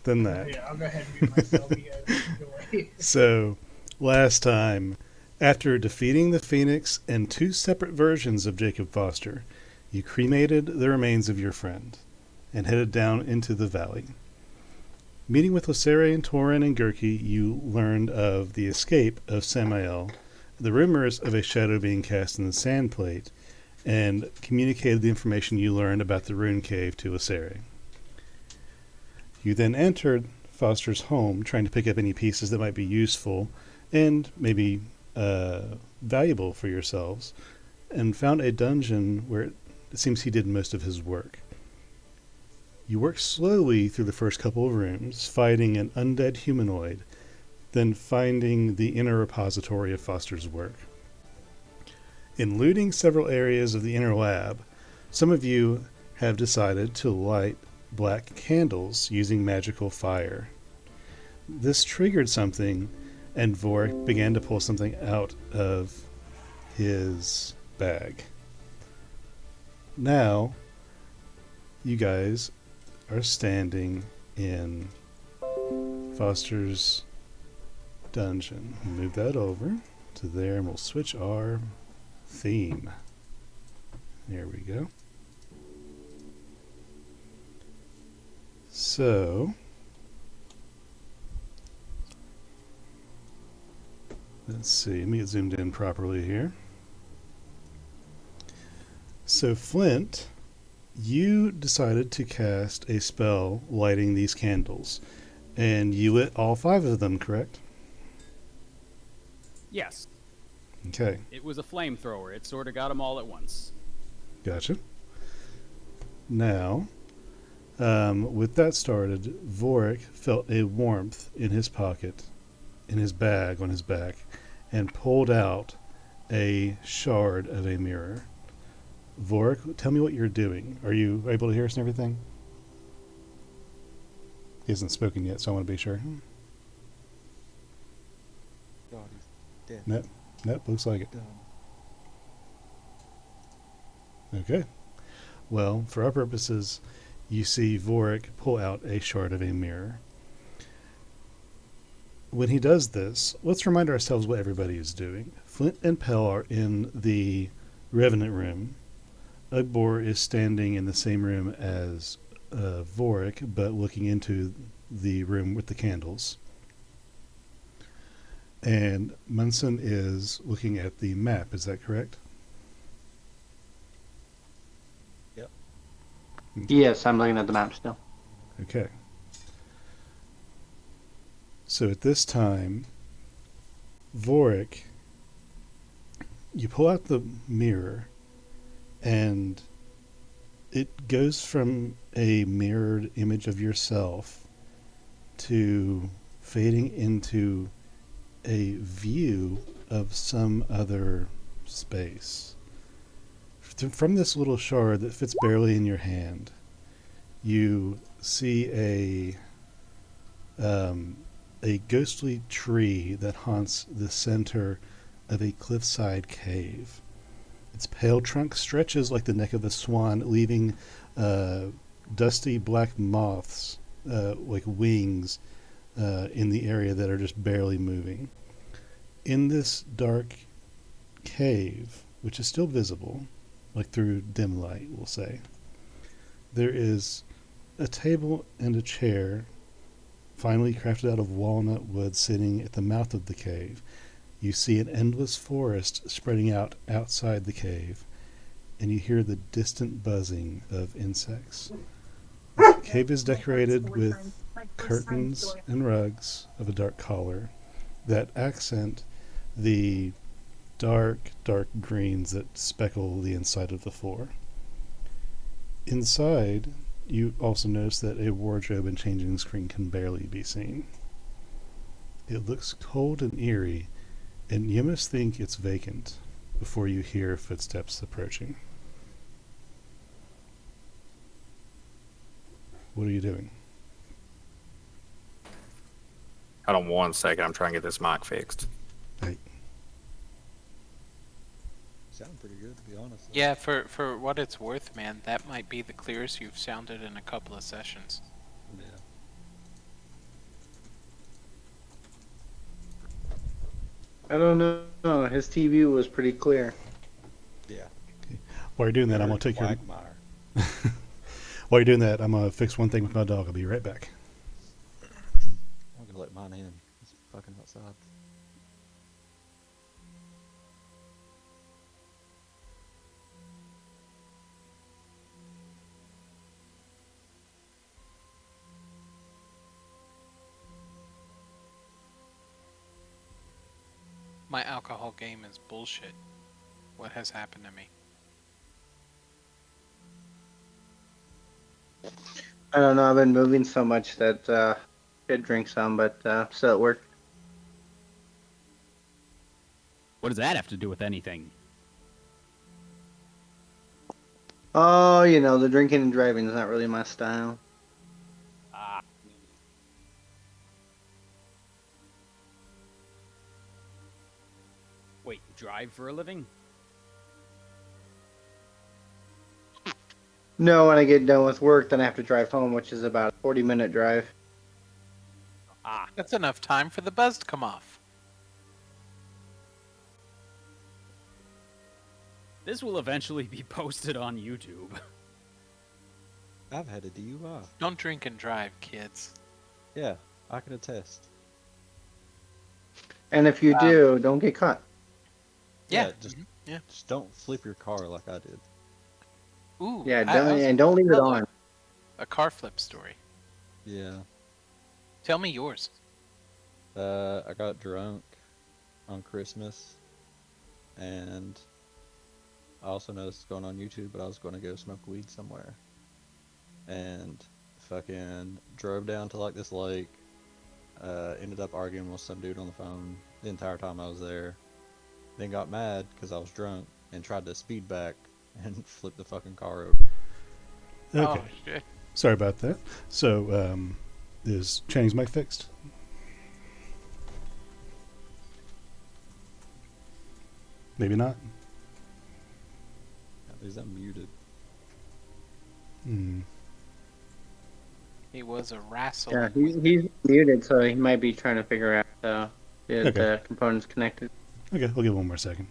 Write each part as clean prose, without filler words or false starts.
than that. Yeah, I'll go ahead and mute myself. You guys enjoy. So, last time, after defeating the Phoenix and two separate versions of Jacob Foster, you cremated the remains of your friend and headed down into the valley. Meeting with Losere and Torin and Gurki, you learned of the escape of Samael, the rumors of a shadow being cast in the sand plate, and communicated the information you learned about the rune cave to Losere. You then entered Foster's home, trying to pick up any pieces that might be useful and maybe valuable for yourselves, and found a dungeon where it seems he did most of his work. You work slowly through the first couple of rooms, fighting an undead humanoid, then finding the inner repository of Foster's work. In looting several areas of the inner lab, some of you have decided to light black candles using magical fire. This triggered something, and Vorik began to pull something out of his bag. Now, you guys are standing in Foster's dungeon. Move that over to there, and we'll switch our theme. There we go. So, let's see. Let me get zoomed in properly here. So, Flint, you decided to cast a spell lighting these candles, and you lit all 5 of them, correct? Yes. Okay, It was a flamethrower. It sort of got them all at once. gotcha. Now, with that started, Vorik felt a warmth in his pocket, in his bag on his back, and pulled out a shard of a mirror. Vorik, tell me what you're doing. Are you able to hear us and everything? He hasn't spoken yet, so I want to be sure. God, he's dead. Nope, nope, looks like it. Done. Okay. Well, for our purposes, you see Vorik pull out a shard of a mirror. When he does this, let's remind ourselves what everybody is doing. Flint and Pell are in the Revenant room. Ugbor is standing in the same room as Vorik, but looking into the room with the candles. And Munson is looking at the map, is that correct? Yep. Yes, I'm looking at the map still. Okay. So at this time, Vorik, you pull out the mirror, and it goes from a mirrored image of yourself to fading into a view of some other space. From this little shard that fits barely in your hand, you see a ghostly tree that haunts the center of a cliffside cave. Its pale trunk stretches like the neck of a swan, leaving dusty black moths like wings in the area that are just barely moving. In this dark cave, which is still visible, like through dim light, we'll say, there is a table and a chair, finely crafted out of walnut wood, sitting at the mouth of the cave. You see an endless forest spreading out outside the cave, and you hear the distant buzzing of insects. The cave is decorated with curtains and rugs of a dark color that accent the dark greens that speckle the inside of the floor. Inside, you also notice that a wardrobe and changing screen can barely be seen. It looks cold and eerie, and you must think it's vacant before you hear footsteps approaching. What are you doing? Hold on 1 second. I'm trying to get this mic fixed. Hey, Sound pretty good, to be honest. Yeah, for what it's worth, man, that might be the clearest you've sounded in a couple of sessions. Yeah. I don't know. His TV was pretty clear. Yeah. While you're doing that, I'm Very gonna take your. quagmire. While you're doing that, I'm gonna fix one thing with my dog. I'll be right back. I'm gonna let mine in. It's fucking outside. My alcohol game is bullshit. What has happened to me? I don't know. I've been moving so much that did drink some, but still at work. What does that have to do with anything? Oh, you know, the drinking and driving is not really my style. Ah. Wait, you drive for a living? No, when I get done with work, then I have to drive home, which is about a 40-minute drive. Ah. That's enough time for the buzz to come off. This will eventually be posted on YouTube. I've had a DUI. Don't drink and drive, kids. Yeah, I can attest. And if you do, don't get caught. Yeah. Just, Yeah. just don't flip your car like I did. Ooh. Yeah, I was don't leave it tell on. a car flip story. Yeah. Tell me yours. I got drunk on Christmas, and I also noticed it's going on YouTube, but I was going to go smoke weed somewhere. And fucking drove down to like this lake, ended up arguing with some dude on the phone the entire time I was there. Then got mad because I was drunk and tried to speed back and flip the fucking car over. Okay. Oh shit. Sorry about that. So, is Channing's mic fixed? Maybe not. At least I'm muted. Hmm. He was a wrestle. Yeah, he's muted, so he might be trying to figure out the components connected. Okay, we'll give one more second.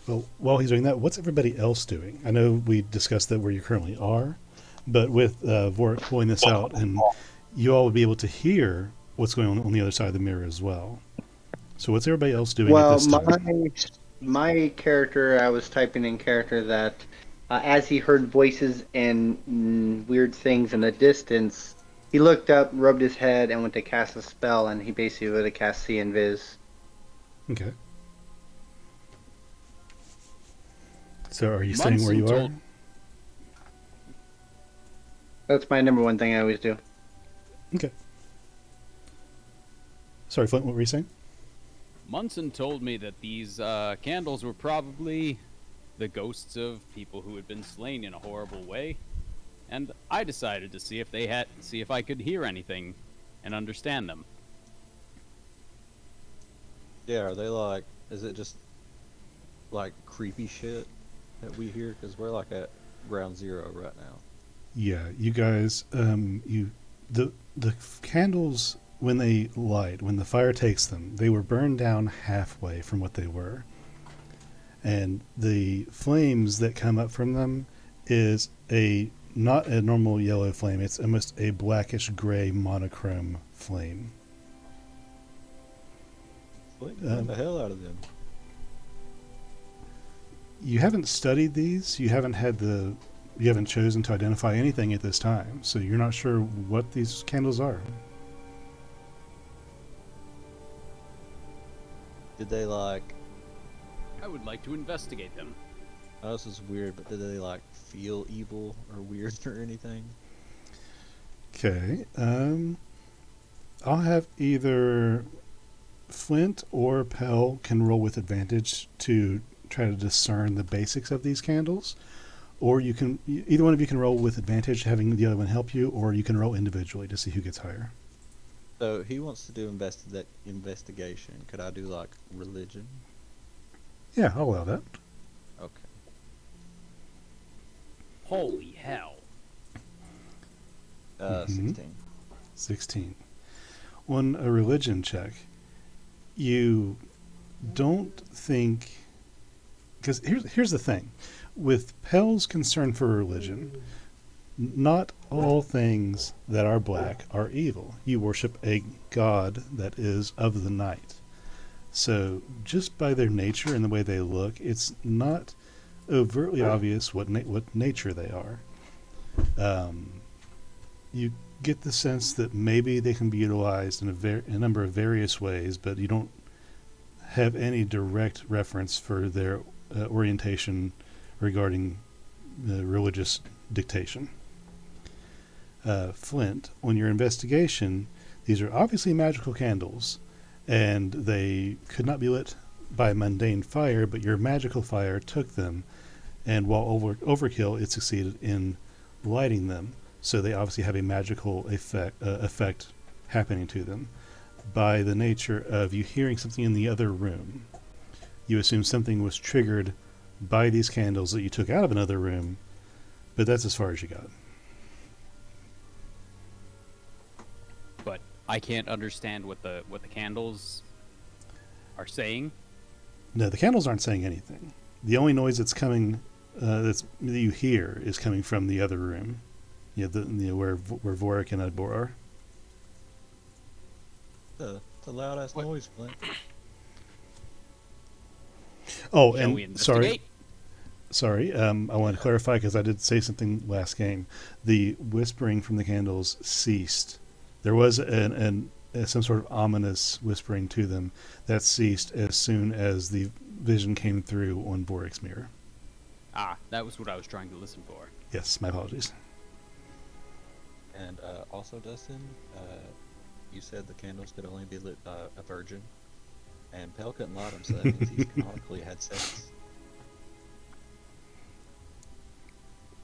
Well, while he's doing that, what's everybody else doing? I know we discussed that where you currently are, but with Vorik pulling this out, and you all would be able to hear what's going on the other side of the mirror as well. So what's everybody else doing at Well, this time? my character, I was typing in character that as he heard voices and weird things in the distance, he looked up, rubbed his head, and went to cast a spell, and he basically would have cast See and Viz. Okay. So are you staying where you are? That's my number one thing I always do. Okay. Sorry, Flint, what were you saying? Munson told me that these candles were probably the ghosts of people who had been slain in a horrible way, and I decided to see if I could hear anything and understand them. Yeah, are they like, is it just like creepy shit that we hear? Because we're like at ground zero right now. Yeah, you guys, the candles, when they light, when the fire takes them, they were burned down halfway from what they were. And the flames that come up from them is not a normal yellow flame, it's almost a blackish gray monochrome flame. What the hell out of them? You haven't studied these, you haven't chosen to identify anything at this time, so you're not sure what these candles are. Did they like, I would like to investigate them. I know this is weird, but did they like feel evil or weird or anything? Okay, I'll have either Flint or Pell can roll with advantage to try to discern the basics of these candles, or either one of you can roll with advantage, having the other one help you, or you can roll individually to see who gets higher. So he wants to do investigation. Could I do like religion? Yeah, I'll allow that. Okay. Holy hell. 16. 16. On a religion check, You don't think, because here's the thing, with Pell's concern for religion, not all things that are black are evil. You worship a god that is of the night. So just by their nature and the way they look, it's not overtly obvious what nature they are. You get the sense that maybe they can be utilized in a number of various ways, but you don't have any direct reference for their orientation regarding religious dictation. Flint, on your investigation, these are obviously magical candles, and they could not be lit by mundane fire, but your magical fire took them, and while overkill, it succeeded in lighting them. So they obviously have a magical effect happening to them. By the nature of you hearing something in the other room, you assume something was triggered by these candles that you took out of another room, but that's as far as you got. But I can't understand what the candles are saying. No, the candles aren't saying anything. The only noise that's coming, that you hear, is coming from the other room. Where Vorik and Adbor are. The loud ass noise, Flint. Oh, Shall we and sorry. investigate? I want to clarify because I did say something last game. The whispering from the candles ceased. There was some sort of ominous whispering to them that ceased as soon as the vision came through on Vorik's mirror. Ah, that was what I was trying to listen for. Yes, my apologies. And also, Dustin, you said the candles could only be lit by a virgin, and Pell couldn't light them, so that means he canonically had sex.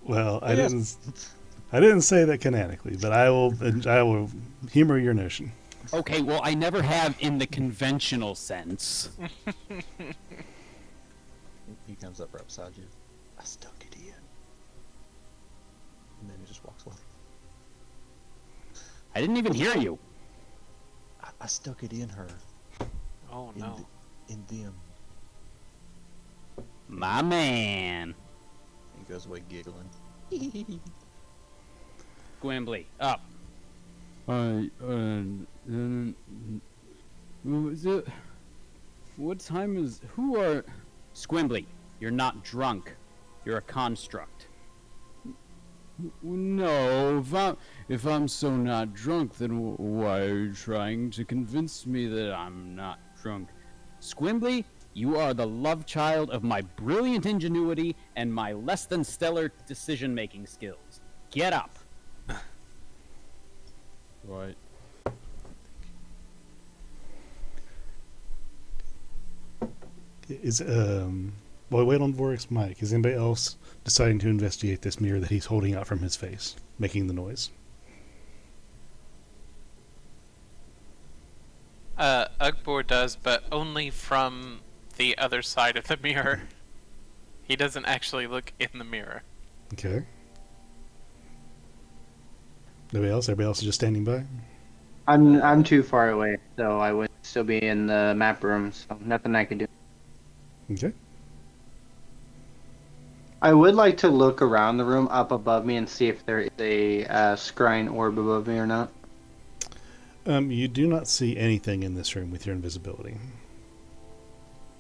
Well, I didn't say that canonically, but I will humor your notion. Okay, well, I never have in the conventional sense. He comes up right beside you. I stuck it in. And then he just walks away. I didn't even hear you. I stuck it in her. Oh no. In them. My man. He goes away giggling. Gwambly, up. What time is... Squimbly, you're not drunk. You're a construct. No, if I'm so not drunk, then why are you trying to convince me that I'm not drunk? Squimbly, you are the love child of my brilliant ingenuity and my less than stellar decision-making skills. Get up. Right. While we wait on Vorik's mic, is anybody else deciding to investigate this mirror that he's holding out from his face, making the noise? Ugbor does, but only from the other side of the mirror. He doesn't actually look in the mirror. Okay. Nobody else? Everybody else is just standing by? I'm too far away, so I would still be in the map room, so nothing I can do. Okay. I would like to look around the room up above me and see if there is a scrying orb above me or not. You do not see anything in this room with your invisibility.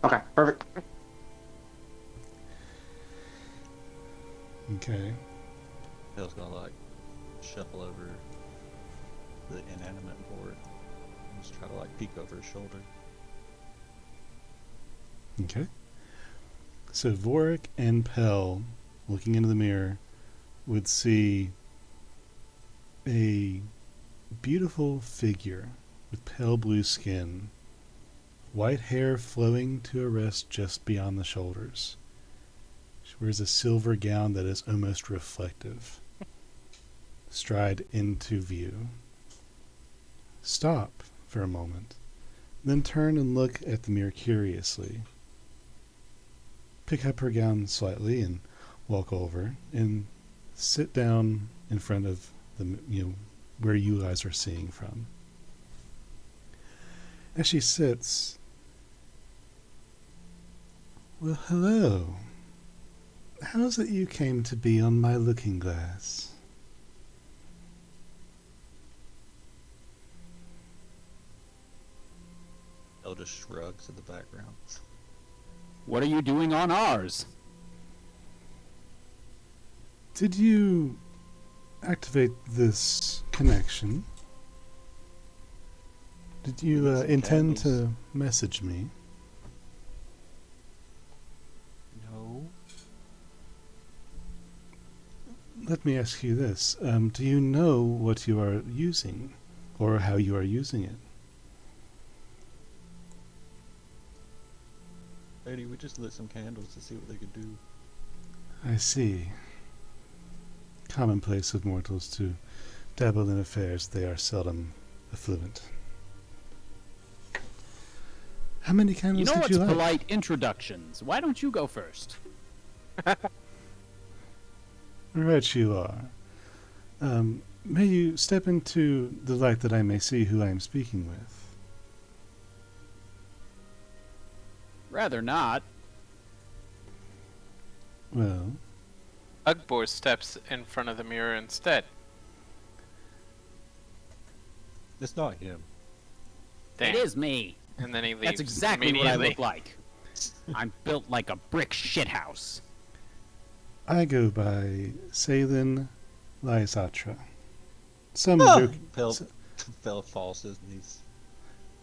Okay, perfect. Okay. Hell's gonna like shuffle over the inanimate board and just try to like peek over his shoulder. Okay. So Vorik and Pell, looking into the mirror, would see a beautiful figure with pale blue skin, white hair flowing to a rest just beyond the shoulders. She wears a silver gown that is almost reflective. Stride into view. Stop for a moment, then turn and look at the mirror curiously. Pick up her gown slightly and walk over and sit down in front of the, where you guys are seeing from. as she sits. Well, hello. How's it you came to be on my looking glass? Elle just shrugs in the background. What are you doing on ours? Did you activate this connection? Did you Need some intend candles. to message me? No. Let me ask you this. Do you know what you are using, or how you are using it? Lady, we just lit some candles to see what they could do. I see. Commonplace of mortals to dabble in affairs they are seldom affluent. How many You candles know did what's you light? polite introductions. Why don't you go first? Right you are. May you step into the light that I may see who I am speaking with. Rather not. Well, Ugbor steps in front of the mirror instead. It's not him. Damn. It is me. And then he leaves. That's exactly what I immediately. look like. I'm built like a brick shithouse. I go by Salin Lysatra. Some Pale fell falls to his knees.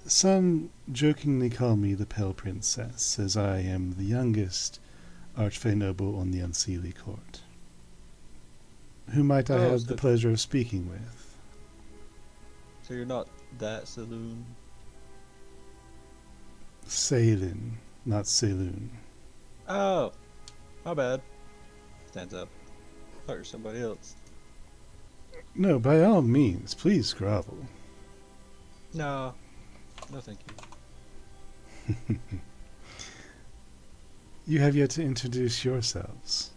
Some jokingly call me the Pale Princess, as I am the youngest Archfey noble on the Unseelie court. Who might I Oh, have so- the pleasure of speaking with? So you're not that saloon? Salin, not Saloon. Oh, my bad. Stands up. Thought you were somebody else. No, by all means, please grovel. No. No, thank you. You have yet to introduce yourselves,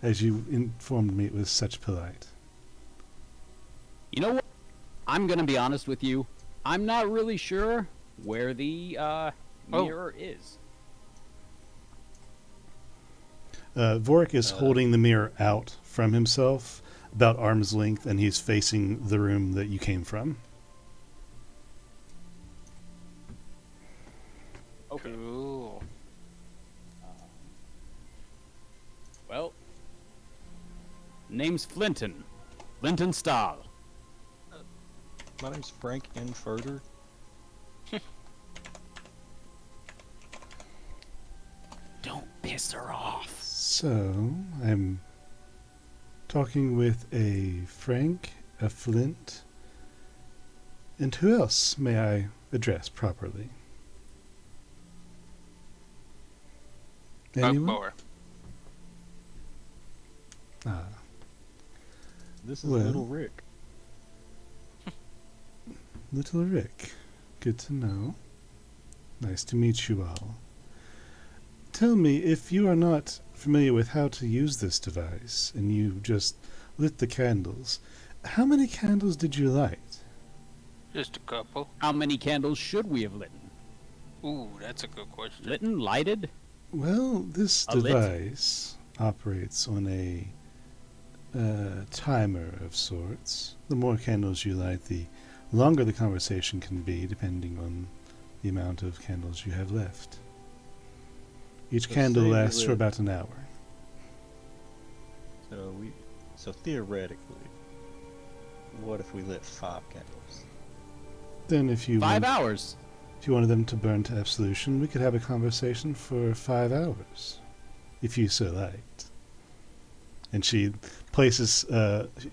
as you informed me it was such polite. You know what? I'm gonna be honest with you. I'm not really sure where the mirror is. Vorik is holding the mirror out from himself, about arm's length, and he's facing the room that you came from. Okay. Cool. Well, name's Flinton. Flinton Stahl. My name's Frank Infurter. Don't piss her off. So, I'm talking with a Frank, a Flint, and who else may I address properly? Anyone? Ugbor. Ah, This is Well. Little Rick. Little Rick. Good to know. Nice to meet you all. Tell me, if you are not familiar with how to use this device, and you just lit the candles, how many candles did you light? Just a couple. How many candles should we have lit? Ooh, that's a good question. Lit? Lighted? Well, this A lit? device operates on a timer of sorts. The more candles you light, the longer the conversation can be, depending on the amount of candles you have left. Each So candle say we lasts for lit- about an hour. So theoretically, what if we lit 5 candles? Then if you 5 want, hours. if you wanted them to burn to absolution, we could have a conversation for 5 hours, if you so liked. And she places,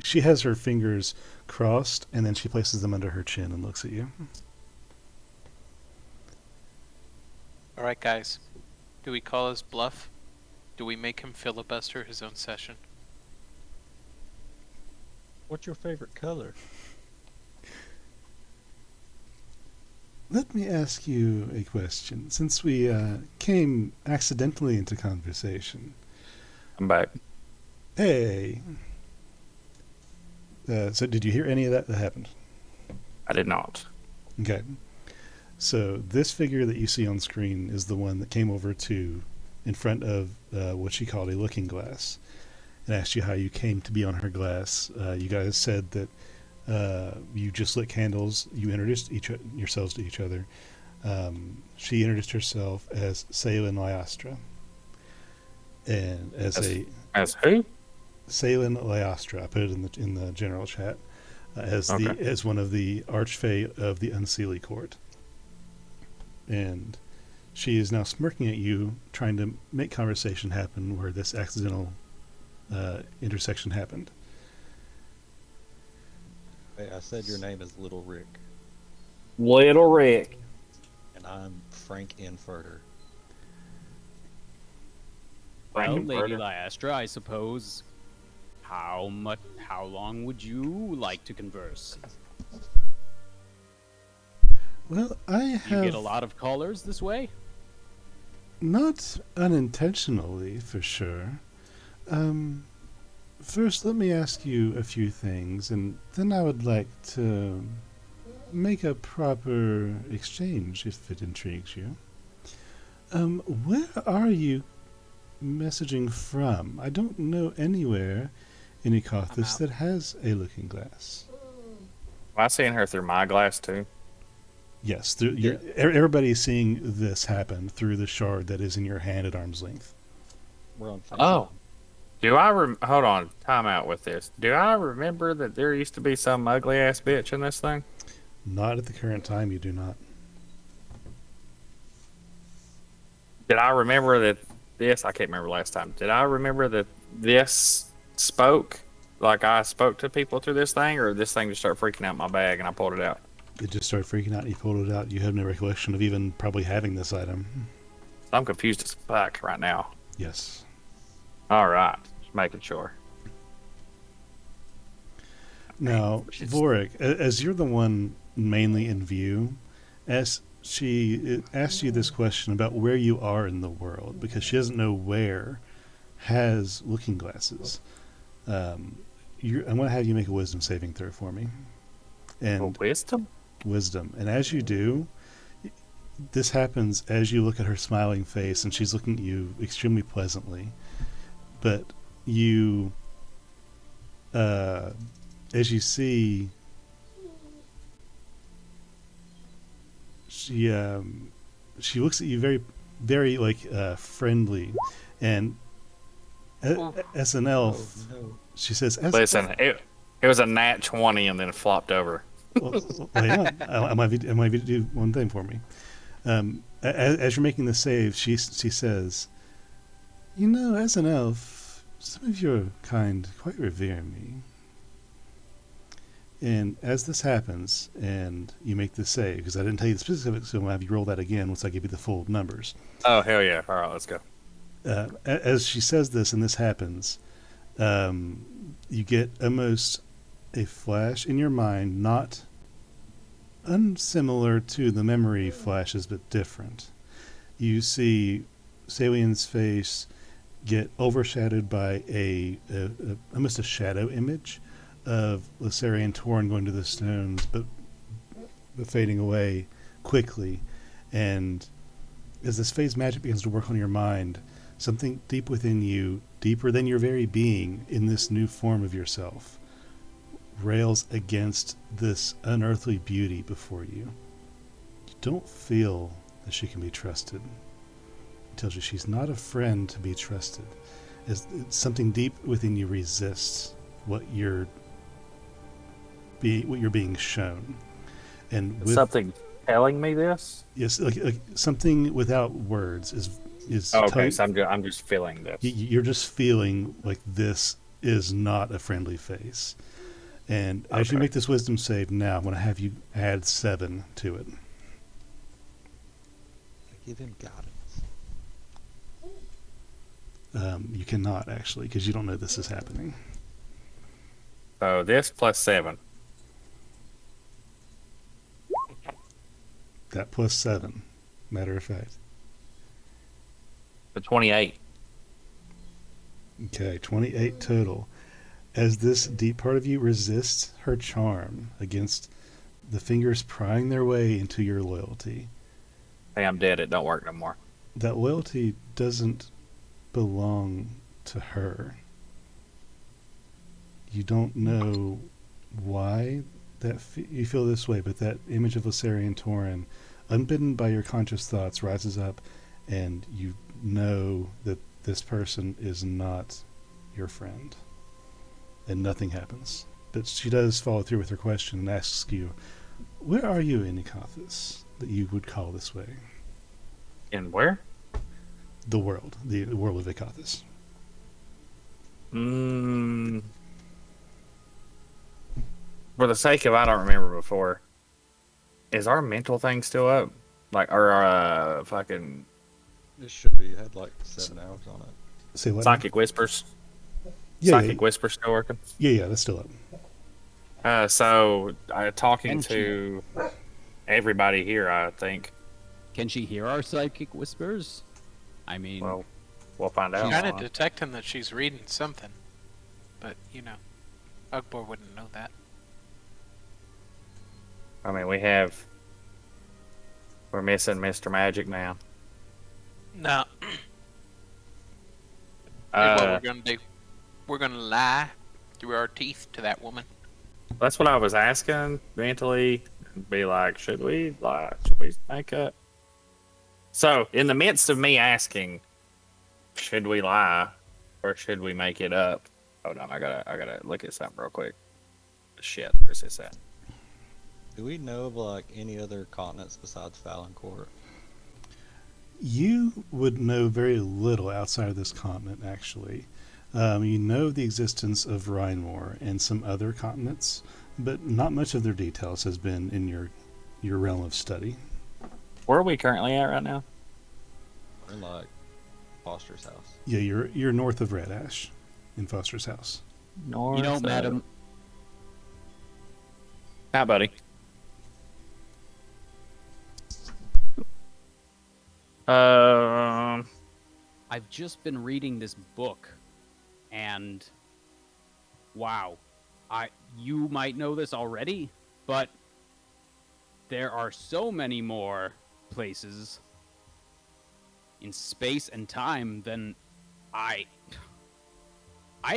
she has her fingers crossed, and then she places them under her chin and looks at you. Alright, guys. Do we call his bluff? Do we make him filibuster his own session? What's your favorite color? Let me ask you a question. Since we came accidentally into conversation, I'm back. hey. So did you hear any of that happened? I did not. Okay. So this figure that you see on screen is the one that came over to in front of what she called a looking glass and asked you how you came to be on her glass. You guys said that you just lit candles. You introduced yourselves to each other. She introduced herself as Salen Lyastra, and As who? Salen Lyastra. I put it in the general chat as one of the archfey of the Unseelie Court, and she is now smirking at you, trying to make conversation happen where this accidental intersection happened. Hey, I said your name is Little Rick, Little Rick. and I'm Frank Inferter. Well, Frank Lady Inverter. Lyastra, I suppose. How long would you like to converse? Well, I You have get a lot of callers this way? not unintentionally, for sure. First, let me ask you a few things, and then I would like to make a proper exchange, if it intrigues you. Where are you messaging from? I don't know anywhere in Ecothis out. that has a looking glass. Am I seeing her through my glass too? Yes, everybody's seeing this happen through the shard that is in your hand at arm's length. We're on FaceTime. Oh. Hold on, time out with this. Do I remember that there used to be some ugly ass bitch in this thing? Not at the current time, you do not. Did I remember that I can't remember last time. Did I remember that this spoke? Like I spoke to people through this thing, or this thing just started freaking out my bag and I pulled it out? It just started freaking out, and you pulled it out. You have no recollection of even probably having this item. I'm confused as fuck right now. Yes. Alright. Just making sure. Now, Vorik, as you're the one mainly in view, as she asked you this question about where you are in the world, because she doesn't know where has looking glasses. I'm going to have you make a wisdom saving throw for me. And Wisdom? wisdom. And as you do, this happens as you look at her smiling face, and she's looking at you extremely pleasantly. But you, as you see, she looks at you very, very friendly, and as an elf, Oh, no. she says, Listen, it was a nat 20 and then it flopped over. well, hang on. I might be to do one thing for me. As you're making the save, she says, "You know, as an elf, some of your kind quite revere me." And as this happens, and you make the save, because I didn't tell you the specifics, so I'm going to have you roll that again once I give you the full numbers. Oh, hell yeah. Alright, let's go. As she says this and this happens, you get almost a flash in your mind, not unsimilar to the memory flashes, but different. You see Salien's face get overshadowed by almost a shadow image of Lysarian Torn going to the stones, but fading away quickly. And as this phase magic begins to work on your mind, something deep within you, deeper than your very being in this new form of yourself, rails against this unearthly beauty before you. You don't feel that she can be trusted. It tells you she's not a friend to be trusted. It's something deep within you resists what you're being shown. And with Something telling me this? yes, like something without words is Okay, so I'm just feeling this. you're just feeling like this is not a friendly face. And as you Okay. make this wisdom save now, I'm going to have you add 7 to it. I give him guidance. You cannot, actually, because you don't know this is happening. So this plus 7. That plus 7, matter of fact. The 28. Okay, 28 total. As this deep part of you resists her charm against the fingers prying their way into your loyalty. Hey, I'm dead. It don't work no more. That loyalty doesn't belong to her. You don't know why you feel this way, but that image of Lysarian Tauren, unbidden by your conscious thoughts, rises up, and you know that this person is not your friend. And nothing happens. But she does follow through with her question and asks you, where are you in Ekathis that you would call this way? In where? The world of Ekathis. For the sake of I don't remember before, is our mental thing still up? Like, our fucking It should be. It had like 7 hours on it. Say what? psychic whispers? Yeah, Psychic whispers still working? yeah, that's still up. So, talking And to everybody here, I think. Can she hear our psychic whispers? I mean, Well, we'll find out. Kind of detecting that she's reading something, but Ugbor wouldn't know that. I mean, we're missing Mr. Magic now. No. Here's what we're gonna do. We're gonna lie through our teeth to that woman. That's what I was asking mentally. Be like, should we lie? Should we make up? So, in the midst of me asking, should we lie or should we make it up? Hold on, I gotta look at something real quick. Shit, where's this at? Do we know of like any other continents besides Falonkort? You would know very little outside of this continent, actually. You know the existence of Rhinmore and some other continents, but not much of their details has been in your realm of study. Where are we currently at right now? We're in like Foster's house. Yeah, you're north of Red Ash, in Foster's house. North. you know, madam, Hi, buddy. I've just been reading this book, and wow, you might know this already, but there are so many more places in space and time than I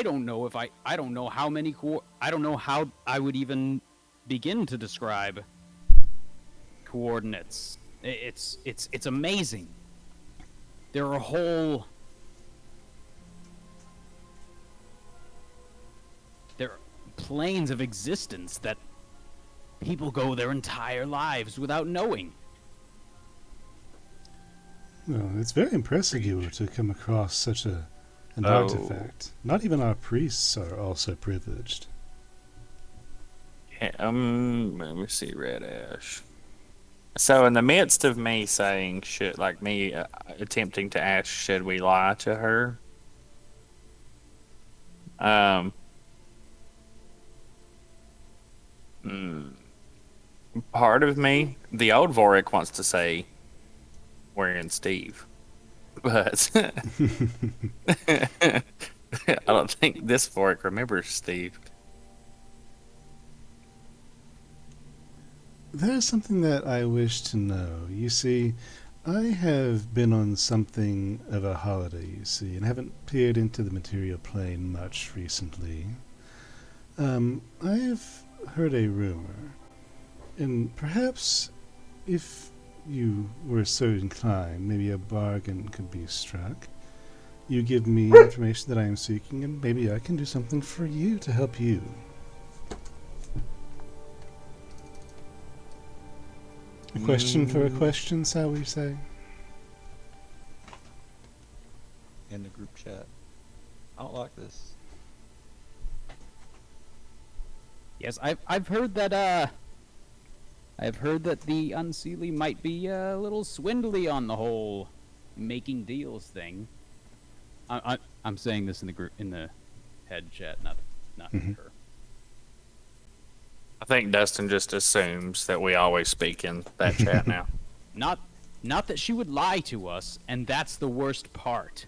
don't know if I don't know how many I don't know how I would even begin to describe coordinates. It's amazing. There are there are planes of existence that people go their entire lives without knowing. Well, it's very impressive you were to come across such an Oh. artifact. Not even our priests are also privileged. Yeah, let me see, Red Ash. So, in the midst of me saying shit, like me attempting to ask, should we lie to her? Part of me, the old Vorik wants to say, we're in Steve. But I don't think this Vorik remembers Steve. There's something that I wish to know. You see, I have been on something of a holiday, you see, and haven't peered into the material plane much recently. I have heard a rumor, and perhaps if you were so inclined, maybe a bargain could be struck. You give me information that I am seeking, and maybe I can do something for you to help you. A question for a question, shall we say? In the group chat. I don't like this. Yes, I've heard that the Unseelie might be a little swindly on the whole making deals thing. I'm saying this in the head chat, not her. I think Dustin just assumes that we always speak in that chat now. Not that she would lie to us, and that's the worst part.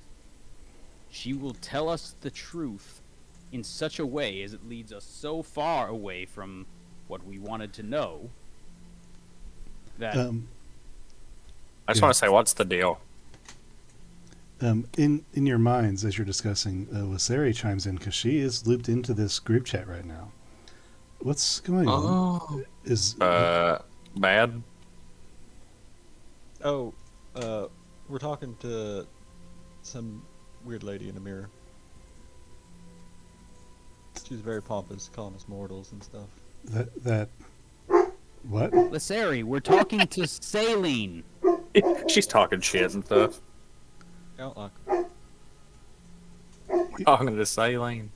She will tell us the truth in such a way as it leads us so far away from what we wanted to know That I just Yeah. want to say, what's the deal? In your minds, as you're discussing, Lasari chimes in because she is looped into this group chat right now. What's going on? Oh. Is Bad. Oh, we're talking to some weird lady in a mirror. She's very pompous, calling us mortals and stuff. that what? Lasari, we're talking to Saline. She's talking shit and stuff. I don't like her. We're talking to Saline.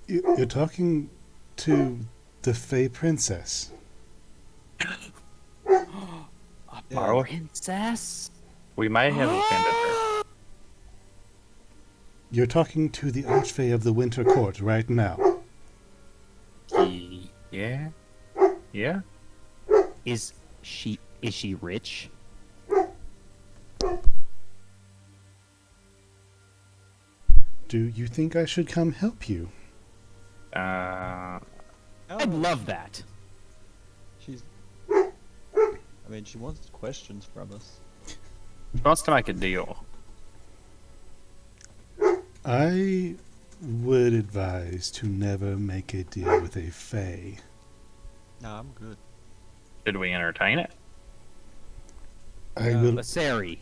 You're talking to the Fey Princess. Yeah. Princess? We may have offended her. You're talking to the Archfey of the Winter Court right now. Yeah. Yeah. Is she rich? Do you think I should come help you? I'd Oh, love that. she's. I mean, she wants questions from us. She wants to make a deal. I would advise to never make a deal with a Fey. Nah, I'm good. Should we entertain it? I Yeah. will. Lasari.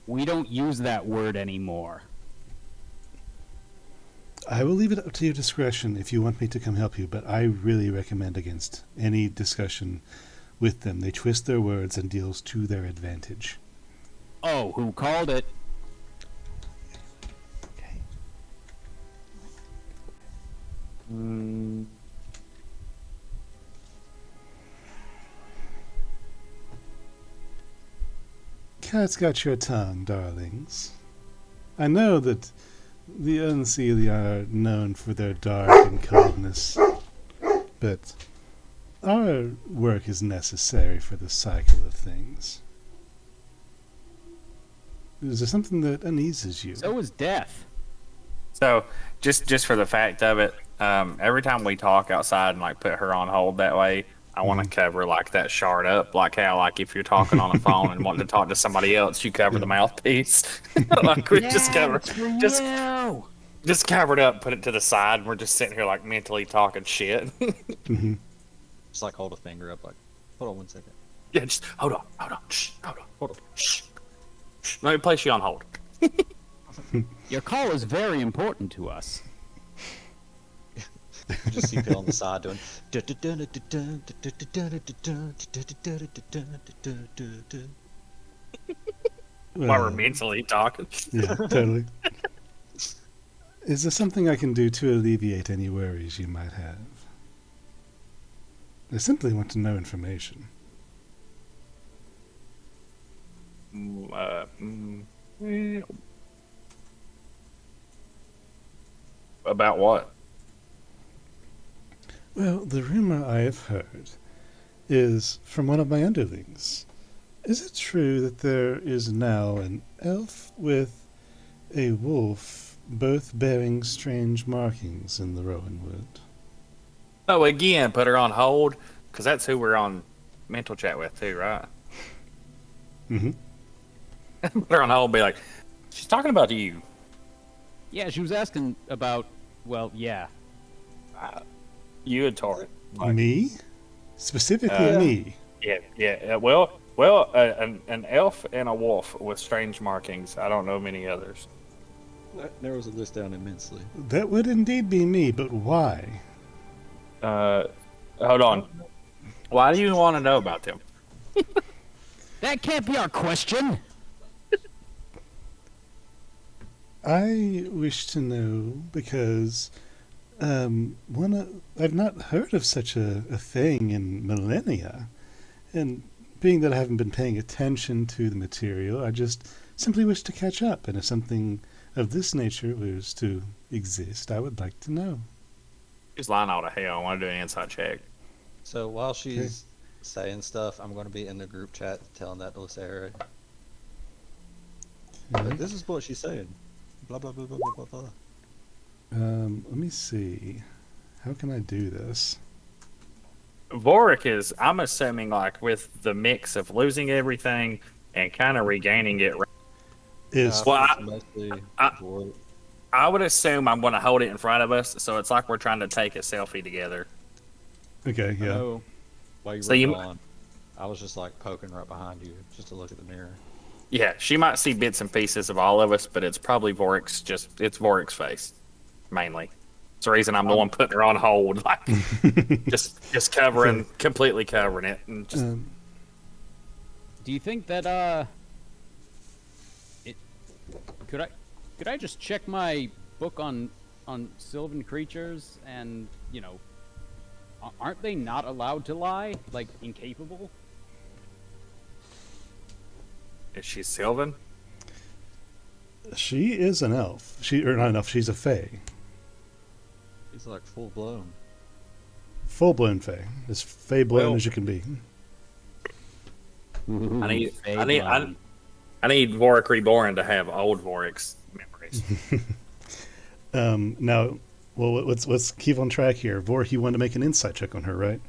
We don't use that word anymore. I will leave it up to your discretion if you want me to come help you, but I really recommend against any discussion with them. They twist their words and deals to their advantage. Oh, who called it? Okay. Cat's got your tongue, darlings. I know that the Unseelie are known for their dark and coldness, but our work is necessary for the cycle of things. Is there something that uneases you? So is death. So, just for the fact of it, every time we talk outside and like put her on hold that way, I want to cover like that shard up, like how like if you're talking on a phone and wanting to talk to somebody else, you cover the mouthpiece. Like we just cover, just cover it up, put it to the side, and we're just sitting here like mentally talking shit. Mhm. Just like hold a finger up, like, hold on 1 second. Yeah, just hold on, shh, hold on, shh. Let me place you on hold. Your call is very important to us. Just see Phil on the side doing. While we're mentally talking. Yeah, totally. Is there something I can do to alleviate any worries you might have? I simply want to know information. About what? Well, the rumor I have heard is from one of my underlings. Is it true that there is now an elf with a wolf, both bearing strange markings in the Rowanwood? Oh, again, put her on hold, because that's who we're on mental chat with too, right? Mm-hmm. Put her on hold and be like, she's talking about you. Yeah, she was asking about, well, yeah. You and Tori. Me? Specifically me? Yeah. Well, an elf and a wolf with strange markings. I don't know many others. That narrows the list down immensely. That would indeed be me, but why? Hold on. Why do you want to know about them? That can't be our question. I wish to know because I've not heard of such a thing in millennia, and being that I haven't been paying attention to the material, I just simply wish to catch up, and if something of this nature was to exist, I would like to know. She's lying all to hell. I want to do an inside check. So while she's saying stuff, I'm going to be in the group chat telling that to Sarah. Okay. This is what she's saying. Blah blah blah blah blah blah. Let me see. How can I do this? Vorik is, I'm assuming, like with the mix of losing everything and kind of regaining it. Is Well, it's mostly I- Vork. I would assume I'm going to hold it in front of us, so it's like we're trying to take a selfie together. okay, I yeah. know while you So were you- gone, I was just like poking right behind you just to look at the mirror. Yeah, she might see bits and pieces of all of us, but it's probably it's Vorik's face, mainly. It's the reason I'm the one putting her on hold, like just covering, completely covering it, and just Do you think that it could I just check my book on sylvan creatures and aren't they not allowed to lie, like incapable? is she Sylvan? She is an elf. Or not an elf. She's a fae, He's like full blown. full blown fae, as fae blown Well- as you can be. I need Fey-blown. I need Vorik Reborn to have old Vorik's memories. Now, well, let's keep on track here. Vor, you want to make an insight check on her, right?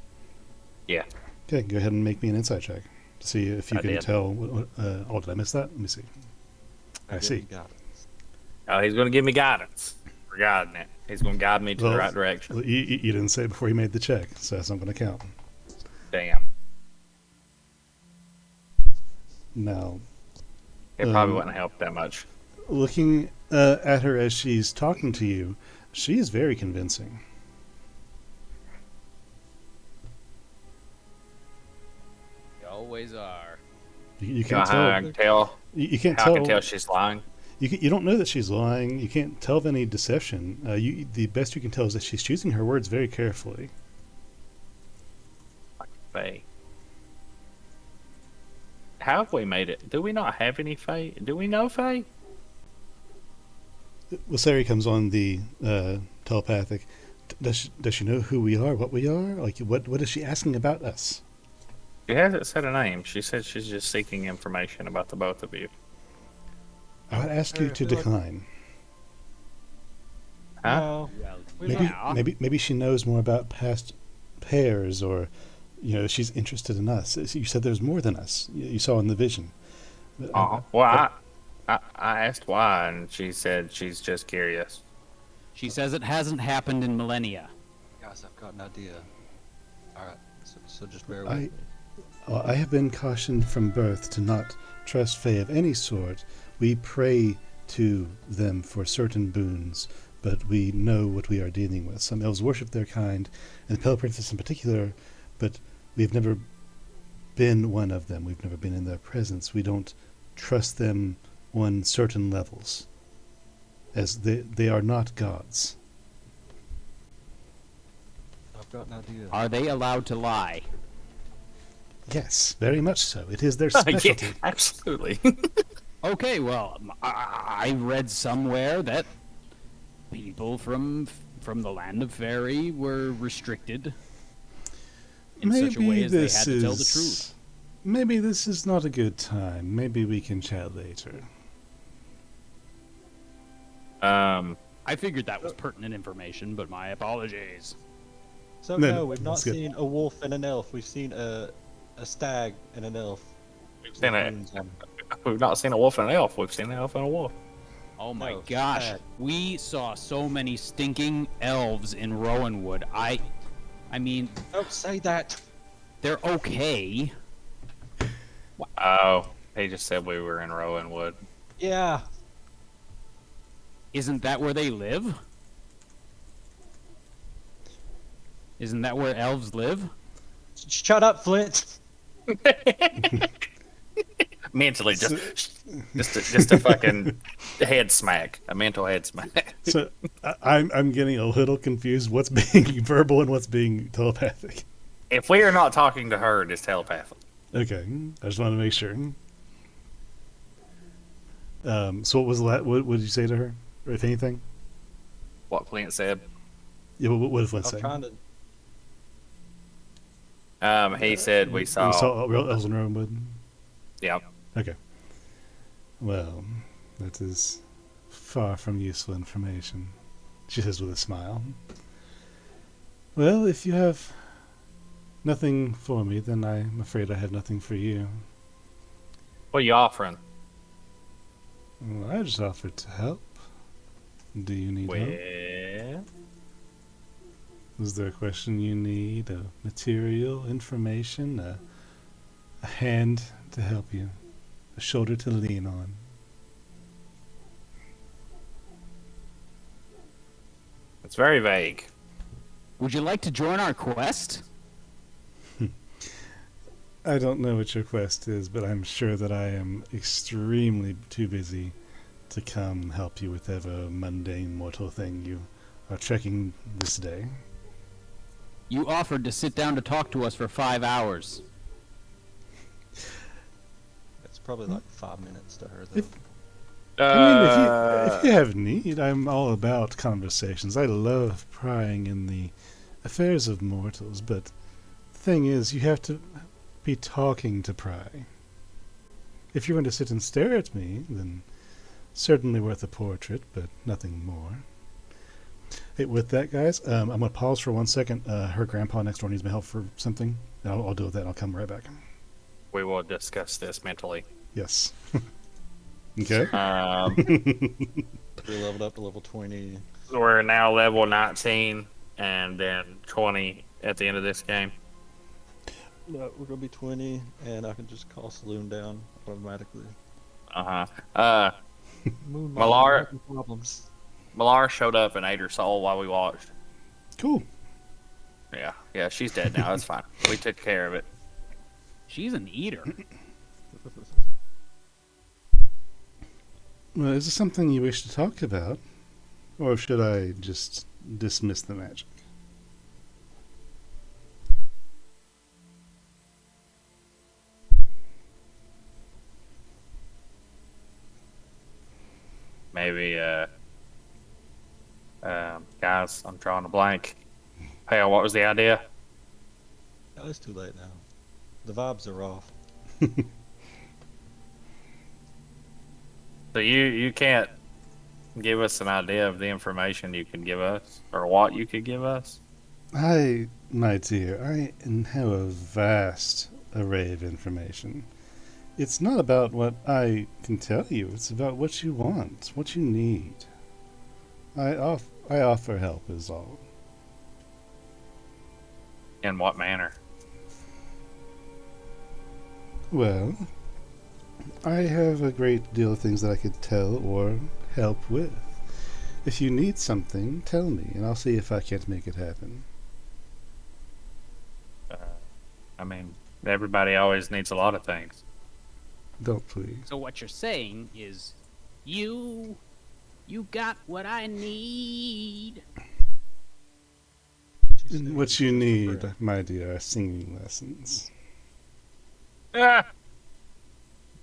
Yeah. Okay, go ahead and make me an insight check to see if you I can did. tell. Oh, did I miss that? Let me see. I Give see. me guidance. Oh, he's going to give me guidance regarding it. He's going to guide me to Well, the right direction. Well, you didn't say it before you made the check, so that's not going to count. Damn. Now, It probably wouldn't help that much. looking at her as she's talking to you, she is very convincing. They always are. You You know can't how I tell. can tell? You can't How I tell. can tell she's lying? You don't know that she's lying. You can't tell of any deception. The best you can tell is that she's choosing her words very carefully. Faye. How have we made it? Do we not have any Faye? Do we know Faye? Lasari comes on the telepathic. Does she know who we are, what we are? Like, what is she asking about us? She hasn't said a name. She said she's just seeking information about the both of you. I would ask you to decline. Huh? No, Maybe she knows more about past pairs, or she's interested in us. You said there's more than us. You saw in the vision. Well, I asked why, and she said she's just curious. She says it hasn't happened in millennia. guys, I've got an idea. All right, so just bear with me. I have been cautioned from birth to not trust Fae of any sort. We pray to them for certain boons, but we know what we are dealing with. Some elves worship their kind, and the Pale Princess in particular, but we've never been one of them. We've never been in their presence. We don't trust them on certain levels, as they are not gods. I've got an idea. Are they allowed to lie? Yes, very much so. It is their Yeah, specialty. absolutely. Okay, well, I read somewhere that people from the land of fairy were restricted in such a way as they had to tell the truth. Maybe this is not a good time. Maybe we can chat later. I figured that was pertinent information, but my apologies. So No, no, we've not that's good. seen a wolf and an elf. We've seen a stag and an elf. We've not seen a wolf and an elf. We've seen an elf and a wolf. Oh my No, gosh, bad. we saw so many stinking elves in Rowanwood. I mean, Don't say that. they're okay. Oh, he just said we were in Rowanwood. Yeah. Isn't that where they live? Isn't that where elves live? Shut up, Flint. Mentally, just a fucking head smack, a mental head smack. So I'm getting a little confused. What's being verbal and what's being telepathic? If we are not talking to her, it is telepathic. Okay, I just want to make sure. So what was what did you say to her, or if anything? What Clint said. Yeah, what did Flint I'm say? trying to. He said we We saw. saw elves in Rowanwood. Yep. Okay. Well, that is far from useful information, she says with a smile. Well, if you have Nothing for me, then I'm afraid I have nothing for you. What are you offering? Well, I just offered to help. Do you need help? Well, Is there a question you need? A material, information, a hand to help you, a shoulder to lean on? it's very vague. Would you like to join our quest? I don't know what your quest is, but I'm sure that I am extremely too busy to come help you with whatever mundane mortal thing you are trekking this day. You offered to sit down to talk to us for 5 hours. It's probably like 5 minutes to her, though. I mean, if you have need, I'm all about conversations. I love prying in the affairs of mortals, but the thing is, you have to be talking to pry. If you're going to sit and stare at me, then certainly worth a portrait, but nothing more. Hey, with that, guys, I'm going to pause for 1 second. Her grandpa next door needs my help for something. I'll deal with that. I'll come right back. We will discuss this mentally. Yes. Okay. We leveled up to level 20. We're now level 19 and then 20 at the end of this game. No, we're gonna be 20, and I can just call Saloon down automatically. Moon Malar- having problems. Malar showed up and ate her soul while we watched. Cool. Yeah, she's dead now. That's fine. We took care of it. She's an eater. Well, is this something you wish to talk about? Or should I just dismiss the magic? Maybe, guys, I'm drawing a blank. Hey, what was the idea? Oh, it's too late now. The vibes are off. So you can't give us an idea of the information you can give us, or what you could give us? My dear, I have a vast array of information. It's not about what I can tell you, it's about what you want, what you need. I offer help is all. In what manner? Well, I have a great deal of things that I could tell or help with. If you need something, tell me, and I'll see if I can't make it happen. I mean, everybody always needs a lot of things. Don't please. So what you're saying is, you got what I need. And what you need, my dear, are singing lessons. Ah!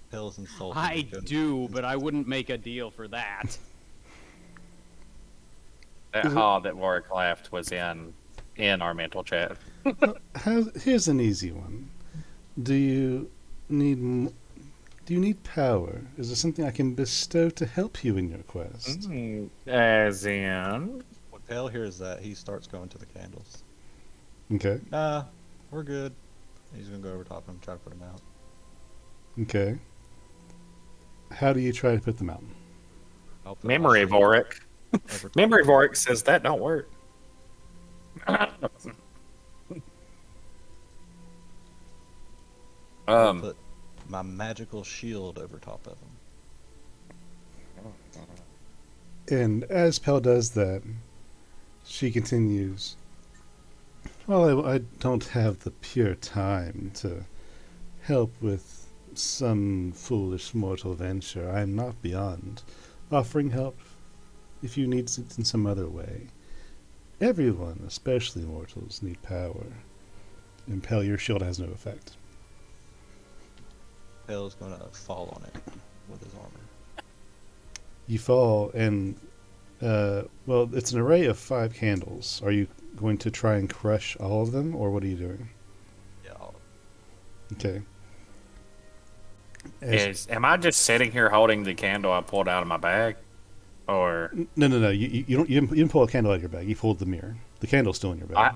Pills and salt. I do, but I wouldn't make a deal for that. That haw that Warwick laughed was in our mental chat. Here's an easy one. Do you need power? Is there something I can bestow to help you in your quest? As in? When Pale hears that, he starts going to the candles. Okay. Nah, we're good. He's gonna go over top of him, try to put him out. Okay. How do you try to put them out? I'll put Memory Austin Vorik. over top. Memory Vorik says that don't work. I'll put my magical shield over top of him. And as Pell does that, she continues, Well, I don't have the pure time to help with some foolish mortal venture. I am not beyond offering help if you need it in some other way. Everyone, especially mortals, need power. Impel your shield has no effect. Pale's gonna fall on it with his armor. You fall, and well, it's an array of 5 candles. Are you going to try and crush all of them, or what are you doing? Yeah. Okay. Am I just sitting here holding the candle I pulled out of my bag? Or No. You didn't pull a candle out of your bag. You pulled the mirror. The candle's still in your bag.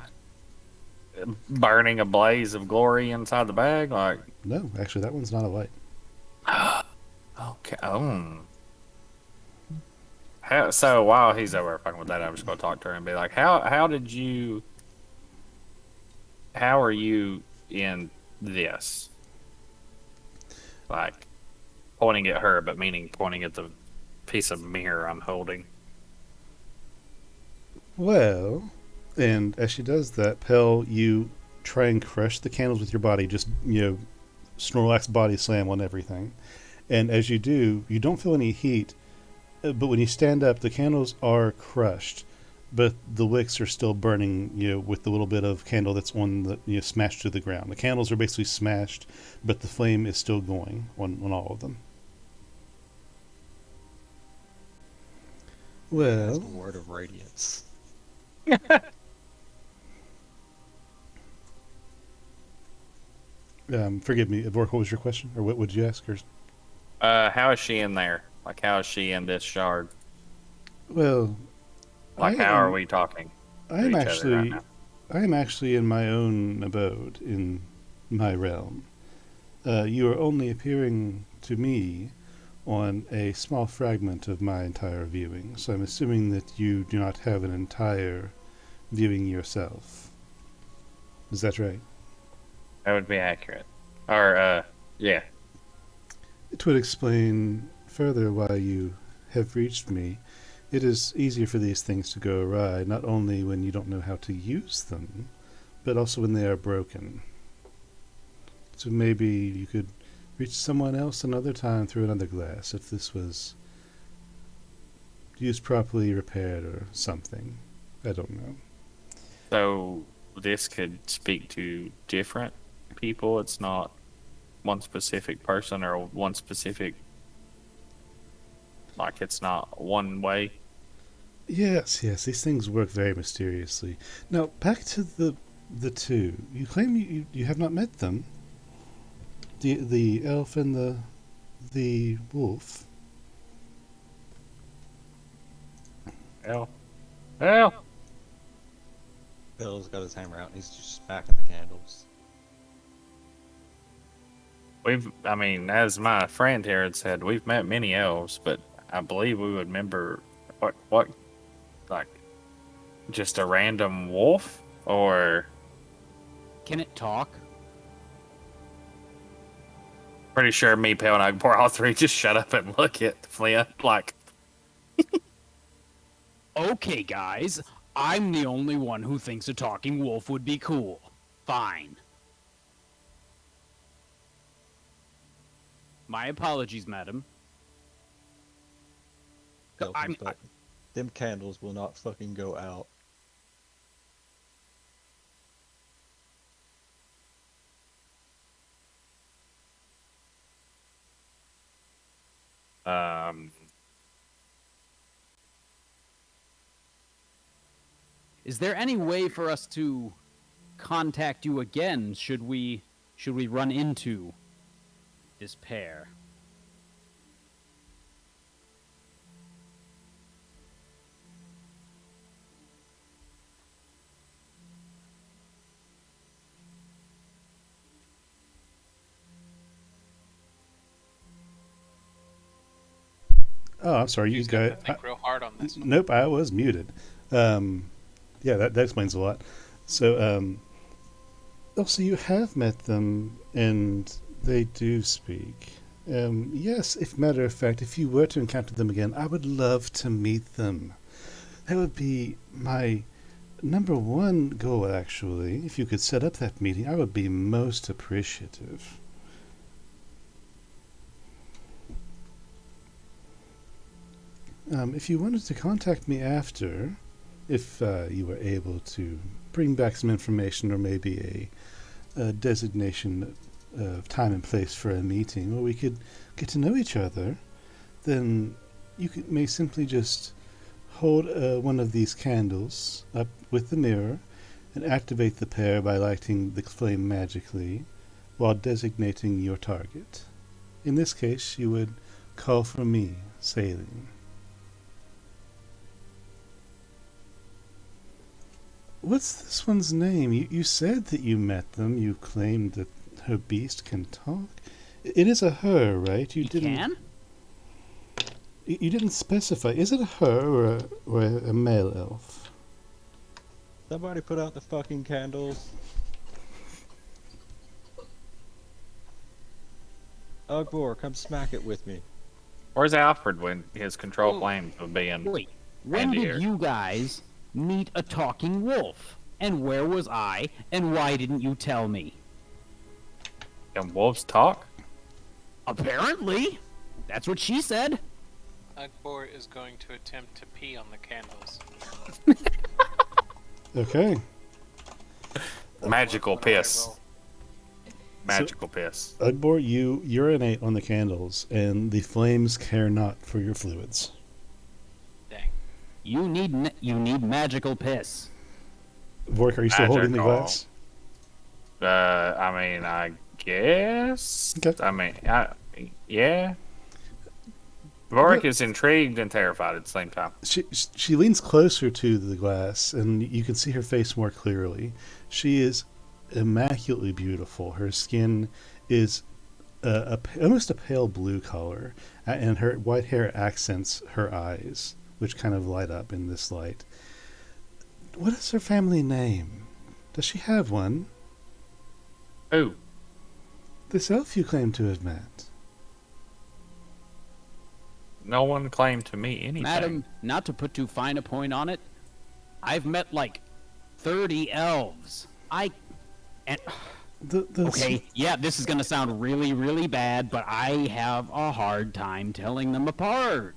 burning a blaze of glory inside the bag? Like, No, actually, that one's not a light. okay. So while he's over fucking with that, I'm just gonna talk to her and be like, how are you in this? Like, pointing at her, but meaning pointing at the piece of mirror I'm holding. Well, and as she does that, Pell, you try and crush the candles with your body, just, Snorlax body slam on everything. And as you do, you don't feel any heat, but when you stand up, the candles are crushed, but the wicks are still burning, with the little bit of candle that's on the, smashed to the ground. The candles are basically smashed, but the flame is still going on all of them. That's a Well, word of radiance. forgive me, Vork, what was your question? Or what would you ask? Or, How is she in there? Like, how is she in this shard? well, I Like, how are am, we talking I to am each other right actually, now? I am actually in my own abode, in my realm. You are only appearing to me on a small fragment of my entire viewing, so I'm assuming that you do not have an entire viewing yourself. Is that right? That would be accurate. Or, yeah. It would explain further why you have reached me. It is easier for these things to go awry, not only when you don't know how to use them, but also when they are broken. So maybe you could reach someone else another time through another glass if this was used properly, repaired, or something. I don't know. So this could speak to different people. It's not one specific person or one specific, like, it's not one way. Yes, yes, these things work very mysteriously. Now, back to the two. You claim you have not met them. The elf and the wolf. Hell. Hell. Bill's got his hammer out and he's just smacking the candles. I mean, as my friend here had said, we've met many elves, but I believe we would remember like, just a random wolf? Or Can it talk? pretty sure me, Pale, and Agpor, all three just shut up and look at Flint like, Okay, guys. I'm the only one who thinks a talking wolf would be cool. Fine. My apologies, madam. Bill, I'm- them candles will not fucking go out. um, Is there any way for us to contact you again should we run into this pair? Oh, I'm sorry, you He's gonna guys. think real hard on this one. Nope, I was muted. Yeah, that explains a lot. So, also, you have met them, and they do speak. Yes, if matter of fact, if you were to encounter them again, I would love to meet them. That would be my number one goal, actually. If you could set up that meeting, I would be most appreciative. If you wanted to contact me after, if you were able to bring back some information or maybe a designation of time and place for a meeting where we could get to know each other, then may simply just hold one of these candles up with the mirror and activate the pair by lighting the flame magically while designating your target. In this case, you would call for me, Saline. What's this one's name? You said that you met them. You claimed that her beast can talk. It is a her, right? He can? You didn't specify. Is it a her or a male elf? Somebody put out the fucking candles. Ugbor, come smack it with me. Where's Alfred when his control flames were being? Wait, when Andy did here. you guys meet a talking wolf? And where was I? And why didn't you tell me? Can wolves talk? Apparently. That's what she said. Ugbor is going to attempt to pee on the candles. Okay. Magical What do I piss. roll? Magical piss. Ugbor, you urinate on the candles, and the flames care not for your fluids. Dang. You need magical piss. Vork, are you still holding the Magical. glass? I mean, I guess. Okay. I mean, yeah. Vorik is intrigued and terrified at the same time. She leans closer to the glass, and you can see her face more clearly. She is immaculately beautiful. Her skin is almost a pale blue color, and her white hair accents her eyes, which kind of light up in this light. What is her family name? Does she have one? Ooh, This elf you claim to have met. no one claimed to me anything. Madam, not to put too fine a point on it, I've met like 30 elves. Okay, yeah, this is gonna sound really, really bad, but I have a hard time telling them apart.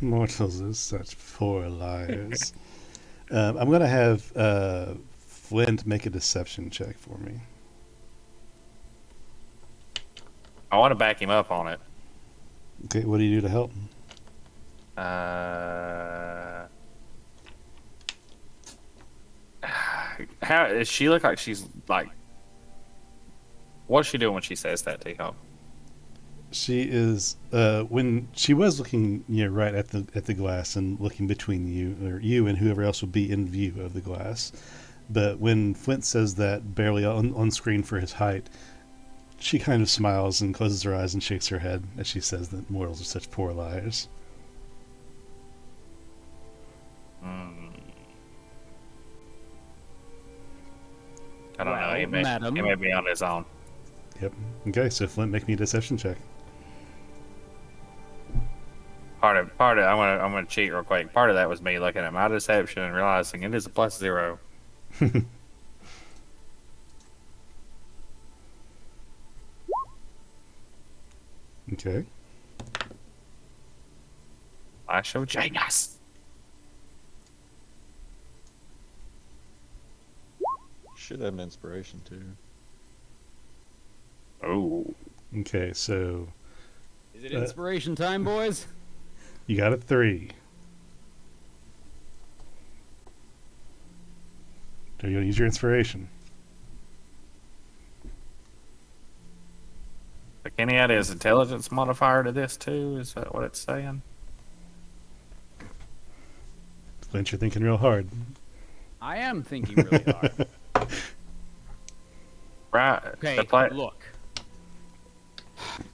Mortals are such poor liars. I'm going to have Flint make a deception check for me. I want to back him up on it. Okay, what do you do to help? How does she look like she's like? What's she doing when she says that, T-Hawk? She is when she was looking right at the glass and looking between you and whoever else would be in view of the glass. But when Flint says that barely on screen for his height, she kind of smiles and closes her eyes and shakes her head as she says that mortals are such poor liars. I don't know. He Madam. may be on his own. Yep. Okay, so Flint, make me a deception check. Part of I'm gonna cheat real quick. Part of that was me looking at my deception and realizing it is a +0. Okay. I show genius. Should have an inspiration too. Oh, Okay, so Is it inspiration time, boys? you got a 3. Are you going to use your inspiration? can he add his intelligence modifier to this too? Is that what it's saying? Flint, you're thinking real hard. I am thinking really hard. Right. Okay, look.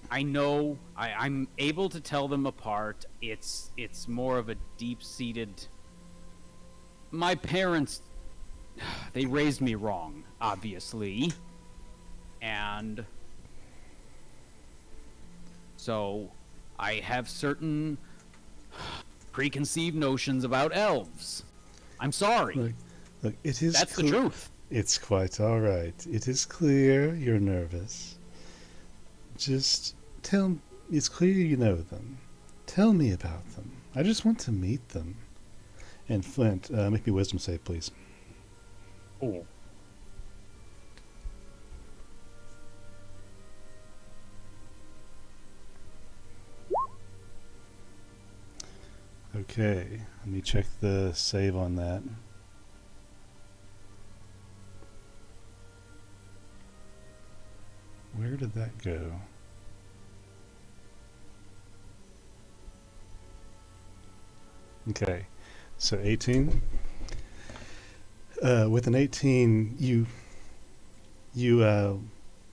I know I'm able to tell them apart. It's more of a deep-seated. My parents, they raised me wrong, obviously, and so I have certain preconceived notions about elves. I'm sorry. Look, it is. That's the truth. It's quite all right. It is clear you're nervous. Just tell. It's clear you know them. Tell me about them. I just want to meet them. And Flint, make me a wisdom save, please. Oh. Okay, let me check the save on that. Where did that go? Okay, so 18. With an 18, you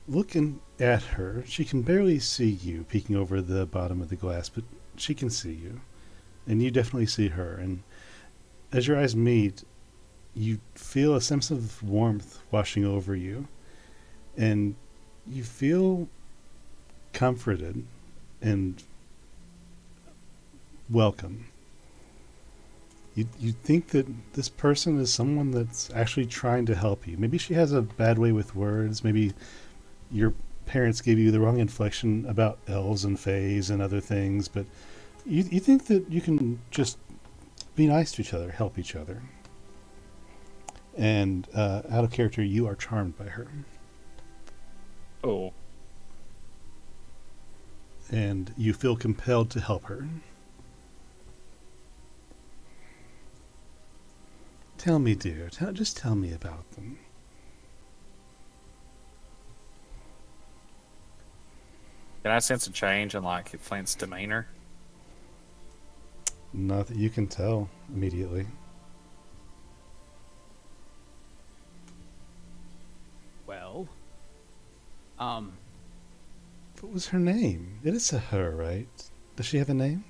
looking at her. She can barely see you peeking over the bottom of the glass, but she can see you, and you definitely see her. And as your eyes meet, you feel a sense of warmth washing over you, and you feel comforted and welcome. You think that this person is someone that's actually trying to help you. Maybe she has a bad way with words. Maybe your parents gave you the wrong inflection about elves and fays and other things, but you think that you can just be nice to each other, help each other. And out of character, you are charmed by her. Oh. And you feel compelled to help her. Tell me, dear. Just tell me about them. Can I sense a change in like Flint's demeanor? Not that you can tell immediately. Well, What was her name? It is a her, right? Does she have a name?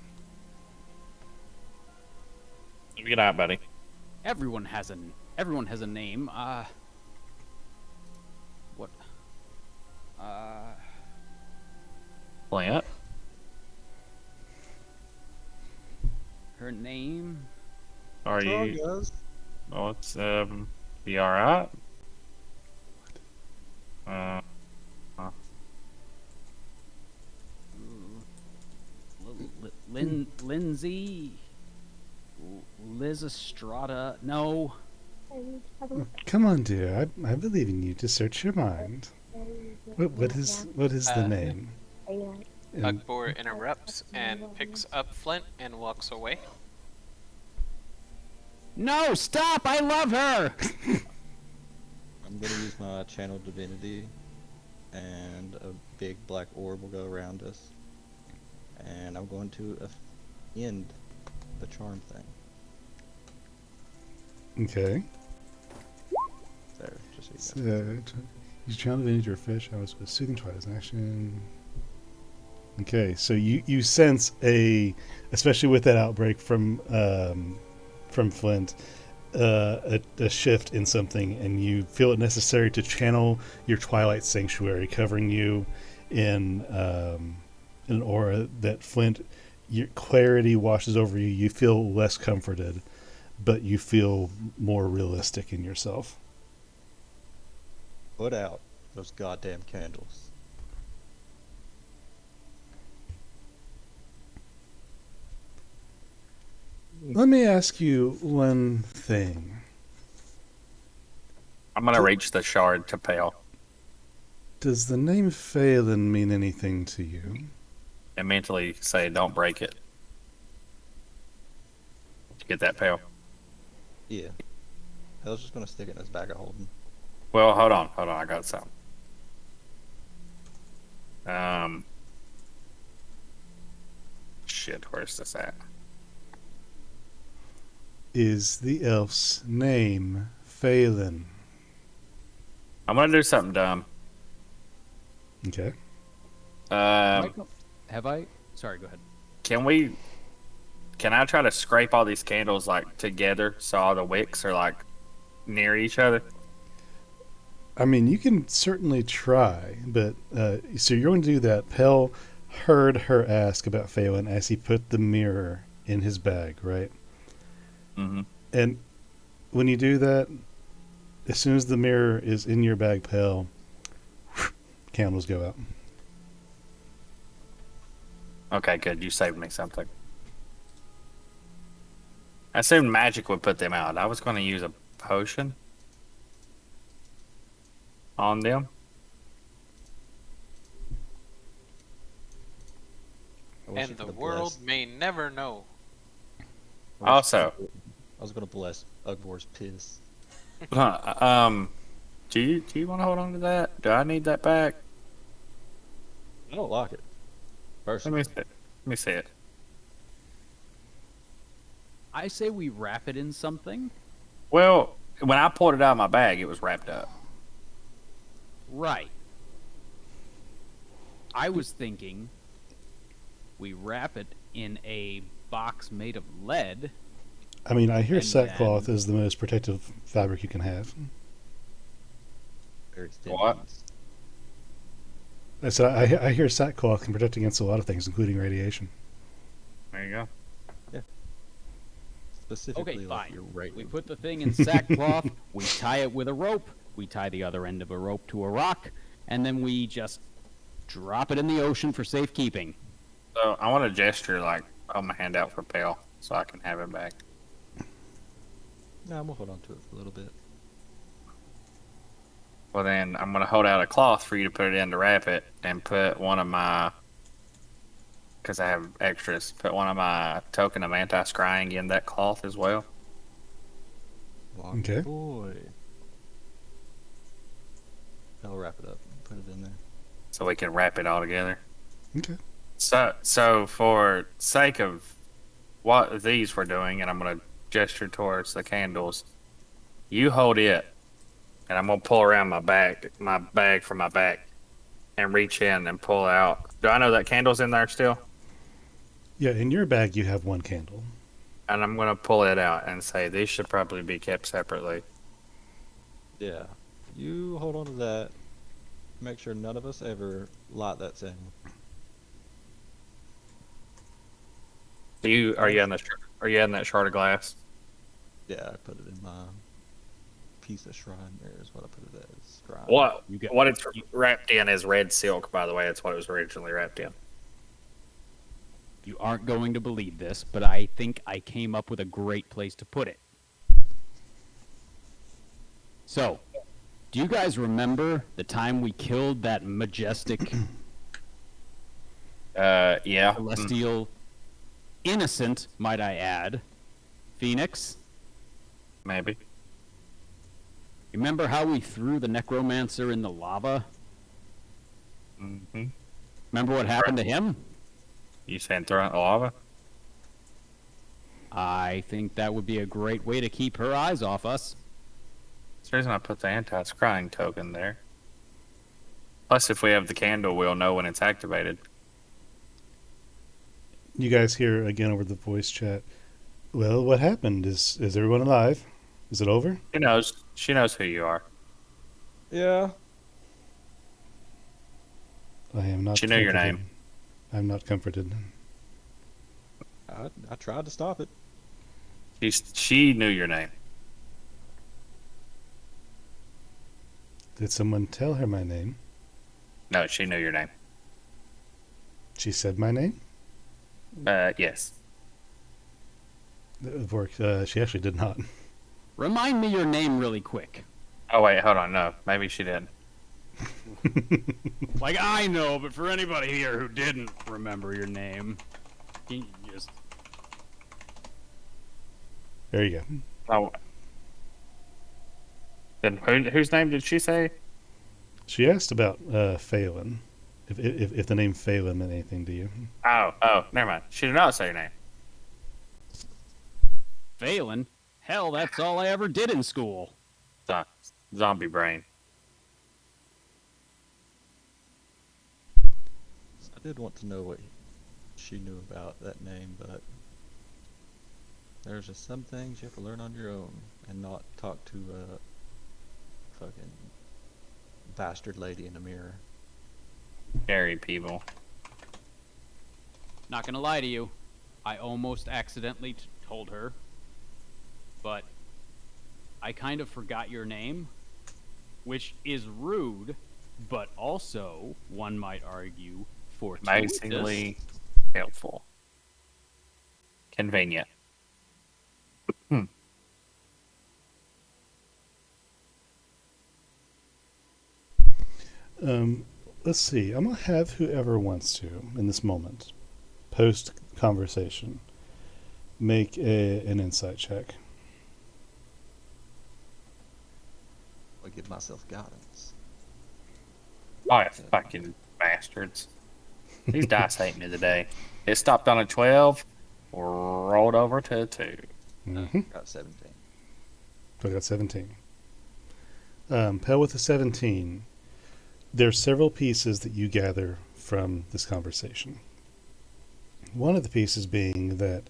Good night, buddy. everyone has a name. What? Flint. Her name? Are you? Guys? Oh, it's be all right. Uh, Lindsay? Liz Estrada? No. Come on, dear. I believe in you to search your mind. What is the name? And- Bugboar interrupts and picks up Flint and walks away. No, stop! I love her! I'm gonna use my channel divinity, and a big black orb will go around us, and I'm going to end the charm thing. Okay. There, just so you know. You channel into your fish. I was with soothing twice as an action. Okay, so you sense especially with that outbreak from Flint, a shift in something, and you feel it necessary to channel your Twilight Sanctuary, covering you in an aura that Flint, your clarity washes over you. You feel less comforted, but you feel more realistic in yourself. Put out those goddamn candles. Let me ask you one thing. I'm gonna reach the shard to Pale Does the name Phelan mean anything to you? and mentally say, "Don't break it." Did you get that, Pale? Yeah. I was just gonna stick it in his bag of holding. Well, hold on. I got something. Shit, where's this at? Is the elf's name Phelan? I'm gonna do something dumb. Okay. Have I? Sorry, go ahead. Can I try to scrape all these candles like together so all the wicks are like near each other? I mean, you can certainly try, but so you're going to do that. Pell heard her ask about Phelan as he put the mirror in his bag, right? Mm-hmm. And when you do that, as soon as the mirror is in your bag, Pell, candles go out. Okay, good. You saved me something. I assumed magic would put them out. I was going to use a potion on them. I wish And I the could've world blessed- may never know. I wish I Also- could've- I was gonna bless Ugbor's piss. Do you want to hold on to that? Do I need that back? I don't like it. Let Personally. me see it. Let me see it. I say we wrap it in something. Well, when I pulled it out of my bag, it was wrapped up. Right. I was thinking we wrap it in a box made of lead. I mean, I hear And sackcloth then- is the most protective fabric you can have. Very What? stingy. I said I hear sackcloth can protect against a lot of things, including radiation. There you go. Specifically, Okay, like fine. your right. We put the thing in sackcloth, we tie it with a rope, we tie the other end of a rope to a rock, and then we just drop it in the ocean for safekeeping. So I want to gesture like hold my hand out for Pale so I can have it back. No, I'm gonna hold on to it for a little bit. Well, then I'm gonna hold out a cloth for you to put it in to wrap it, and put one of my, because I have extras, put one of my token of anti-scrying in that cloth as well. Walker Okay. boy. I'll wrap it up and put it in there. So we can wrap it all together. Okay. So for sake of what these we're doing, and I'm gonna gesture towards the candles, you hold it, and I'm gonna pull around my bag from my back, and reach in and pull out. Do I know that candle's in there still? Yeah, in your bag you have one candle. And I'm gonna pull it out and say these should probably be kept separately. Yeah. You hold on to that. Make sure none of us ever light that thing. Are you in that shard of glass? Yeah, I put it in my piece of shrine there is what I put it as. Shrine. What it's wrapped in is red silk, by the way. That's what it was originally wrapped in. You aren't going to believe this, but I think I came up with a great place to put it. So, do you guys remember the time we killed that majestic Yeah. celestial, innocent, might I add, phoenix? Maybe. Remember how we threw the necromancer in the lava? Mm-hmm. Remember what happened to him? You saying throw it in the lava? I think that would be a great way to keep her eyes off us. That's the reason I put the anti-scrying token there. Plus, if we have the candle, we'll know when it's activated. You guys hear again over the voice chat. Well, what happened? Is everyone alive? Is it over? She knows. She knows who you are. Yeah. I am not. She knew your comforted. name. I'm not comforted. I tried to stop it. She knew your name. Did someone tell her my name? No, she knew your name. She said my name? Yes. She actually did not. Remind me your name really quick. Oh wait, hold on. No, maybe she did. Like, I know, but for anybody here who didn't remember your name, can you just... There you go. Oh. Then whose name did she say? She asked about Phelan. If the name Phelan meant anything to you. Oh, never mind. She did not say your name. Phelan? Hell, that's all I ever did in school. Zombie brain. I did want to know what she knew about that name, but there's just some things you have to learn on your own and not talk to a fucking bastard lady in a mirror. Scary people. Not gonna lie to you, I almost accidentally told her, but I kind of forgot your name, which is rude, but also, one might argue, fortuitous. Amazingly helpful. Convenient. Let's see. I'm gonna have whoever wants to in this moment, post conversation, make an insight check. I give myself guidance. Oh, fucking bastards. These dice hate me today. It stopped on a 12, rolled over to a 2. Mm-hmm. Got 17. So I got 17. Pell with a 17. There's several pieces that you gather from this conversation. One of the pieces being that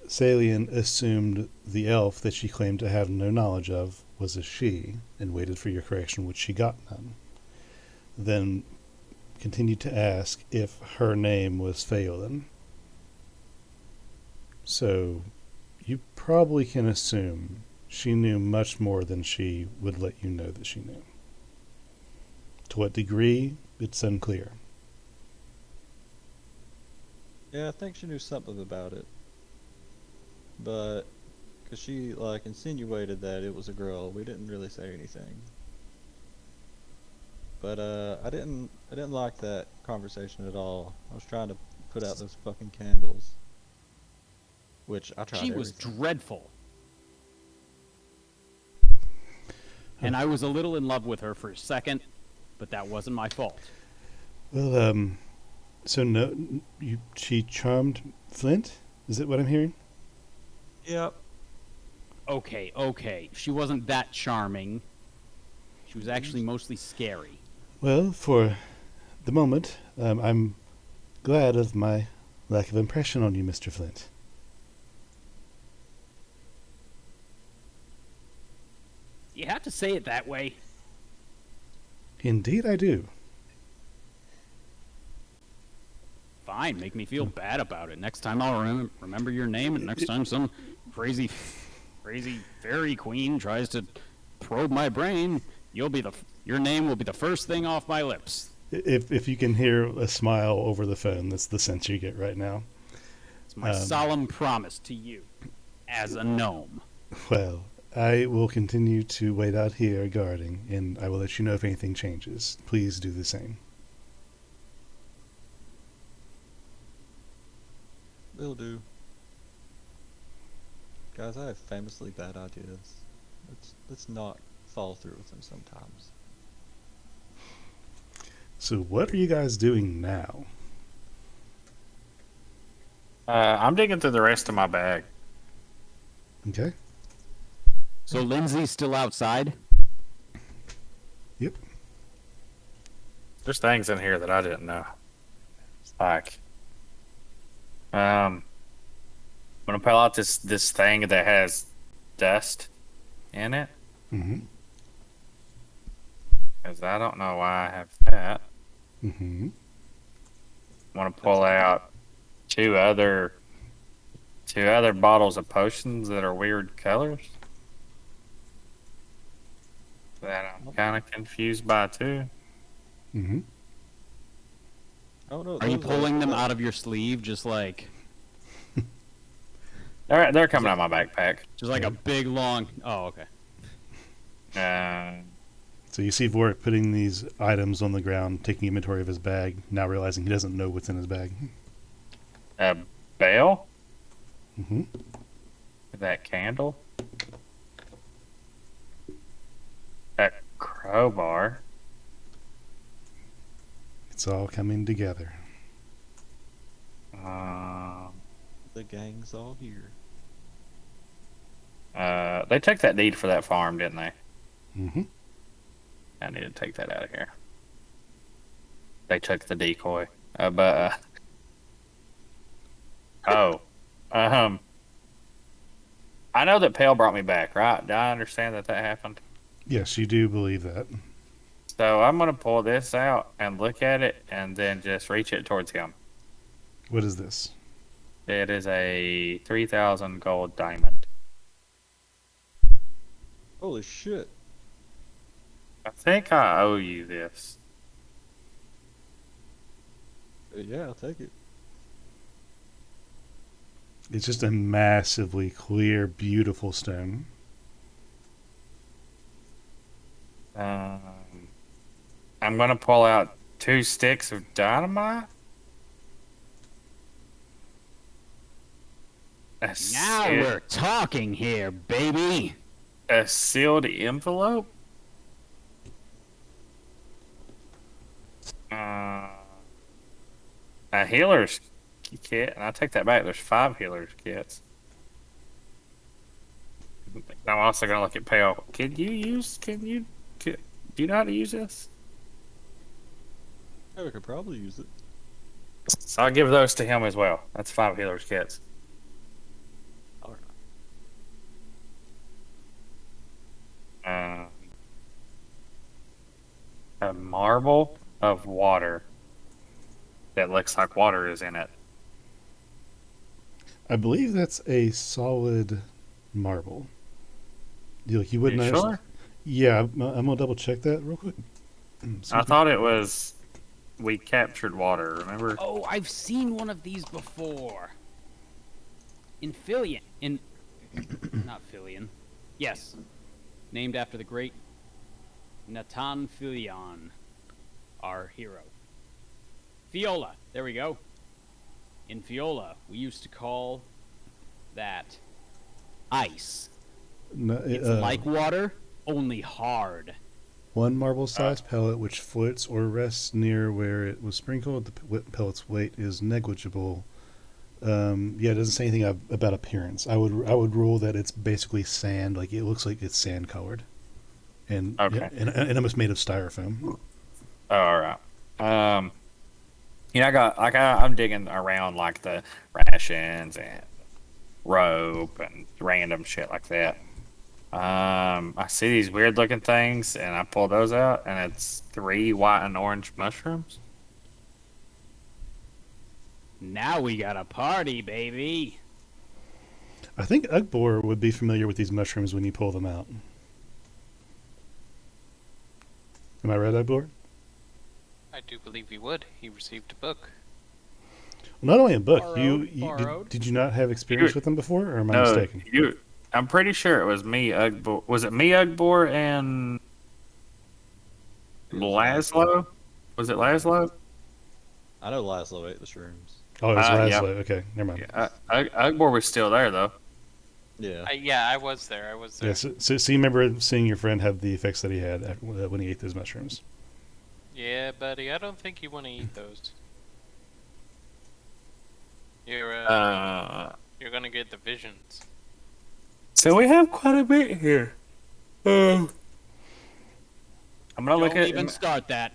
Salian assumed the elf that she claimed to have no knowledge of was a she and waited for your correction, which she got none. Then continued to ask if her name was Phelan. So you probably can assume she knew much more than she would let you know that she knew. To what degree, it's unclear. Yeah, I think she knew something about it. But, because she, like, insinuated that it was a girl, we didn't really say anything. But, I didn't like that conversation at all. I was trying to put out those fucking candles. Which, I tried She was everything. dreadful. And I was a little in love with her for a second, but that wasn't my fault. Well, so no, she charmed Flint? Is that what I'm hearing? Yep. Okay. She wasn't that charming. She was actually mostly scary. Well, for the moment, I'm glad of my lack of impression on you, Mr. Flint. You have to say it that way. Indeed I do. Fine, make me feel bad about it. Next time I'll remember your name, and next time some crazy fairy queen tries to probe my brain, your name will be the first thing off my lips. If you can hear a smile over the phone, that's the sense you get right now. It's my solemn promise to you, as a gnome. Well, I will continue to wait out here guarding, and I will let you know if anything changes. Please do the same. Will do. Guys, I have famously bad ideas. Let's not follow through with them sometimes. So what are you guys doing now? I'm digging through the rest of my bag. Okay. So Lindsay's still outside? Yep. There's things in here that I didn't know. Like, I'm gonna pull out this thing that has dust in it, Mm-hmm. because I don't know why I have that. Mm-hmm. I want to pull out two other bottles of potions that are weird colors that I'm kind of confused by too. Mm-hmm. Oh no! Are you those pulling them out of your sleeve, just like They're coming out of my backpack. a big long? Oh, okay. So you see Vorik putting these items on the ground, taking inventory of his bag, now realizing he doesn't know what's in his bag. A bell, Mm-hmm. that candle, a crowbar. It's all coming together. The gang's all here. They took that deed for that farm, didn't they? Mm-hmm. I need to take that out of here. They took the decoy. I know that Pale brought me back, right? Do I understand that happened? Yes, you do believe that. So I'm gonna pull this out and look at it, and then just reach it towards him. What is this? It is a 3,000 gold diamond. Holy shit! I think I owe you this. Yeah, I'll take it. It's just a massively clear, beautiful stone. I'm gonna pull out 2 sticks of dynamite. Now we're talking here, baby. A sealed envelope. A healer's kit, and I take that back. There's 5 healer's kits. I'm also gonna look at Pale. Do you know how to use this? Yeah, we could probably use it. So I'll give those to him as well. That's 5 healer's kits. Alright. Um, a marble of water that looks like water is in it. I believe that's a solid marble. You wouldn't You understand. sure? Yeah, I'm gonna double check that real quick. I Excuse me. thought it was we captured water. Remember? Oh, I've seen one of these before. In Filion. In. Not Filion. Yes. Named after the great Natan Filion, our hero. Fiola. There we go. In Fiola, we used to call that ice. No, It's like water, only hard. one marble-sized pellet which floats or rests near where it was sprinkled. The pellet's weight is negligible. Yeah, it doesn't say anything about appearance. I would rule that it's basically sand. Like it looks like it's sand colored, and Okay. and almost made of styrofoam. Oh, all right. I'm digging around like the rations and rope and random shit like that. I see these weird looking things, and I pull those out, and it's 3 white and orange mushrooms. Now we got a party, baby. I think Ugbor would be familiar with these mushrooms when you pull them out. Am I right, Ugbor? I do believe he would. He received a book. Well, not only a book. Borrowed. Did you not have experience You- with them before, or am I No, mistaken? I'm pretty sure it was me, Ugbor. Was it me, Ugbor, and Laszlo? Was it Laszlo? I know Laszlo ate the shrooms. Oh, it was Yeah. Laszlo. Okay, never mind. Yeah, Ugbor was still there though. Yeah. Yeah, I was there. I was there. Yeah, so you remember seeing your friend have the effects that he had when he ate those mushrooms. Yeah, buddy. I don't think you want to eat those. You're gonna get the visions. So we have quite a bit here. I'm gonna Don't even start that.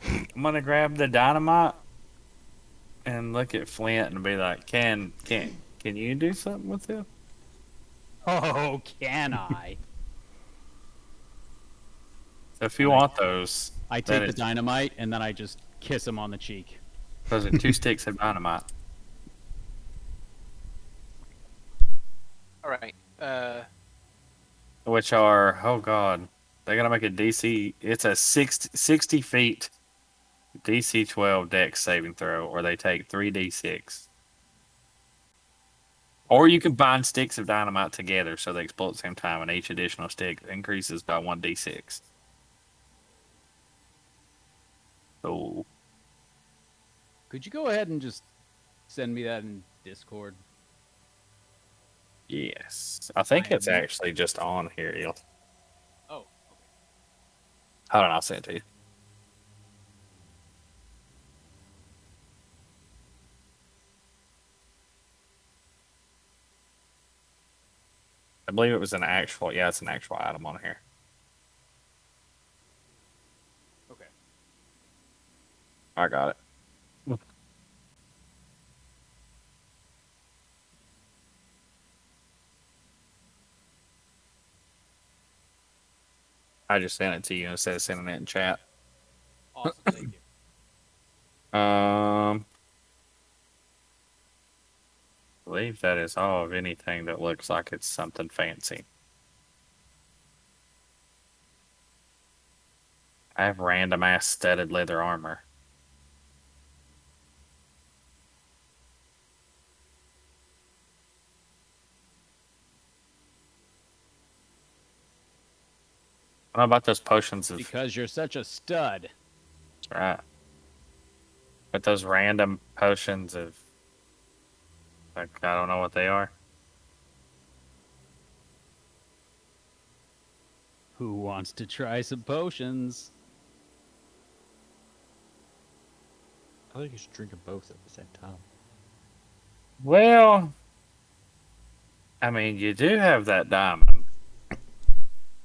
I'm gonna grab the dynamite and look at Flint and be like, "Can you do something with it?" Oh, can I? So if you want those, I that take the is- dynamite and then I just kiss him on the cheek. those are 2 sticks of dynamite. All right. Which are, oh god, they're gonna make a DC. It's a 60 feet DC 12 dex saving throw, or they take 3d6. Or you can bind sticks of dynamite together so they explode at the same time, and each additional stick increases by 1d6. So, Could you go ahead and just send me that in Discord? yes. I think it's actually just on here. Oh, okay. Hold on, I'll send it to you. I believe it was an actual, yeah, it's an actual item on here. Okay. I got it. I just sent it to you instead of sending it in chat. Awesome. Thank you. I believe that is all of anything that looks like it's something fancy. I have random ass studded leather armor. What about those potions of Because you're such a stud. right? But those random potions of like I don't know what they are. Who wants to try some potions? I think you should drink them both at the same time. Well, I mean, you do have that diamond.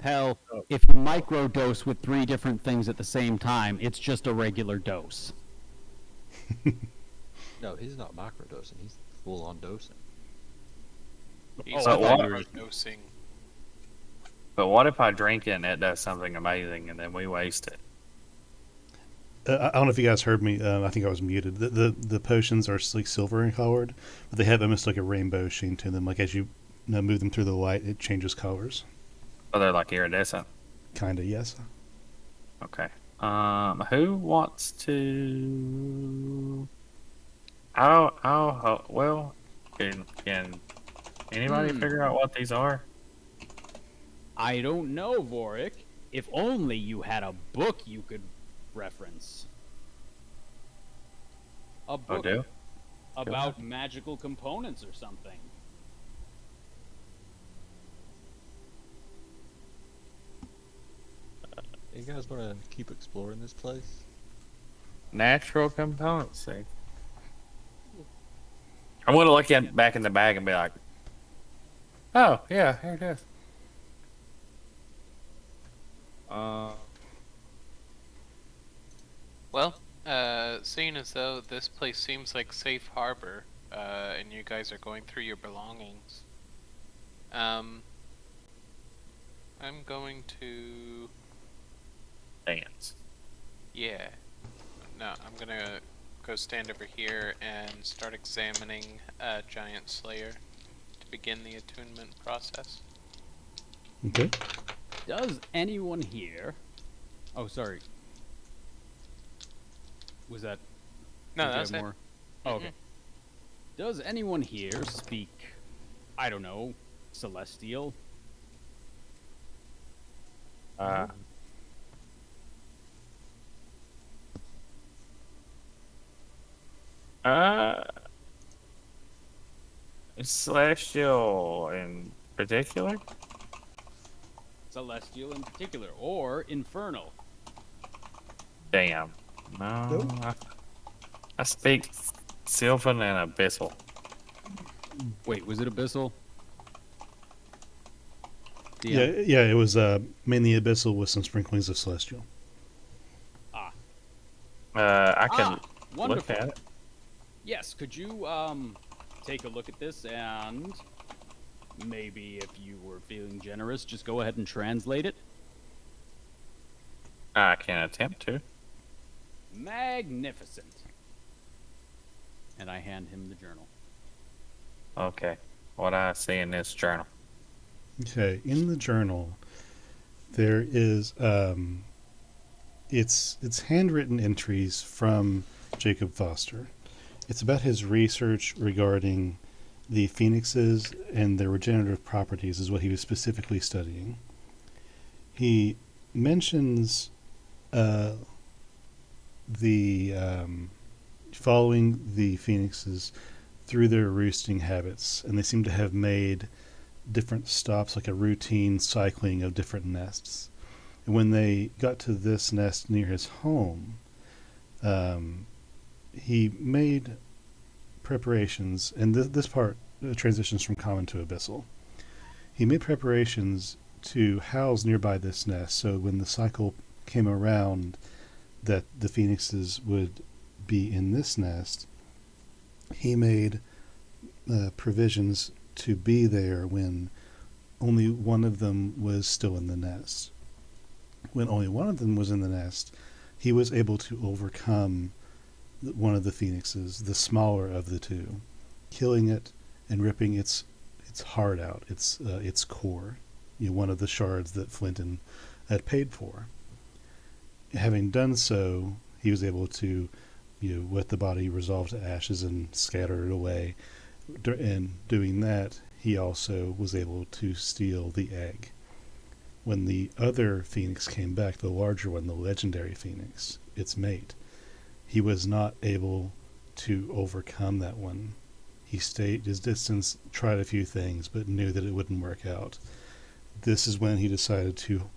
Hell, if you microdose with 3 different things at the same time, it's just a regular dose. No, he's not microdosing. He's full on dosing. He's But what- microdosing. But what if I drink it and it does something amazing and then we waste it? I don't know if you guys heard me. I think I was muted. The potions are like silver in colored, but they have almost like a rainbow sheen to them. Like as you move them through the light, it changes colors. Oh, they're like iridescent. Kinda, yes. Okay. Who wants to? Well, can anybody figure out what these are? I don't know, Vorik. If only you had a book you could reference. A Oh, book do? about magical components or something. You guys want to keep exploring this place? Natural components. See. I'm gonna look back in the bag and be like, "Oh yeah, here it is." Well, seeing as though this place seems like safe harbor, and you guys are going through your belongings, I'm going to, Dance. yeah, no, I'm gonna go stand over here and start examining Giant Slayer to begin the attunement process. Okay. Does anyone here... Oh, sorry. Was that... No, did you that's have it. more? Oh, okay. Does anyone here speak, I don't know, Celestial? Celestial in particular? Celestial in particular, or Infernal? Damn. No. I speak Sylvan and Abyssal. Wait, was it Abyssal? Yeah, it was mainly Abyssal with some sprinklings of Celestial. I can look Wonderful. at it. Yes, could you take a look at this and maybe if you were feeling generous, just go ahead and translate it? I can attempt to. Magnificent. And I hand him the journal. Okay. What I see in this journal. Okay, in the journal, there is it's handwritten entries from Jacob Foster. It's about his research regarding the phoenixes and their regenerative properties is what he was specifically studying. He mentions the following the phoenixes through their roosting habits, and they seem to have made different stops, like a routine cycling of different nests. And when they got to this nest near his home, he made preparations, and this part transitions from common to abyssal. He made preparations to house nearby this nest, so when the cycle came around that the phoenixes would be in this nest, he made provisions to be there when only one of them was still in the nest. When only one of them was in the nest, he was able to overcome one of the phoenixes, the smaller of the two, killing it and ripping its heart out, its core, one of the shards that Flinton had paid for. Having done so, he was able to, let the body resolve to ashes and scatter it away. And doing that, he also was able to steal the egg. When the other phoenix came back, the larger one, the legendary phoenix, its mate, he was not able to overcome that one. He stayed his distance, tried a few things, but knew that it wouldn't work out. This is when he decided to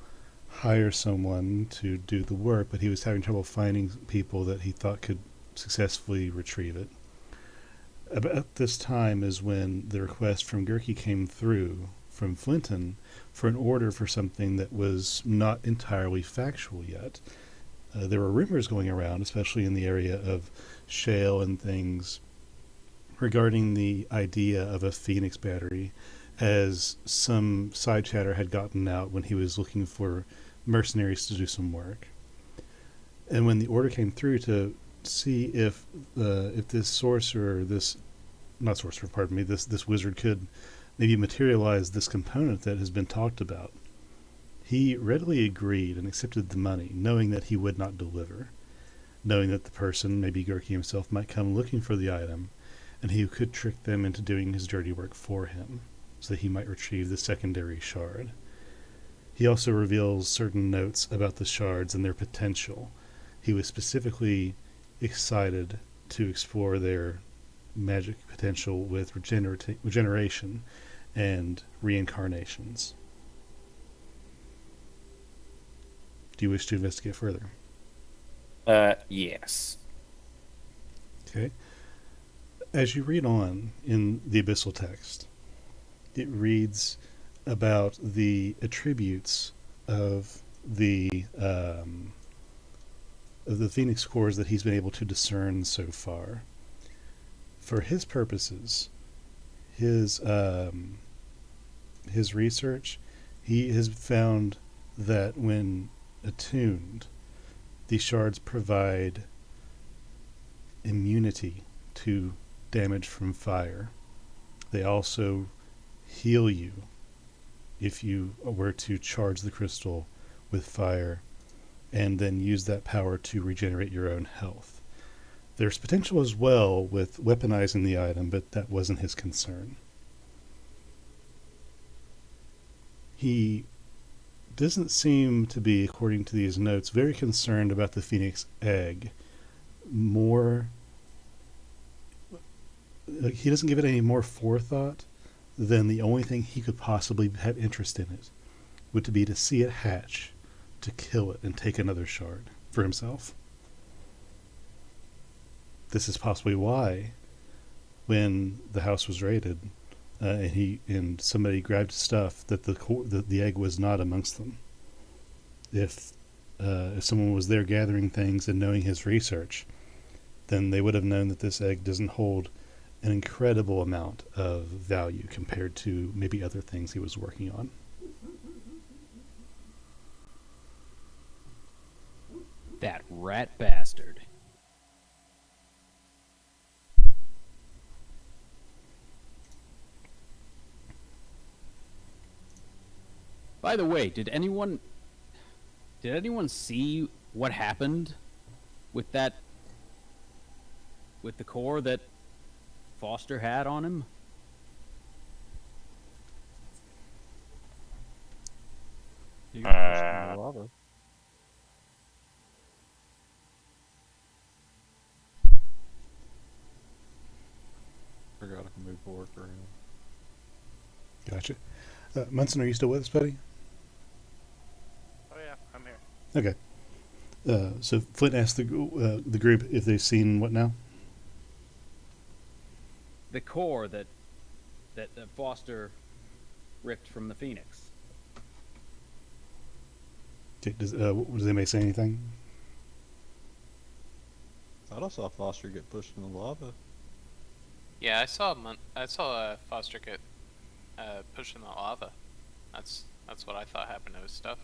hire someone to do the work, but he was having trouble finding people that he thought could successfully retrieve it. About this time is when the request from Gurki came through from Flinton for an order for something that was not entirely factual yet. There were rumors going around, especially in the area of shale and things, regarding the idea of a Phoenix battery, as some side chatter had gotten out when he was looking for mercenaries to do some work. And when the order came through to see if this sorcerer, this not sorcerer, pardon me, this wizard could maybe materialize this component that has been talked about, he readily agreed and accepted the money, knowing that he would not deliver, knowing that the person, maybe Gurki himself, might come looking for the item, and he could trick them into doing his dirty work for him, so that he might retrieve the secondary shard. He also reveals certain notes about the shards and their potential. He was specifically excited to explore their magic potential with regeneration and reincarnations. Do you wish to investigate further? Yes. Okay. As you read on in the abyssal text, it reads about the attributes of the Phoenix cores that he's been able to discern so far. For his purposes, his research, he has found that when attuned, these shards provide immunity to damage from fire. They also heal you if you were to charge the crystal with fire and then use that power to regenerate your own health. There's potential as well with weaponizing the item, but that wasn't his concern. He doesn't seem to be, according to these notes, very concerned about the Phoenix egg. He doesn't give it any more forethought than the only thing he could possibly have interest in it would be to see it hatch, to kill it, and take another shard for himself. This is possibly why, when the house was raided, and somebody grabbed stuff, that the egg was not amongst them. If someone was there gathering things and knowing his research, then they would have known that this egg doesn't hold an incredible amount of value compared to maybe other things he was working on. That rat bastard. By the way, did anyone see what happened with the core that Foster had on him? You can push it in the lava. Forgot I can move forward for him. Gotcha. Munson, are you still with us, buddy? Oh yeah, I'm here. Okay. So Flint asked the group if they've seen what now? The core that Foster ripped from the Phoenix. Okay, does anybody say anything? Thought I saw Foster get pushed in the lava. Yeah, I saw Foster get pushed in the lava. That's what I thought happened to his stuff.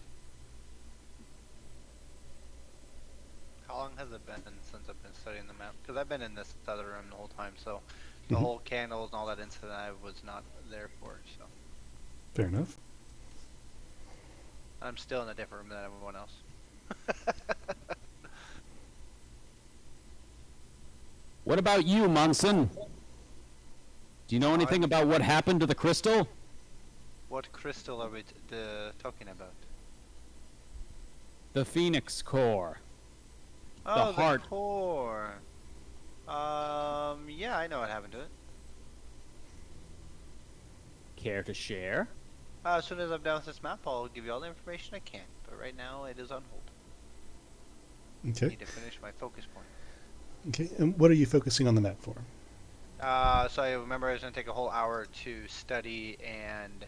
How long has it been since I've been studying the map? Because I've been in this other room the whole time, so the whole candles and all that incident I was not there for. So Fair enough. I'm still in a different room than everyone else. What about you, Munson? Do you know anything about what happened to the crystal? What crystal are we talking about? The Phoenix core. Oh, The heart. core. Yeah, I know what happened to it. Care to share? As soon as I'm done with this map, I'll give you all the information I can. But right now, it is on hold. I Okay. need to finish my focus point. Okay. And what are you focusing on the map for? So I remember I was going to take a whole hour to study and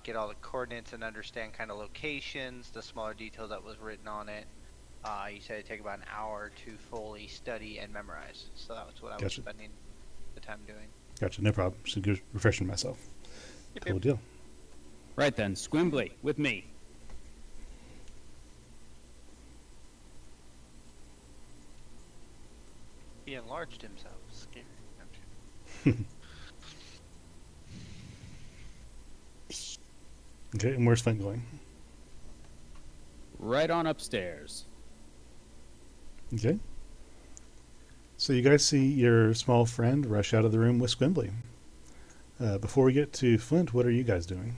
get all the coordinates and understand kind of locations, the smaller details that was written on it. You said it'd take about an hour to fully study and memorize. So that was what I was Gotcha. spending the time doing. Gotcha, no problem. Just refreshing myself. Yep, Cool yep. deal. Right then, Squimbly, with me. He enlarged himself. Scary. I'm kidding. Okay, and where's Flint going? Right on upstairs. Okay. So you guys see your small friend rush out of the room with Squimbly. Before we get to Flint, what are you guys doing?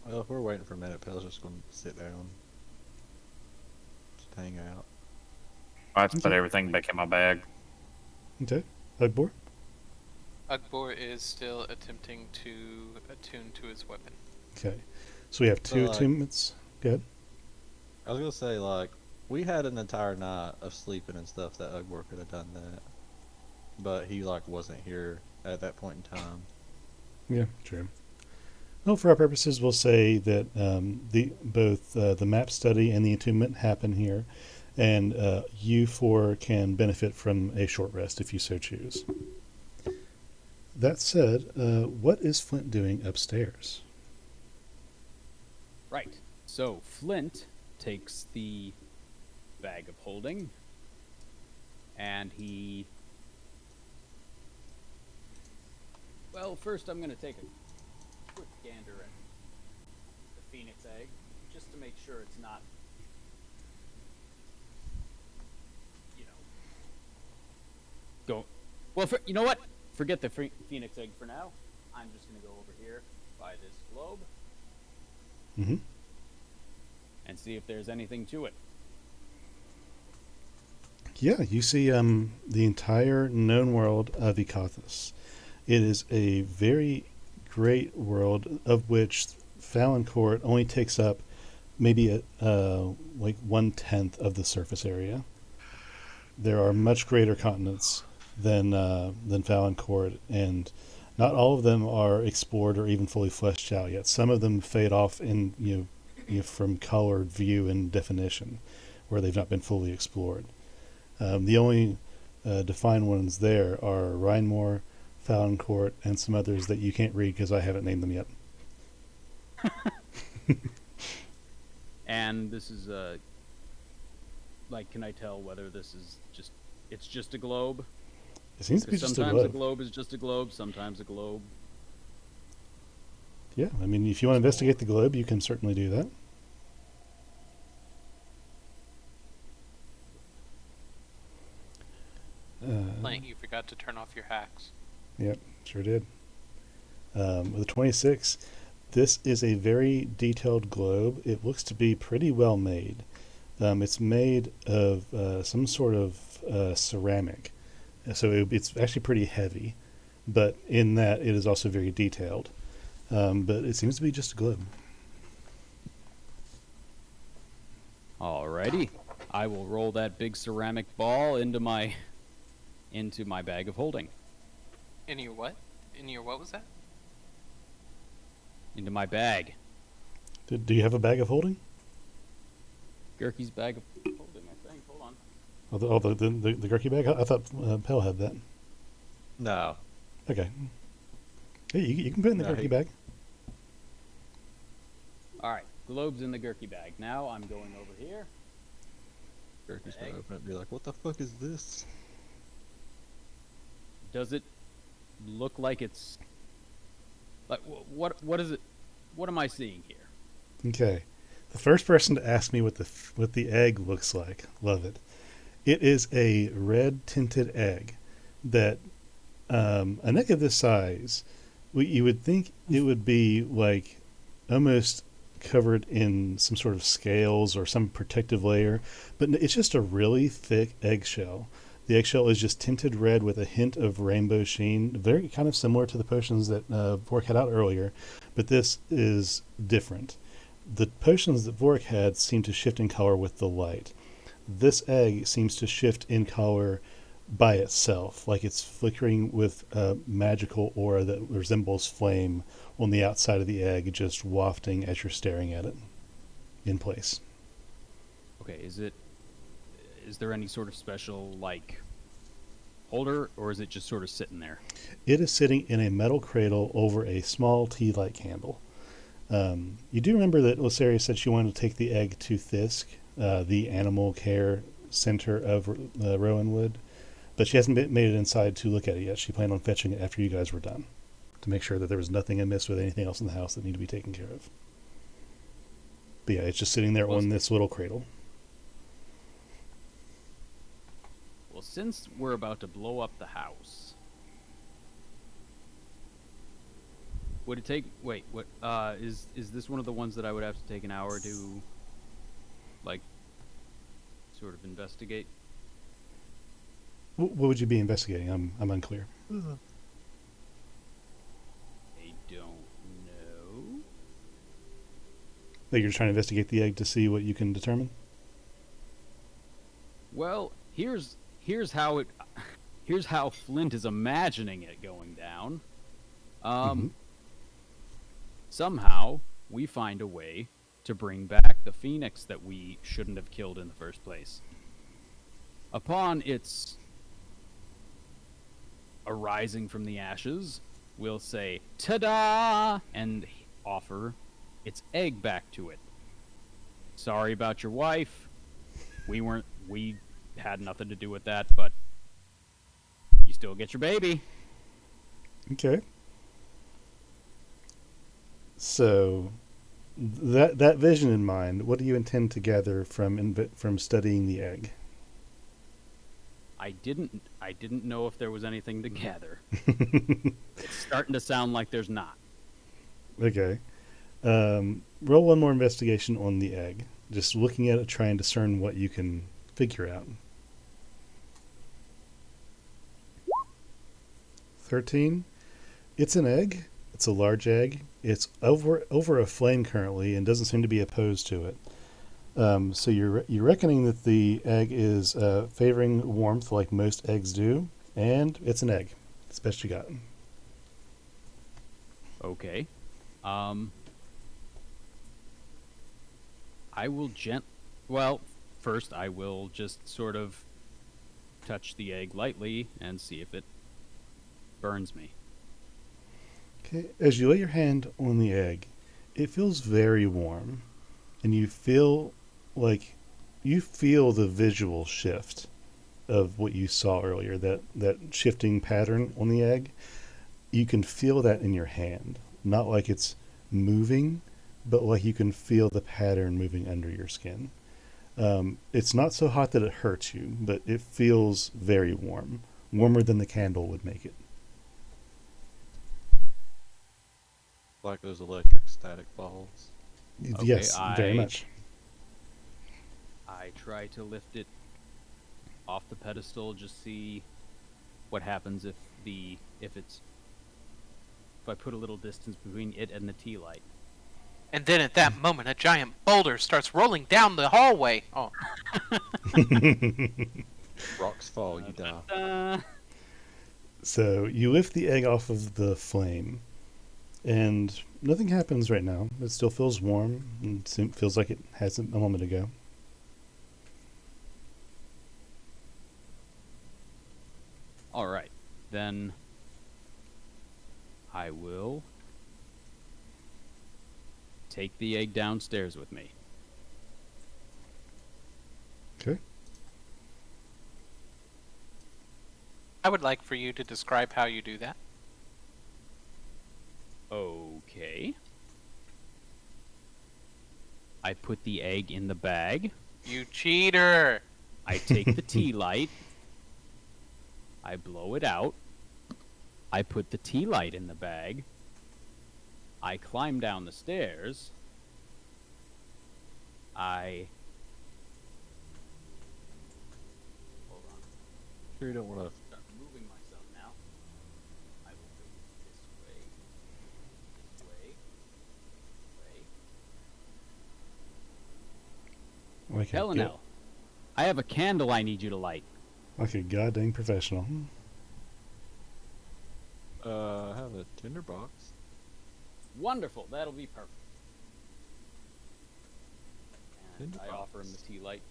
Well, if we're waiting for a minute, Pell's just going to sit down. Just hang out. I have to put everything back in my bag. Okay. Ugbor? Ugbor is still attempting to attune to his weapon. Okay. So we have two Well, attunements. Good. I was going to say, like, we had an entire night of sleeping and stuff that Ugbor could have done that. But he, like, wasn't here at that point in time. Yeah, true. Well, for our purposes, we'll say that both the map study and the attunement happen here, and you four can benefit from a short rest if you so choose. That said, what is Flint doing upstairs? Right. So Flint takes the bag of holding, and he... Well, first I'm going to take a quick gander at the phoenix egg, just to make sure it's not, you know, go... Well, you know what? Forget the phoenix egg for now. I'm just going to go over here by this globe Mm-hmm. and see if there's anything to it. Yeah, you see the entire known world of Ekathis. It is a very great world of which Falonkort only takes up maybe like 1/10 of the surface area. There are much greater continents than Falonkort, and not all of them are explored or even fully fleshed out yet. Some of them fade off in from colored view and definition, where they've not been fully explored. The only defined ones there are Rhinemore, Falonkort, and some others that you can't read because I haven't named them yet. And this is like, can I tell whether this is it's just a globe? It seems to be just a Sometimes a globe. globe is just a globe, sometimes a globe. Yeah, I mean, if you want to investigate the globe, you can certainly do that. Plant, you forgot to turn off your hacks. Yep, sure did. With the 26, this is a very detailed globe. It looks to be pretty well made. It's made of some sort of ceramic, so it's actually pretty heavy, but in that it is also very detailed. But it seems to be just a globe. Alrighty. I will roll that big ceramic ball into my bag of holding. In your what? In your what was that? Into my bag. Do you have a bag of holding? Gurky's bag of holding, I think. Hold on. The Gurky bag? I thought Pell had that. No. Okay. Hey, you can put it in the No, Gurky he- bag. Alright, globe's in the Gurky bag. Now I'm going over here. Gurky's Egg. gonna open it and be like, what the fuck is this? Does it look like it's... Like, what is it? What am I seeing here? Okay. The first person to ask me what the egg looks like. Love it. It is a red tinted egg that an egg of this size, you would think it would be like almost covered in some sort of scales or some protective layer, but it's just a really thick eggshell. The eggshell is just tinted red with a hint of rainbow sheen, very kind of similar to the potions that Vork had out earlier, but this is different. The potions that Vork had seem to shift in color with the light. This egg seems to shift in color by itself, like it's flickering with a magical aura that resembles flame on the outside of the egg, just wafting as you're staring at it in place. Okay, is there any sort of special like holder, or is it just sort of sitting there? It is sitting in a metal cradle over a small tea light candle. You do remember that Lysaria said she wanted to take the egg to Thisk, the animal care center of Rowanwood, but she hasn't made it inside to look at it yet. She planned on fetching it after you guys were done to make sure that there was nothing amiss with anything else in the house that needed to be taken care of. But yeah, it's just sitting there on this little cradle. Well, since we're about to blow up the house, would it take? Wait, what? Is this one of the ones that I would have to take an hour to, like, sort of investigate? What would you be investigating? I'm unclear. I don't know. Like you're trying to investigate the egg to see what you can determine? Well, here's how Flint is imagining it going down. Somehow we find a way to bring back the phoenix that we shouldn't have killed in the first place. Upon its arising from the ashes, we'll say "ta-da" and offer its egg back to it. Sorry about your wife. We had nothing to do with that, but you still get your baby. Okay. So, that vision in mind, what do you intend to gather from studying the egg? I didn't know if there was anything to gather. It's starting to sound like there's not. Okay. Roll one more investigation on the egg. Just looking at it, try and discern what you can figure out. 13. It's an egg. It's a large egg. It's over a flame currently and doesn't seem to be opposed to it. So you're reckoning that the egg is favoring warmth like most eggs do, and it's an egg. It's the best you got. Okay. First I will just sort of touch the egg lightly and see if it burns me. Okay. As you lay your hand on the egg, it feels very warm, and you feel the visual shift of what you saw earlier, that shifting pattern on the egg. You can feel that in your hand, not like it's moving, but like you can feel the pattern moving under your skin. It's not so hot that it hurts you, but it feels very warm, warmer than the candle would make it. Like those electric static balls. Okay, Yes, very much. I try to lift it off the pedestal, just see what happens if I put a little distance between it and the tea light. And then at that moment, a giant boulder starts rolling down the hallway. Oh, Rocks fall, you die. So you lift the egg off of the flame, and nothing happens right now. It still feels warm, and feels like it has a moment ago. All right, then I will take the egg downstairs with me. Okay. I would like for you to describe how you do that. Okay. I put the egg in the bag. You cheater! I take the tea light. I blow it out. I put the tea light in the bag. I climb down the stairs. Hold on. Sure you don't want to. Start moving myself now. I will go this way. This way. This way. Okay, Elenel, I have a candle I need you to light. Like a goddamn professional. I have a tinderbox. Wonderful. That'll be perfect. And I Tinderbox. offer him the tea light.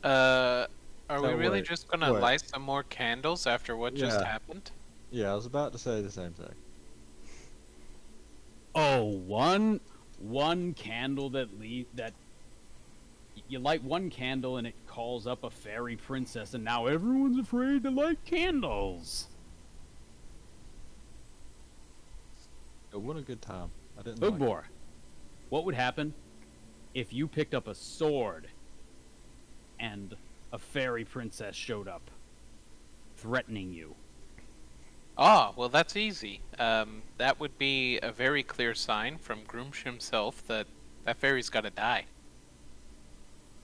Are we So really wait, just gonna wait. light some more candles after what just Yeah. happened? Yeah, I was about to say the same thing. Oh, one candle that you light one candle and it calls up a fairy princess, and now everyone's afraid to light candles. It wasn't a good time. I didn't like it. Ugbor, what would happen if you picked up a sword and a fairy princess showed up, threatening you? Ah, well, that's easy. That would be a very clear sign from Groomsh himself that that fairy's gotta die.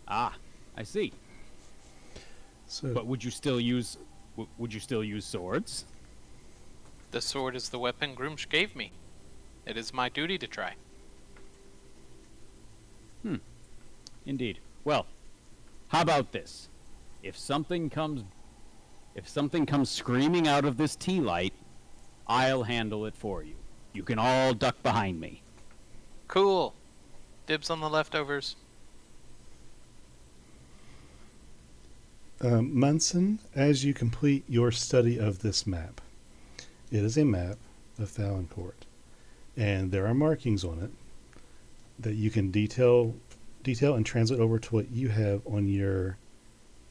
Ah, I see. So But would you still use swords? The sword is the weapon Groomsh gave me. It is my duty to try. Indeed. Well, how about this? If something comes screaming out of this tea light, I'll handle it for you. You can all duck behind me. Cool. Dibs on the leftovers. Munson, as you complete your study of this map, it is a map of Falonkort, and there are markings on it that you can detail and translate over to what you have on your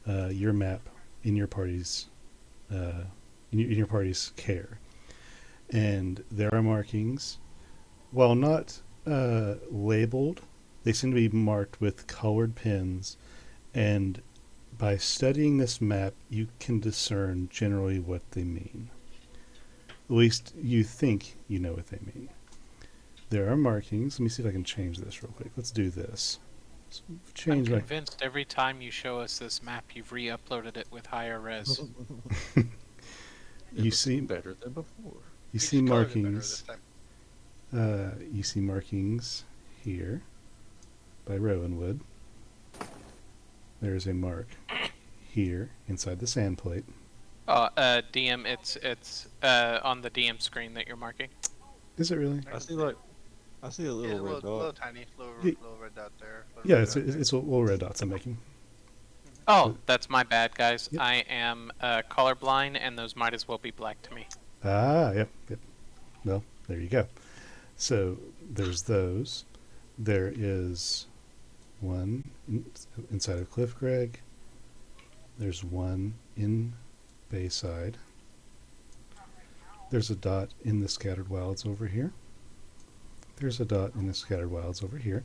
map in your party's in your party's care. And there are markings, while not labeled, they seem to be marked with colored pins, and by studying this map, you can discern generally what they mean. At least you think you know what they mean. There are markings. Let me see if I can change this real quick. Let's do this. Let's I'm change my. convinced every time you show us this map, you've re-uploaded it with higher res. You see, Better than before. you Each see colored it better this markings. time. You see markings here by Rowanwood. There's a mark here inside the sand plate. DM, it's on the DM screen that you're marking. Is it really? I see a Yeah, little red little dot. tiny, little Ye- red dot there. little Yeah, red it's dot there. it's little red dots I'm making. Oh, that's my bad, guys. Yep. I am colorblind, and those might as well be black to me. Ah, yep. Well, there you go. So there's those. There is one inside of Cliff Greg. There's one in Bayside. There's a dot in the Scattered Wilds over here. There's a dot in the Scattered Wilds over here.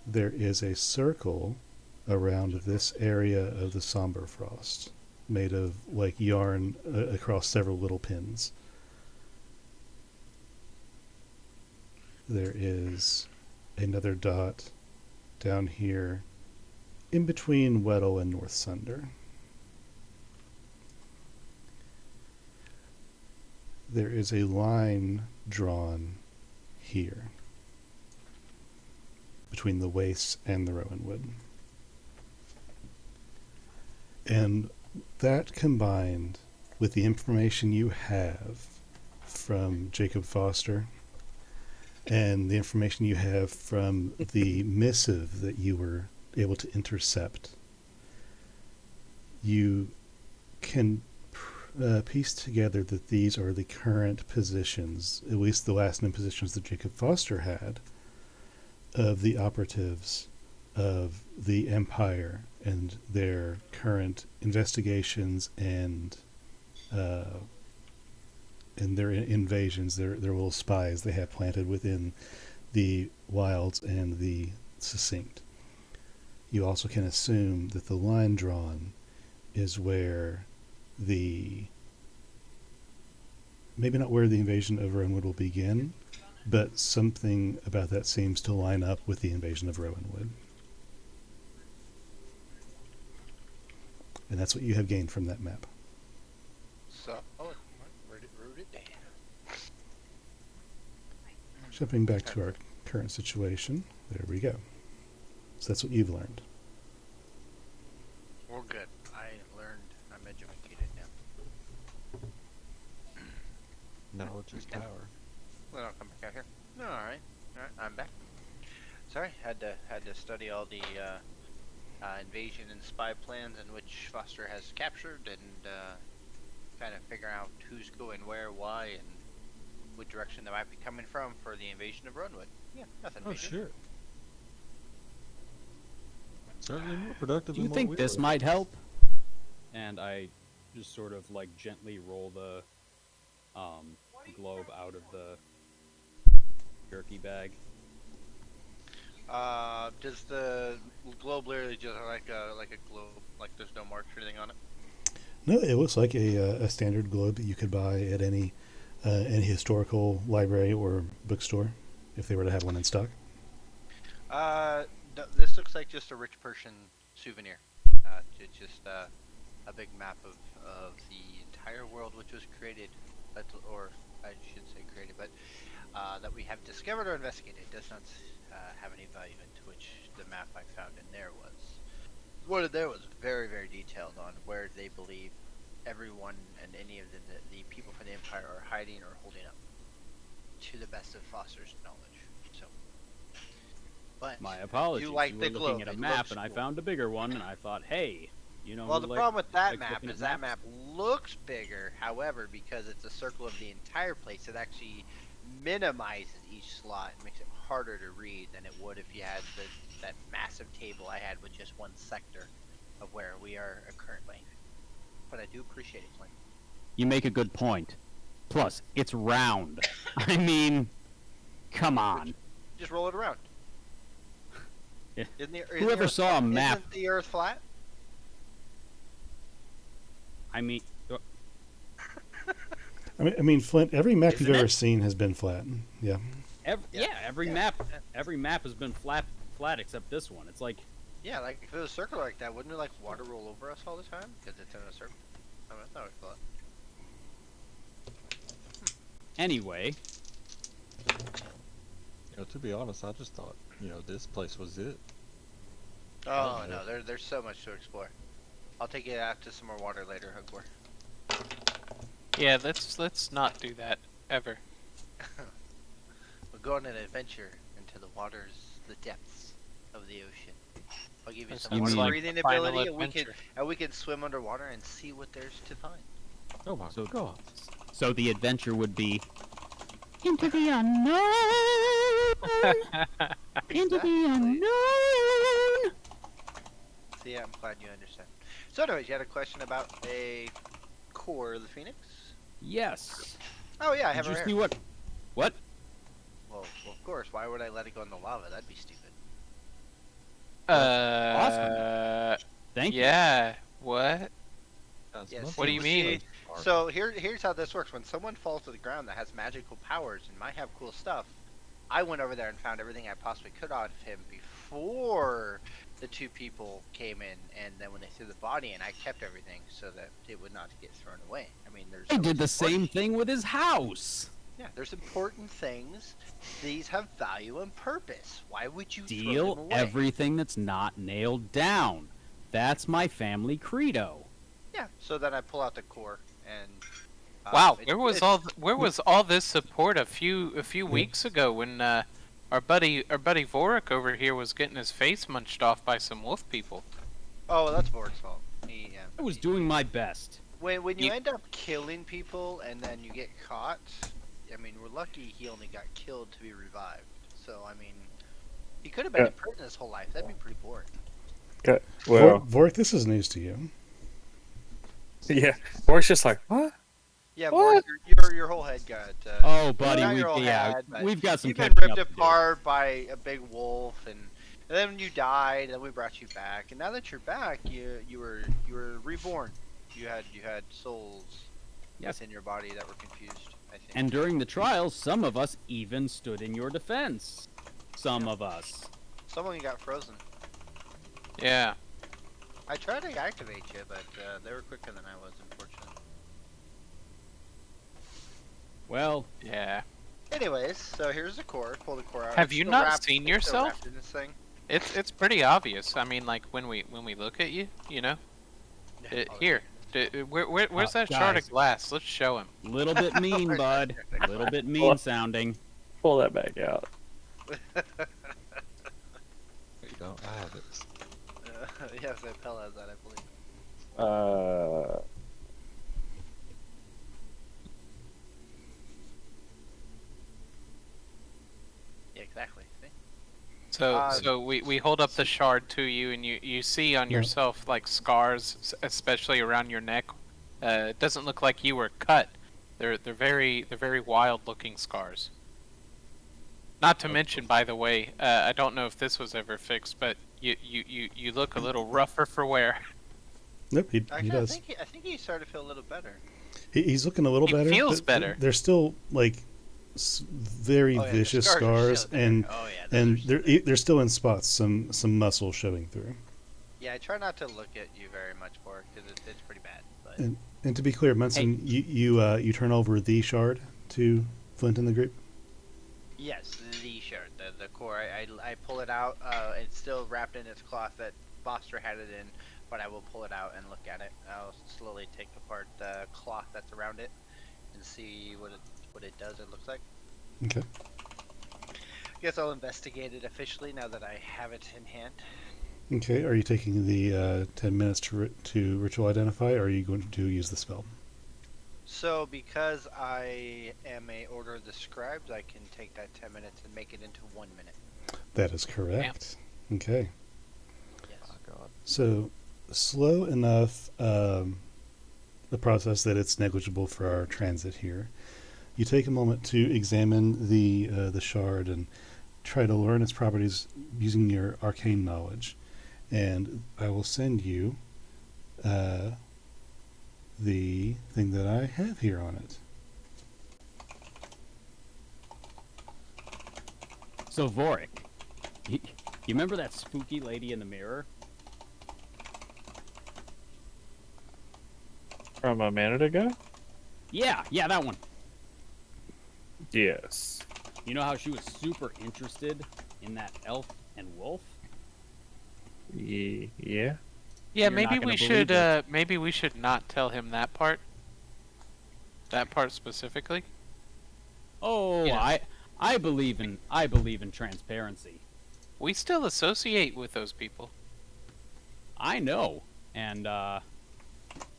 There is a circle around this area of the Somber Frost, made of like yarn across several little pins. There is another dot down here in between Weddle and North Sunder. There is a line drawn here between the Wastes and the Rowanwood. And that combined with the information you have from Jacob Foster and the information you have from the missive that you were able to intercept, you can piece together that these are the current positions, at least the last known positions that Jacob Foster had, of the operatives of the Empire and their current investigations and their invasions, their little spies they have planted within the wilds and the succinct. You also can assume that the line drawn is where maybe not where the invasion of Rowanwood will begin, but something about that seems to line up with the invasion of Rowanwood. And that's what you have gained from that map. So, wrote it down. Jumping back to our current situation, there we go. So that's what you've learned. good. I learned. I'm educated now. Knowledge is power. Then I'll come back out here. No, all right. I'm back. Sorry, had to study all the invasion and spy plans in which Foster has captured, and kind of figure out who's going where, why, and what direction they might be coming from for the invasion of Runwood. Yeah, nothing Oh major. shit. Certainly more productive. Do you than think what we this were. might help? And I just sort of like gently roll the globe out of the jerky bag. Does the globe literally just like a globe, like there's no marks or anything on it? No, it looks like a standard globe that you could buy at any historical library or bookstore if they were to have one in stock. No, this looks like just a rich person souvenir. It's just a big map of the entire world which was created, or I should say created, but that we have discovered or investigated. It does not have any value into which the map I found in there was. What there was very, very detailed on where they believe everyone and any of the people from the Empire are hiding or holding up, to the best of Foster's knowledge. So, but My apologies. You like were the looking globe. at a It map looks and I cool. found a bigger one, and I thought, hey, you know. Well, who the like- problem with that likes map looking is at that maps? map looks bigger. However, because it's a circle of the entire place, it actually minimizes each slot and makes it harder to read than it would if you had that massive table I had with just one sector of where we are currently. But I do appreciate it, Clint. You make a good point. Plus, it's round. I mean, come on. Just roll it around. Yeah. Isn't the Whoever Earth saw a flat? map- Isn't the Earth flat? I mean, I mean, Flint. Every map Isn't you've ever it? seen has been flat. Yeah. every Yeah. map has been flat except this one. It's like, Yeah, like if it was a circle like that, wouldn't it like water roll over us all the time because it's in a circle? I mean, I thought it was flat. anyway, You know, to be honest, I just thought, this place was it. Oh Yeah. no, there's so much to explore. I'll take you out to some more water later, Hugwar. Yeah, let's not do that ever. We'll go on an adventure into the waters, the depths of the ocean. I'll give you That some sounds water like breathing Final ability, and Adventure. we can swim underwater and see what there's to find. Oh my So- god. so the adventure would be into the unknown, into the Exactly. unknown. So yeah, I'm glad you understand. So anyways, you had a question about a core of the Phoenix? Yes. Oh yeah, I Did have you it right see here. what? Well, of course. Why would I let it go in the lava? That'd be stupid. Thank you. Yeah. What? That's Yes, nothing What do you but mean? art. So here's how this works. When someone falls to the ground that has magical powers and might have cool stuff, I went over there and found everything I possibly could out of him before the two people came in, and then when they threw the body in, I kept everything so that it would not get thrown away. I mean, there's He did the always same important- thing with his house. Yeah, there's important things. These have value and purpose. Why would you throw them Deal away? everything that's not nailed down. That's my family credo. Yeah. So then I pull out the core and. Wow, it- where was it's- all this support a few weeks ago when our buddy Vorik over here was getting his face munched off by some wolf people? Oh, well, that's Vork's fault. Yeah. I was doing my best. When you You- end up killing people and then you get caught, I mean, we're lucky he only got killed to be revived. So I mean, he could have been in prison his whole life. That'd be pretty boring. Okay. Well, Vork, this is news to you. yeah. Or it's just like, what? Yeah, What? Vork, your whole head got. Oh, buddy, not your whole head, but we've got some You've been catching ripped up to do. apart by a big wolf, and then you died, and then we brought you back. And now that you're back, you were reborn. You had souls Yes. within your body that were confused. I think. And during the trials, some of us even stood in your defense. Some of us. Someone got frozen. Yeah. I tried to activate you, but they were quicker than I was, unfortunately. Well, Yeah. Anyways, so here's the core. Pull the core out. Have It's you still not wrapped- seen it's still yourself? wrapped in this thing. It's pretty obvious. I mean, like when we look at you, you know. Here. Where's that shard guys. of glass? Let's show him. Little bit mean, bud. Little bit mean sounding. Pull that back out. You don't have it. Yes, Pell has that, I believe. Yeah, exactly. See? So we hold up the shard to you, and you see on yourself like scars, especially around your neck. It doesn't look like you were cut. They're very wild looking scars. Not to mention, by the way, I don't know if this was ever fixed, but you look a little rougher for wear. Nope, he Actually, does. I think he started to feel a little better. He's looking a little He better. feels but better. They're still like very Oh, yeah, the vicious scars are scars, still there. and Oh, yeah, those are still they're still in spots. Some muscle showing through. Yeah, I try not to look at you very much for it because it's pretty bad. But And to be clear, Munson, you turn over the shard to Flint in the group. yes, the shard, the core. I pull it out. It's still wrapped in its cloth that Foster had it in, but I will pull it out and look at it. I'll slowly take apart the cloth that's around it and see what it does. It looks like. Okay. Guess I'll investigate it officially now that I have it in hand. Okay. Are you taking the 10 minutes to ritual identify, or are you going to use the spell? So, because I am a Order of the Scribes, I can take that 10 minutes and make it into 1 minute. That is correct. Okay. Yes. Oh God. So slow enough the process that it's negligible for our transit here. You take a moment to examine the shard and try to learn its properties using your arcane knowledge. And I will send you the thing that I have here on it. So Vorik, you remember that spooky lady in the mirror? From a minute ago? Yeah, that one. Yes. You know how she was super interested in that elf and wolf? Yeah. Yeah, You're maybe not gonna we should believe it. maybe we should not tell him that part. That part specifically. Oh, Yeah. I believe in transparency. We still associate with those people. I know, and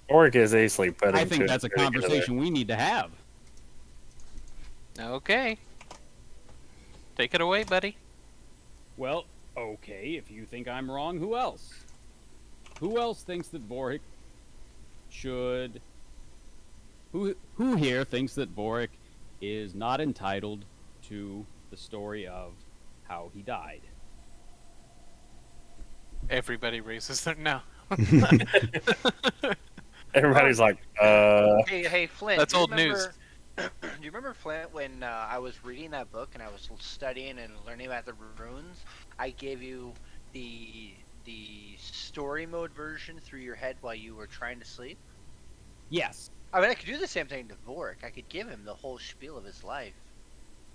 Oric is easily put I into think that's a together. conversation we need to have. Okay. Take it away, buddy. Well, okay, if you think I'm wrong, who else? Who else thinks that Vorik should... Who here thinks that Vorik is not entitled to the story of how he died? Everybody raises their no. Everybody's like, Hey, Flint. That's do you old news. remember- Do you remember, Flint, when I was reading that book and I was studying and learning about the runes? I gave you the story mode version through your head while you were trying to sleep. Yes. I mean, I could do the same thing to Vorik. I could give him the whole spiel of his life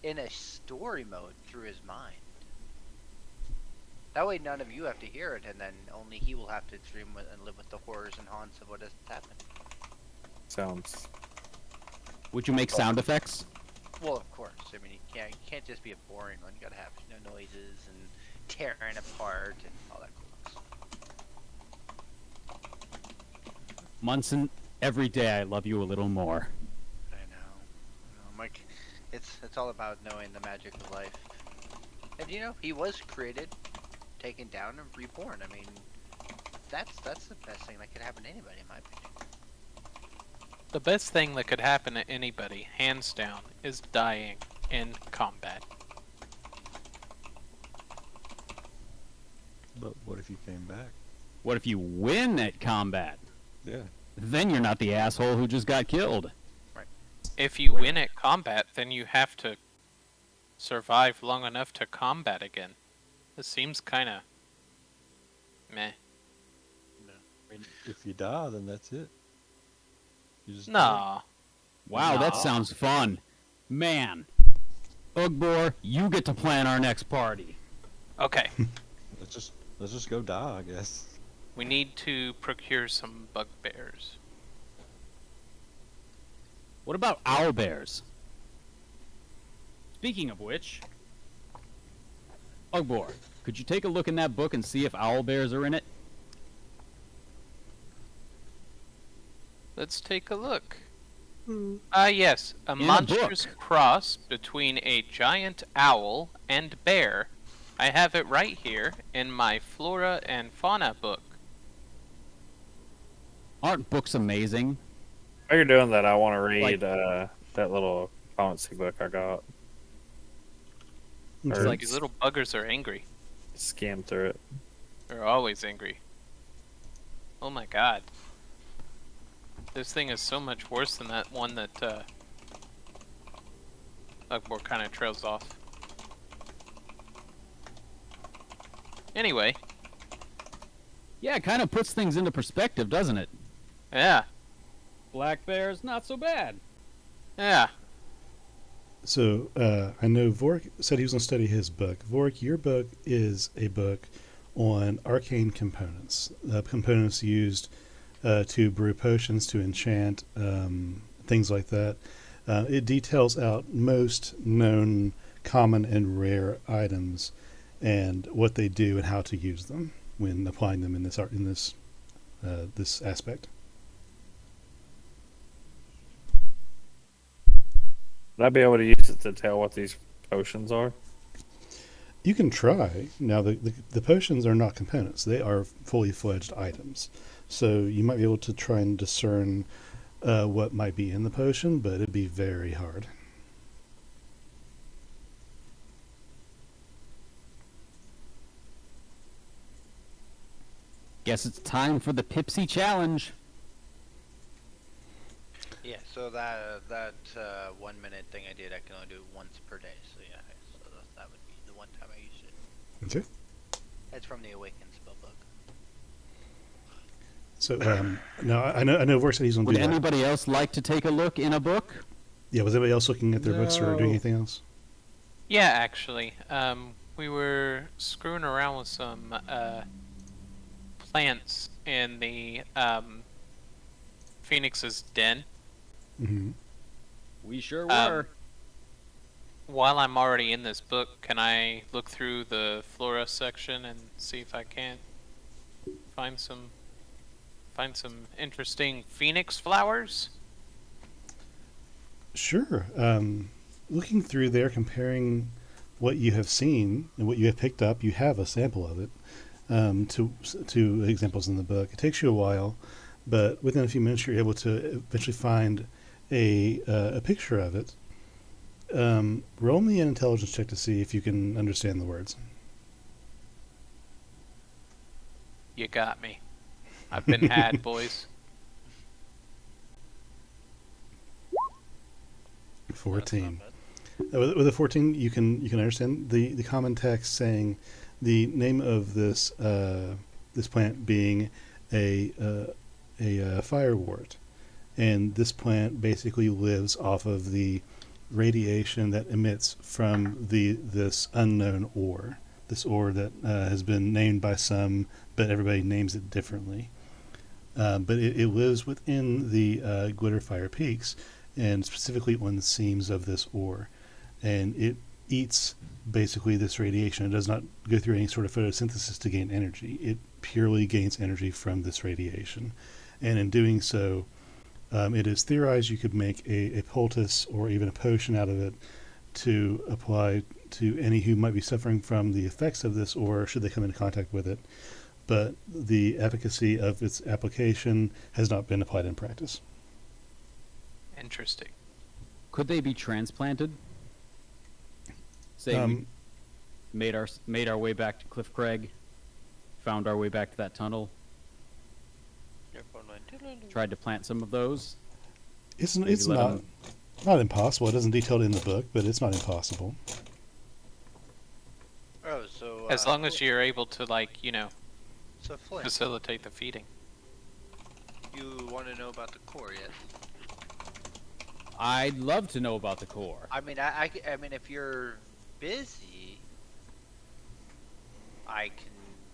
in a story mode through his mind. That way, none of you have to hear it, and then only he will have to dream with and live with the horrors and haunts of what has happened. sounds. Would you make sound effects? Well, of course. I mean, you can't just be a boring one. You gotta have noises and tearing apart and all that cool stuff. Munson, every day I love you a little more. I know. Mike, it's all about knowing the magic of life. And he was created, taken down, and reborn. I mean, that's the best thing that could happen to anybody, in my opinion. The best thing that could happen to anybody, hands down, is dying in combat. But what if you came back? What if you win at combat? Yeah. Then you're not the asshole who just got killed. If you win at combat, then you have to survive long enough to combat again. This seems kind of meh. I mean, if you die, then that's it. You just Nah. Wow, that sounds fun. Man. Ugbor, you get to plan our next party. Okay. Let's just go die, I guess. We need to procure some bugbears. What about owlbears? Speaking of which, Ugbor, could you take a look in that book and see if owlbears are in it? Let's take a look. Yes, a In a monstrous book. cross between a giant owl and bear. I have it right here in my Flora and Fauna book. Aren't books amazing? While you're doing that, I want to Like- read that little fancy book I got. It's Or like These little buggers are angry. skim through it. They're always angry. Oh my god. This thing is so much worse than that one that Ugbor kind of trails off. Anyway, yeah, it kind of puts things into perspective, doesn't it? yeah, Black bears, not so bad. yeah. So I know Vork said he was going to study his book. Vork, your book is a book on arcane components, components used to brew potions, to enchant, things like that. It details out most known, common, and rare items, and what they do and how to use them when applying them in this art, in this aspect. Would I be able to use it to tell what these potions are? You can try. Now, the potions are not components. They are fully fledged items. So you might be able to try and discern what might be in the potion, but it'd be very hard. Guess it's time for the Pipsy Challenge. Yeah, so that 1 minute thing I did, I can only do it once per day. So yeah, so that would be the one time I used it. Okay. It's from the Awakened spellbook. So now I know Vork said he's going to Would do that. anybody else like to take a look in a book? Yeah, was anybody else looking at their books or doing anything else? Yeah, actually. We were screwing around with some plants in the Phoenix's den. Mm-hmm. We sure Um, were. While I'm already in this book, can I look through the flora section and see if I can't find some interesting phoenix flowers? Sure. Looking through there, comparing what you have seen and what you have picked up, you have a sample of it to examples in the book. It takes you a while, but within a few minutes, you're able to eventually find a picture of it. Roll me an intelligence check to see if you can understand the words. You got me. I've been had, boys. 14. With a 14, you can understand the common text saying the name of this this plant being a firewort, and this plant basically lives off of the radiation that emits from this unknown ore. This ore that has been named by some, but everybody names it differently. But it lives within the Glitterfire Peaks, and specifically on the seams of this ore. And it eats basically this radiation. It does not go through any sort of photosynthesis to gain energy. It purely gains energy from this radiation. And in doing so, it is theorized you could make a poultice or even a potion out of it to apply to any who might be suffering from the effects of this ore should they come into contact with it. But the efficacy of its application has not been applied in practice. Interesting. Could they be transplanted? Say we made our way back to Cliff Crag, found our way back to that tunnel, tried to plant some of those. It's Maybe let not 'em- not impossible. It doesn't detail it in the book, but it's not impossible. Oh, so As long as you're able to, like, so Flint, facilitate the feeding. you want to know about the core yet? I'd love to know about the core. I mean, I mean, if you're busy, I can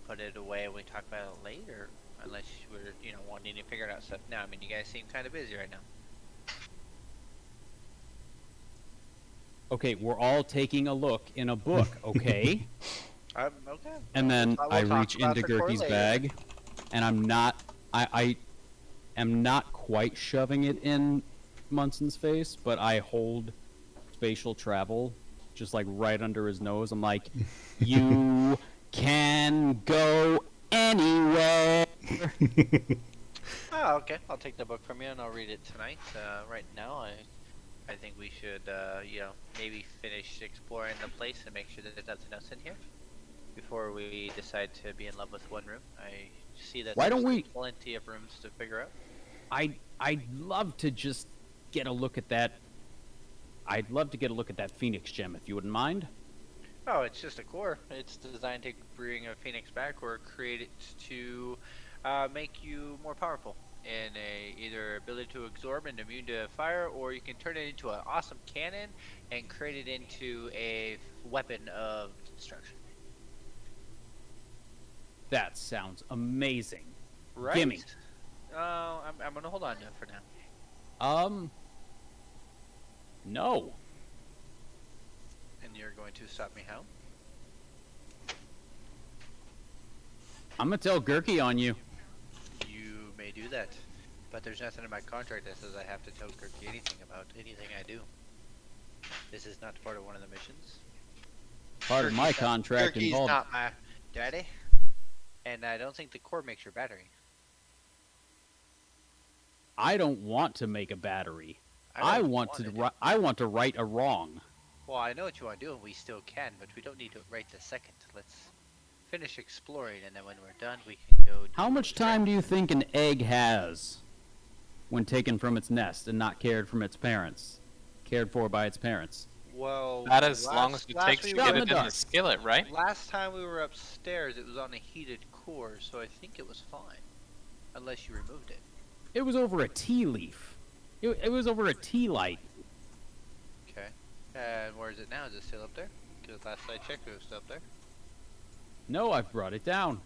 put it away and we talk about it later. unless we're wanting to figure out stuff now. I mean, you guys seem kind of busy right now. Okay, we're all taking a look in a book, okay? Okay. And then We'll I talk reach about into the core Gertie's later. bag, and I am not quite shoving it in Munson's face, but I hold spatial travel just like right under his nose. I'm like, you can go anywhere. Oh, okay. I'll take the book from you and I'll read it tonight. Right now, I think we should, maybe finish exploring the place and make sure that there's nothing else in here before we decide to be in love with one room. I see that Why there's don't we- plenty of rooms to figure out. I'd love to just get a look at that. I'd love to get a look at that Phoenix gem, if you wouldn't mind. Oh, it's just a core. It's designed to bring a phoenix back or create it to make you more powerful in either ability to absorb and immune to fire, or you can turn it into an awesome cannon and create it into a weapon of destruction. That sounds amazing. Right? Gimme. I'm gonna hold on to it for now. No. And you're going to stop me how? I'm gonna tell Gurky on you. You may do that, but there's nothing in my contract that says I have to tell Kirky anything about anything I do. This is not part of one of the missions. Part of my contract Kirky's involved. not my daddy, and I don't think the core makes your battery. I don't want to make a battery. I want to right a wrong. Well, I know what you want to do, and we still can, but we don't need to right the second. Let's finish exploring, and then when we're done, we can go. How much time do you think an egg has when taken from its nest and not cared from its parents? Cared for by its parents? Well, Not as long as it takes to we get were it in in the the dark. skillet, right? Last time we were upstairs, it was on a heated core, so I think it was fine, unless you removed it. It was over a tea leaf. It was over a tea light. Okay. And where is it now? Is it still up there? Because last I checked, it was still up there. No, I've brought it down.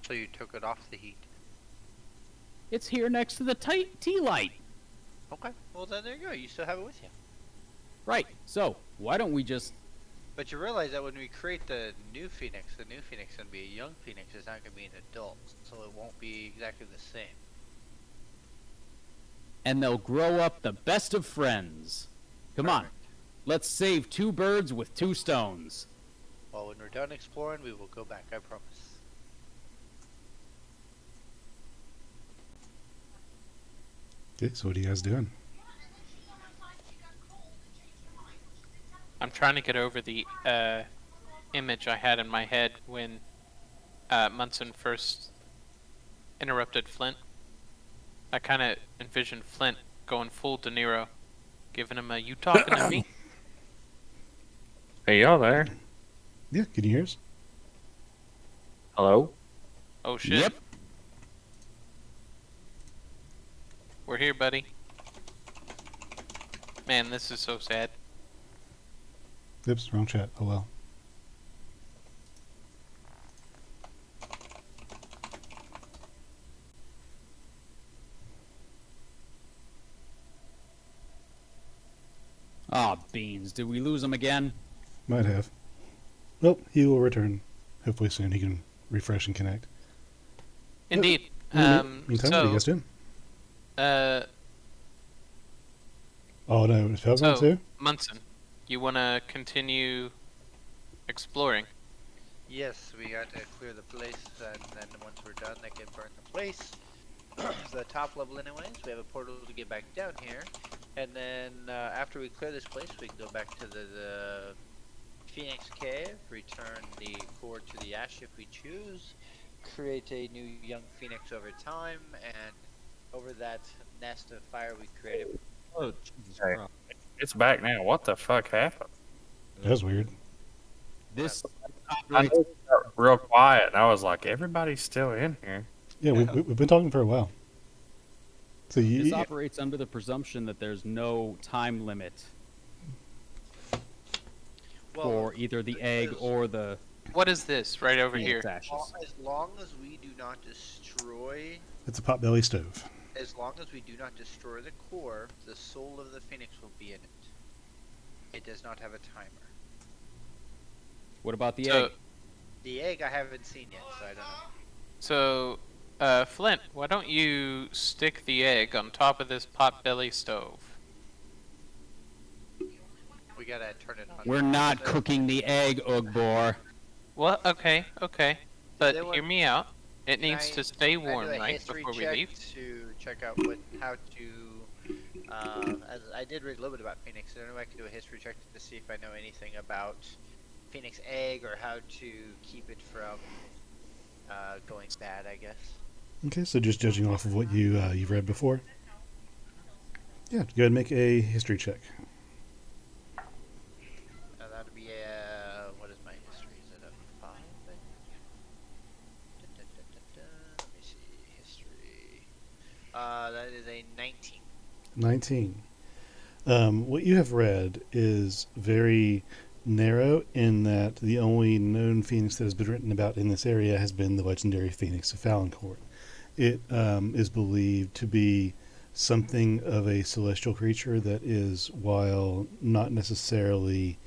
So you took it off the heat. It's here next to the tea light. Okay. Well, then there you go. You still have it with you. Right. So, why don't we just... But you realize that when we create the new Phoenix is going to be a young Phoenix. It's not going to be an adult. So it won't be exactly the same. And they'll grow up the best of friends. Come on. Perfect. Let's save 2 birds with 2 stones. Well, when we're done exploring, we will go back. I promise. Okay, so what are you guys doing? I'm trying to get over the image I had in my head when Munson first interrupted Flint. I kind of envisioned Flint going full De Niro, giving him a "you talking to me?" Hey, y'all there? Yeah, can you hear us? Hello? Oh shit. Yep. We're here, buddy. Man, this is so sad. Oops, wrong chat. Oh well. Aw, beans. Did we lose him again? Might have. Well, he will return. Hopefully soon he can refresh and connect. Indeed. Meantime, what are you guys So, doing? Oh, no, it fell so too? Munson, you want to continue exploring? Yes, we got to clear the place, and then once we're done, they can burn the place. The top level anyways, we have a portal to get back down here. And then after we clear this place, we can go back to the Phoenix Cave, return the core to the ash if we choose, create a new young Phoenix over time, and over that nest of fire we created. Oh, Jesus Hey. Christ. It's back now. What the fuck happened? That was weird. This I know it got real quiet, and I was like, everybody's still in here. Yeah, we've been talking for a while. So this you, operates under the presumption that there's no time limit Well, for either the egg there's- or the What is this right over here? Phoenix ashes. As long as we do not destroy, It's a potbelly stove. as long as we do not destroy the core, the soul of the phoenix will be in it. It does not have a timer. What about the So- egg? The egg I haven't seen yet, so I don't know. So, Flint, why don't you stick the egg on top of this potbelly stove? We gotta turn it on. We're not cooking the egg, Ugbor. Well, okay. But Then what- hear me out. It Can needs I- to stay can I warm, do a right, history before we check leave? to check out how to. As I did read a little bit about Phoenix, I don't know if I can do a history check to see if I know anything about Phoenix egg or how to keep it from going bad. I guess. Okay, so just judging off of what you've read before. Yeah, go ahead and make a history check. That'd be a. What is my history? Is it a 5? Let me see. History. That is a 19. 19. What you have read is very narrow in that the only known phoenix that has been written about in this area has been the legendary phoenix of Falonkort. It is believed to be something of a celestial creature that is, while not necessarily,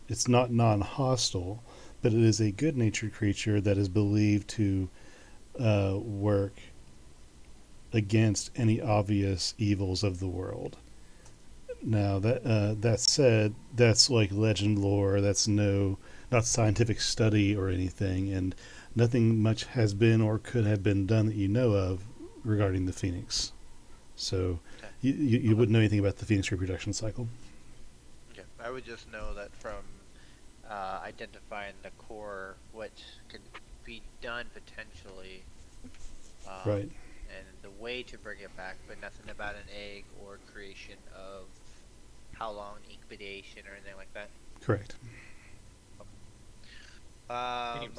it's not non-hostile, but it is a good-natured creature that is believed to work against any obvious evils of the world. Now that said, that's like legend lore. That's not scientific study or anything, and nothing much has been or could have been done that you know of regarding the phoenix. So you wouldn't know anything about the phoenix reproduction cycle. Okay. I would just know that from identifying the core, what could be done potentially. Right. And the way to bring it back, but nothing about an egg or creation of how long incubation or anything like that. Correct.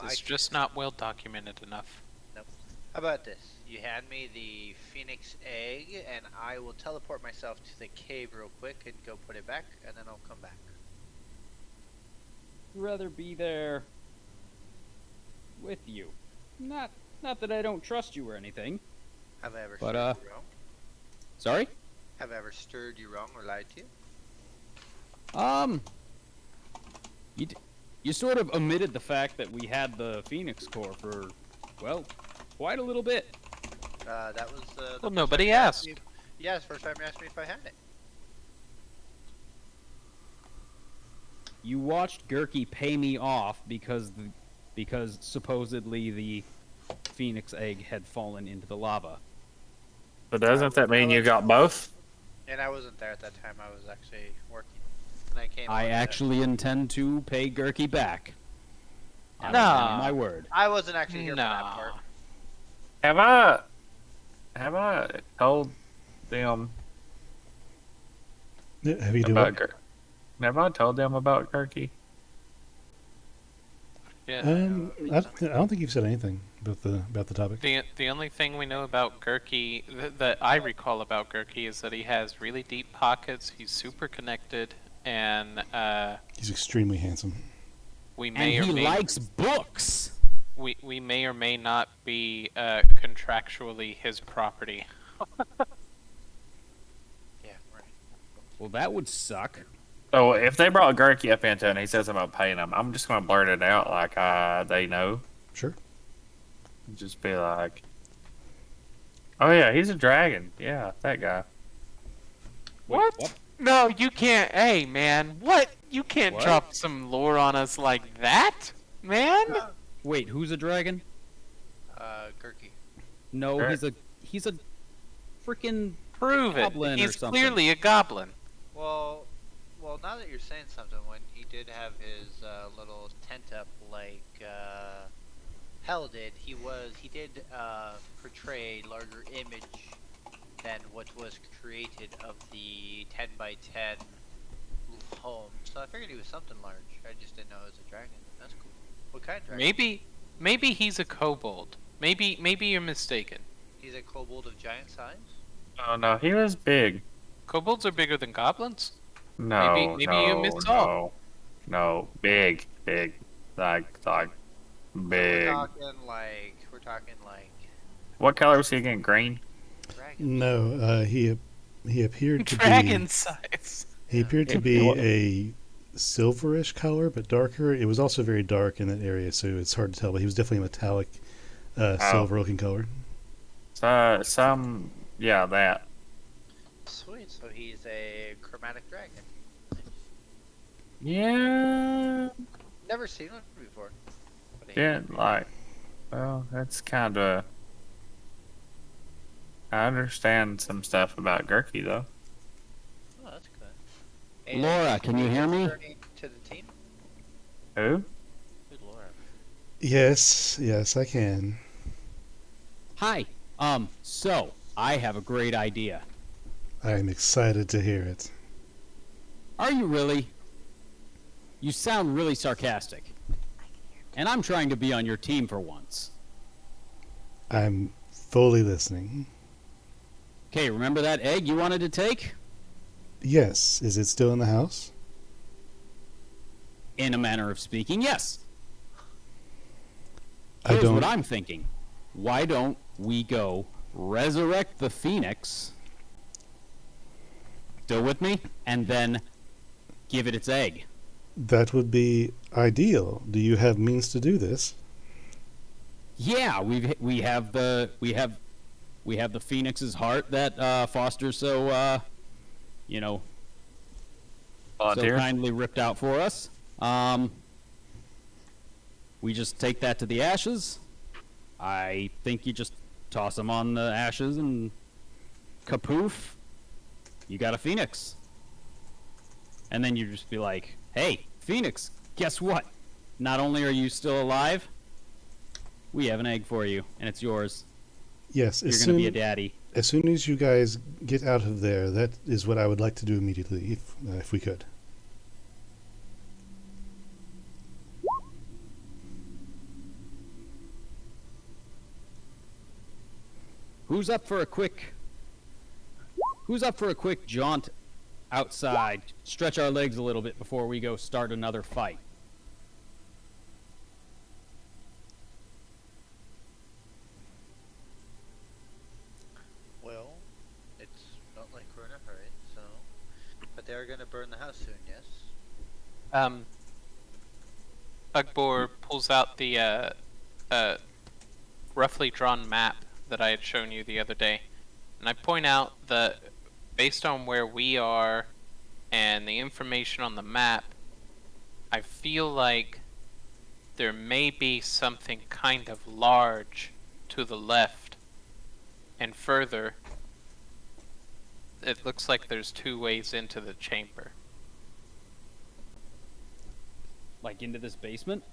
It's just not well documented enough. Nope. How about this? You hand me the phoenix egg, and I will teleport myself to the cave real quick and go put it back, and then I'll come back. Rather be there with you. Not that I don't trust you or anything. Have I ever But, stirred you wrong? Sorry? Have I ever stirred you wrong or lied to you? You sort of omitted the fact that we had the Phoenix Core for, well, quite a little bit. That was the Well, first nobody time you asked. me- Yeah, it's the first time you asked me if I had it. You watched Gurky pay me off because supposedly the Phoenix egg had fallen into the lava. But doesn't that mean you got both? And I wasn't there at that time. I was actually working. And I came. I on actually intend to pay Gurky back. I'm No. giving you my word. I wasn't actually here for that Nah. part. Have I told them Have you done about what? Have I told them about Gurky? Yeah. I don't think you've said anything about the topic. The only thing we know about Gurky that I recall about Gurky is that he has really deep pockets. He's super connected, and He's extremely handsome. we may And or he may likes books. we may or may not be contractually his property. Yeah, right. Well, that would suck. So if they brought Gurky up into it and he says about paying him, I'm just gonna blurt it out like they know. Sure. Just be like, "Oh yeah, he's a dragon. Yeah, that guy." Wait, What? No, you can't. Hey, man, what? You can't What? drop some lore on us like that, man. Wait, who's a dragon? Gurky. No, Sure. he's a freaking Prove it. Goblin or He's something. clearly a goblin. Well, now that you're saying something, when he did have his little tent up like Hell did, he did portray a larger image than what was created of the 10 by 10 home. So I figured he was something large. I just didn't know it was a dragon. That's cool. What kind of dragon? Maybe he's a kobold. Maybe you're mistaken. He's a kobold of giant size. Oh no, he was big. Kobolds are bigger than goblins. No, Maybe no, you missed all. No, big, big, like big. We're talking like What color was he again? Green. dragons. No, he appeared to Dragon be size. he Yeah. appeared to be a silverish color, but darker. It was also very dark in that area, so it's hard to tell. But he was definitely a metallic, silver-looking color. Yeah, that. Sweet. So he's a chromatic dragon. Yeah, Never seen one before. But yeah, like, well, that's kind of. I understand some stuff about Gurky though. Oh, that's good. And Laura, can you hear me? returning to the team? Who? Who's Laura? Yes, I can. Hi. So I have a great idea. I'm excited to hear it. Are you really? You sound really sarcastic. And I'm trying to be on your team for once. I'm fully listening. Okay, remember that egg you wanted to take? Yes, is it still in the house? In a manner of speaking, yes. I Here's don't. what I'm thinking. Why don't we go resurrect the phoenix? Still with me? And then give it its egg. That would be ideal. Do you have means to do this? Yeah, we have the phoenix's heart that Foster so Volunteer. kindly ripped out for us. We just take that to the ashes. I think you just toss them on the ashes and kapoof, you got a phoenix. And then you just be like, hey, Phoenix, guess what? Not only are you still alive, we have an egg for you, and it's yours. Yes, You're going to be a daddy. as soon as you guys get out of there, that is what I would like to do immediately, if we could. Who's up for a quick jaunt outside? Stretch our legs a little bit before we go start another fight. Well, it's not like we're in a hurry, so. But they're gonna burn the house soon, yes? Ugbor pulls out the roughly drawn map that I had shown you the other day, and I point out that based on where we are and the information on the map, I feel like there may be something kind of large to the left, and further, it looks like there's two ways into the chamber. Like into this basement?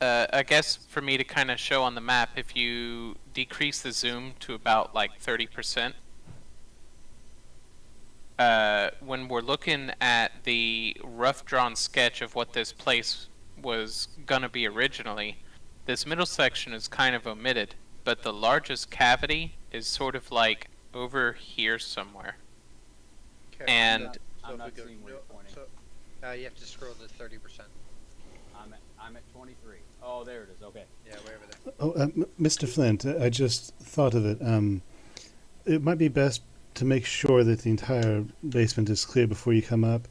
I guess for me to kind of show on the map, if you decrease the zoom to about like 30%, when we're looking at the rough drawn sketch of what this place was gonna be originally, this middle section is kind of omitted, but the largest cavity is sort of like over here somewhere. Okay, And I'm not seeing where you're pointing. You have to scroll to 30%. I'm at 23. Oh, there it is. Okay. Yeah, way over there. Oh, Mr. Flint, I just thought of it. It might be best to make sure that the entire basement is clear before you come up.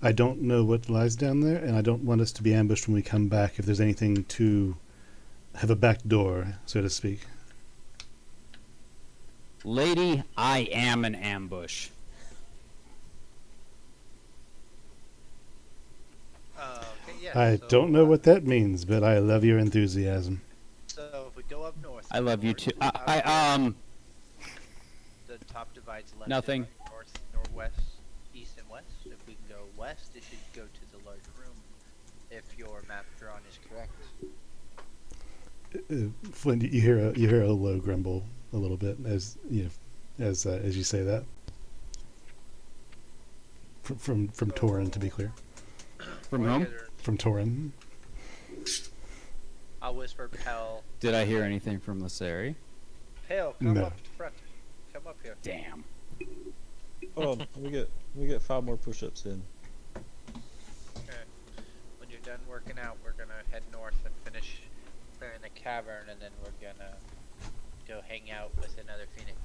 I don't know what lies down there, and I don't want us to be ambushed when we come back if there's anything to have a back door, so to speak. Lady, I am an ambush. Okay, yeah. I so, don't know what that means, but I love your enthusiasm. So if we go up north. I love you too. The top divides left. Nothing. And right, north, northwest, east, and west. If we can go west, it should go to the larger room. If your map drawn is correct. Flint, you hear a low grumble a little bit as you say that. From Torin, to be clear. From whom? From Torin. I'll whisper, Pell. Did I hear anything from Lasseri? Pell, come No. up front. Come up here. Damn. Hold on, let me get 5 more push-ups in. Okay. When you're done working out, we're gonna head north and finish clearing the cavern, and then we're gonna go hang out with another phoenix.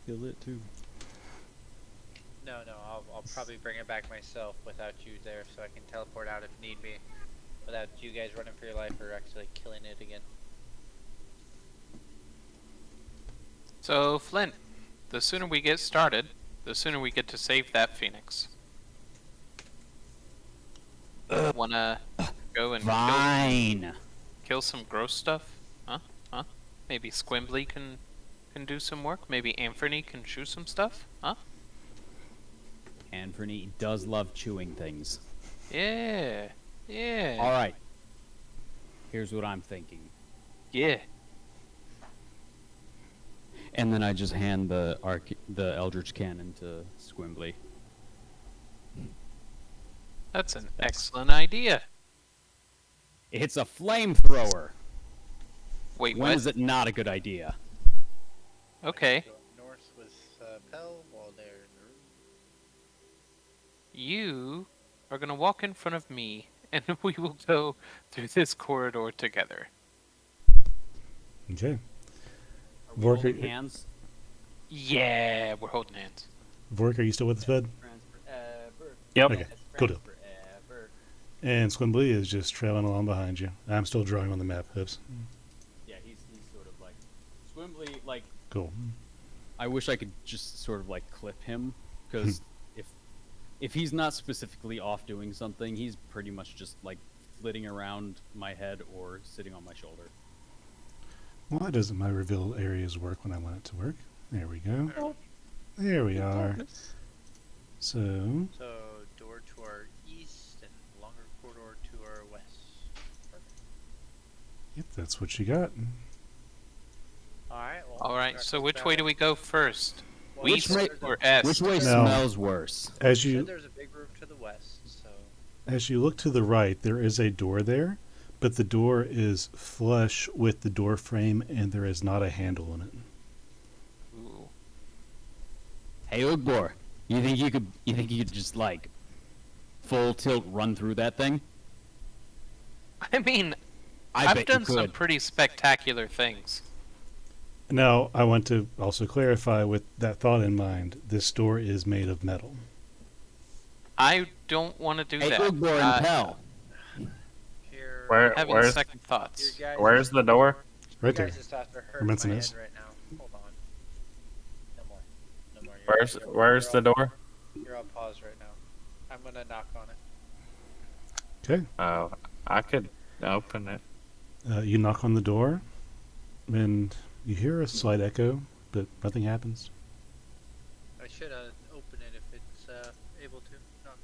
Kill it too. No, I'll probably bring it back myself without you there, so I can teleport out if need be, without you guys running for your life or actually killing it again. So, Flint, the sooner we get started, the sooner we get to save that phoenix. Wanna go and Fine. kill some gross stuff? Huh? Huh? Maybe Squimbly can do some work? Maybe Anthony can chew some stuff? Huh? Anthony does love chewing things. Yeah. Yeah. All right. Here's what I'm thinking. Yeah. And then I just hand the Eldritch Cannon to Squimbly. That's an excellent idea. It's a flamethrower. Wait, When what? is it not a good idea? Okay. Go north with Pell while they're in the room. You are gonna walk in front of me, and we will go through this corridor together. Okay. Are we Vork, holding hands? Yeah, we're holding hands. Vork, are you still with us, bud? Yep. Okay, cool deal. And Squimbly is just trailing along behind you. I'm still drawing on the map. Oops. Yeah, he's sort of like Squimbly. Like, Cool. I wish I could just sort of like clip him, because if he's not specifically off doing something, he's pretty much just like flitting around my head or sitting on my shoulder. Why doesn't my reveal areas work when I want it to work? There we go. There we are. So, So, door to our east and longer corridor to our west. Perfect. yep, that's what you got. Alright, well. Alright, so which way do we go first? Well, Which East way- or Est? Which way No. smells worse? As You you said there's a big room to the west, so. As you look to the right, there is a door there, but the door is flush with the door frame and there is not a handle on it. Ooh. Hey, Ugbor, you think you could just like full tilt run through that thing? I mean, I I've bet done you some could. pretty spectacular things. Now, I want to also clarify with that thought in mind, this door is made of metal. I don't want to do Hey, that. Ugbor and Pell. Here. Having Where's second thoughts. your guys' where's the door? Right there. guys' thoughts are hurting Where my Benson head is. right now. Hold on. No more. No more. Where's the you're door? You're on pause right now. I'm gonna knock on it. Okay. Oh, I could open it. You knock on the door and you hear a slight echo, but nothing happens. I should open it if it's able to.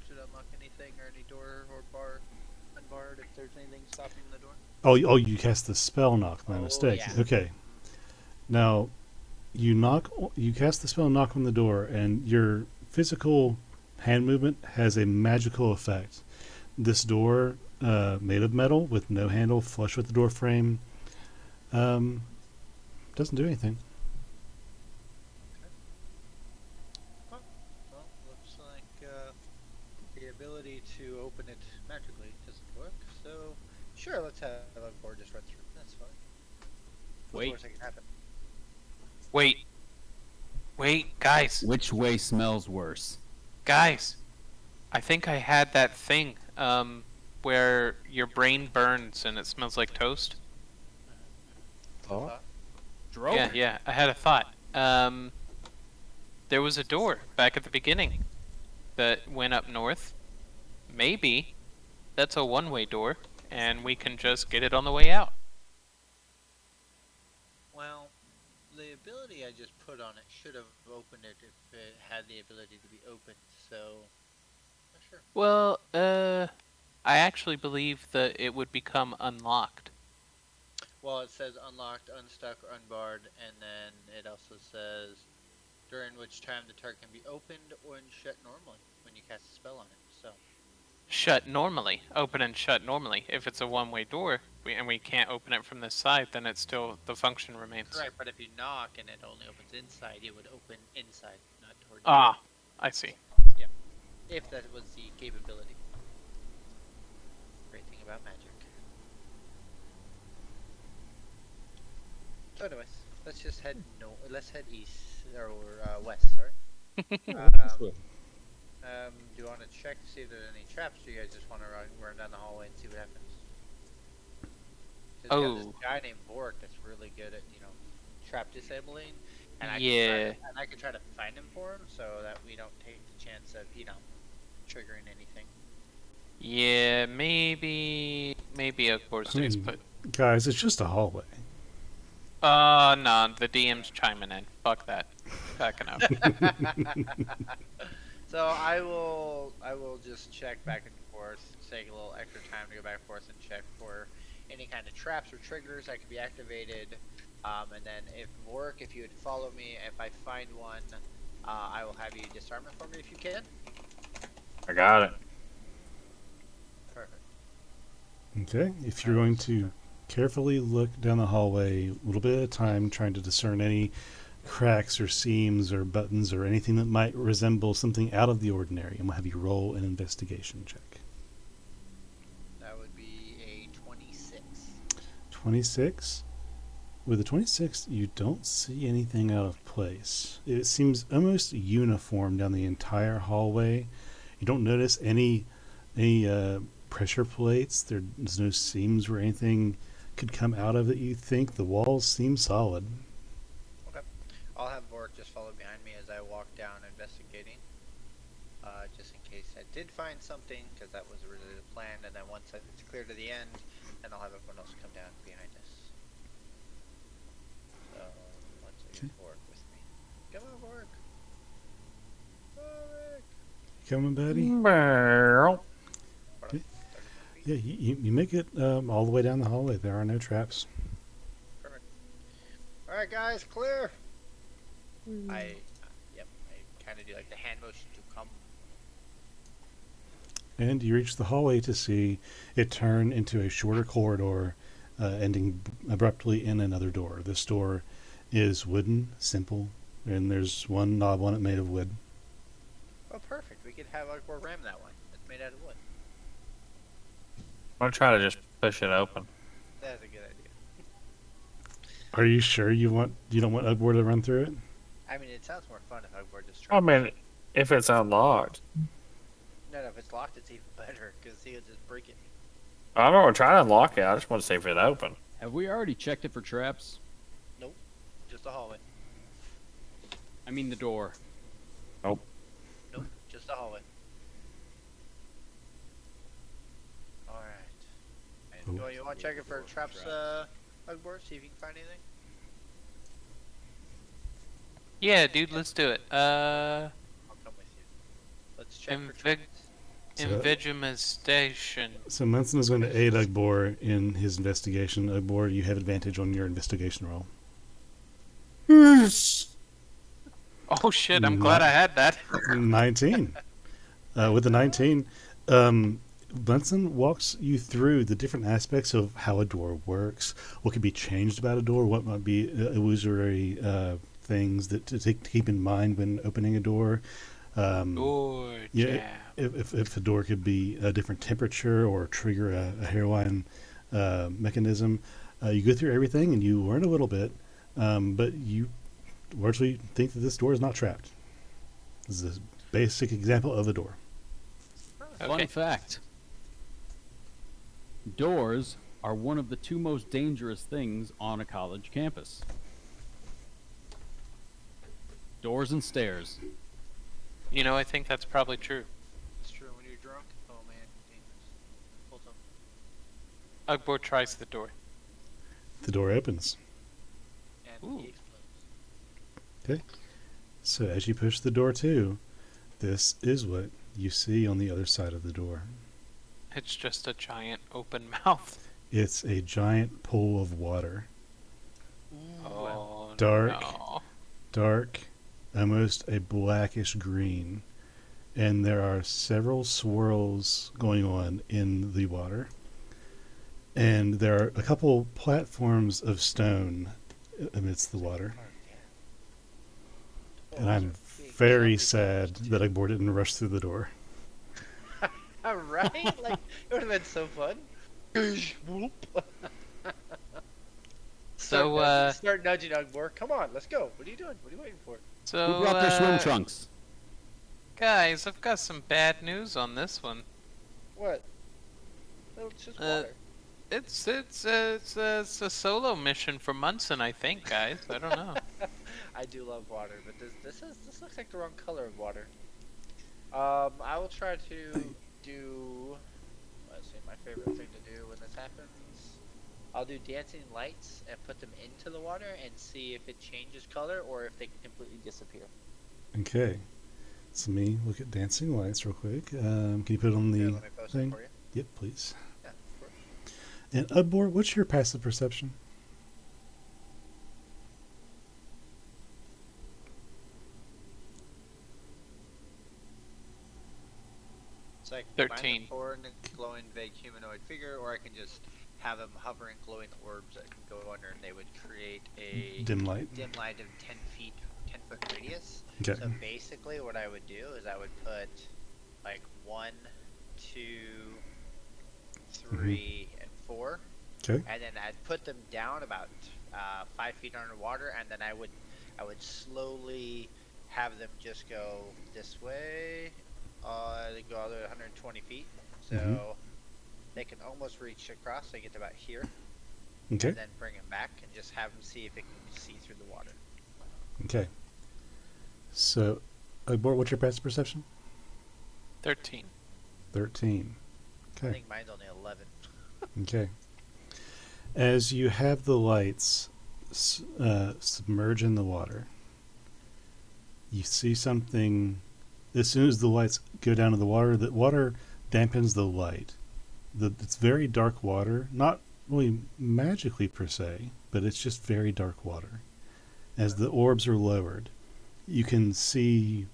Should unlock anything or any door or bar unbarred if there's anything stopping the door. Oh, you cast the spell knock, my Oh, mistake. yeah. Okay. Now, you cast the spell knock on the door, and your physical hand movement has a magical effect. This door, made of metal with no handle, flush with the door frame, doesn't do anything. Well, looks like the ability to open it magically doesn't work. So, sure, let's have a board just run through. That's fine. What's the Wait. worst that can happen? Wait, guys. Which way smells worse? Guys. I think I had that thing, where your brain burns and it smells like toast. Oh, Droke? Yeah, I had a thought. There was a door back at the beginning that went up north. Maybe that's a one-way door, and we can just get it on the way out. Well, the ability I just put on it should have opened it if it had the ability to be opened. So, not sure. Well, I actually believe that it would become unlocked. Well, it says unlocked, unstuck, or unbarred, and then it also says during which time the target can be opened or shut normally when you cast a spell on it. So, shut normally, open and shut normally. If it's a one-way door and we can't open it from this side, then it's still the function remains. Right, but if you knock and it only opens inside, it would open inside, not toward you. Ah, I see. Yeah, if that was the capability. Great thing about magic. So anyways, let's just head let's head east or west. Sorry. Do you want to check to see if there's any traps? Or you guys just want to run down the hallway and see what happens? There's this guy named Bork that's really good at trap disabling, and I could try to find him for him so that we don't take the chance of triggering anything. Yeah, maybe Ugbor's stays put. Guys, it's just a hallway. Nah, the DM's chiming in. Fuck that. Backing up. So I will just check back and forth, take a little extra time to go back and forth and check for any kind of traps or triggers that could be activated. And then if you would follow me, if I find one, I will have you disarm it for me if you can. I got it. Perfect. Okay, if you're going to carefully look down the hallway, a little bit at a time, trying to discern any cracks or seams or buttons or anything that might resemble something out of the ordinary, and we'll have you roll an investigation check. That would be a 26. 26? With a 26, you don't see anything out of place. It seems almost uniform down the entire hallway. You don't notice any pressure plates. There's no seams where anything could come out of it. You think the walls seem solid. Okay. I'll have Bork just follow behind me as I walk down investigating. Just in case I did find something, because that was really the plan. And then once it's clear to the end, then I'll have everyone else come down behind us. So, let's take Bork with me. Come on, Bork! Bork! Coming, buddy? Okay. Yeah, you make it all the way down the hallway. There are no traps. Perfect. Alright, guys, clear! I kind of do like the hand motion to come. And you reach the hallway to see it turn into a shorter corridor, ending abruptly in another door. This door is wooden, simple, and there's one knob on it made of wood. Oh, perfect. We could have like we're ram that one. It's made out of wood. I'm gonna try to just push it open. That's a good idea. Are you sure you don't want Ugbor to run through it? I mean, it sounds more fun if Ugbor just I mean, if it's unlocked. No, if it's locked, it's even better, because he'll just break it. I don't want to try to unlock it. I just want to see if it's open. Have we already checked it for traps? Nope. Just a hallway. I mean the door. Nope. Nope. Just a hallway. Alright. And you want to check it for traps, Ugbor? See if you can find anything? Yeah, dude, let's do it. I'll come with you. Let's check for traps. Invigimation. So Munson is going to aid Ugbor in his investigation. Ugbor, you have advantage on your investigation roll. Oh shit, I'm glad I had that. 19. With the 19, Bunsen walks you through the different aspects of how a door works, what can be changed about a door, what might be illusory things to keep in mind when opening a door. Yeah, if a door could be a different temperature or trigger a hairline mechanism. You go through everything and you learn a little bit, but you largely think that this door is not trapped. This is a basic example of a door. Okay. Fun fact. Doors are one of the two most dangerous things on a college campus. Doors and stairs. You know, I think that's probably true. It's true when you're drunk. Oh man, dangerous. Hold on. Ugbor tries the door. The door opens. And Ooh. he explodes. Okay. So as you push the door to, this is what you see on the other side of the door. It's just a giant open mouth. It's a giant pool of water. Oh, Dark. no. Dark, almost a blackish green. and there are several swirls going on in the water. And there are a couple platforms of stone amidst the water. And I'm very sad that Igbor didn't rush through the door. Right? Like, it would have been so fun. Whoop. Start nudging Ugbor. Come on, let's go. What are you doing? What are you waiting for? So, Who brought their swim trunks? guys, I've got some bad news on this one. What? No, it's just water. It's a solo mission for Munson, I think, guys. I don't know. I do love water, but this looks like the wrong color of water. I will try to do. Let's see, my favorite thing to do when this happens. I'll do dancing lights and put them into the water and see if it changes color or if they completely disappear. Okay. So let me look at dancing lights real quick. Can you put it on the Here, let me post thing? it for you. Yep, please. Yeah, of course. And Ugbor, what's your passive perception? So I can 13. combine the four in a glowing vague humanoid figure, or I can just have them hovering glowing orbs that can go under and they would create a Dim light. dim light of 10 feet, 10 foot radius. Okay. So basically what I would do is I would put like 1, 2, 3, and 4. Okay. And then I'd put them down about 5 feet underwater, and then I would slowly have them just go this way. They go all the way 120 feet, so they can almost reach across. They get to about here, Okay. and then bring them back and just have them see if it can see through the water. Okay. So, Ugbor, what's your passive perception? 13. 13. I Okay. think mine's only 11. Okay. As you have the lights submerge in the water, you see something. As soon as the lights go down to the water dampens the light. It's very dark water, not really magically per se, but it's just very dark water. As the orbs are lowered, you can see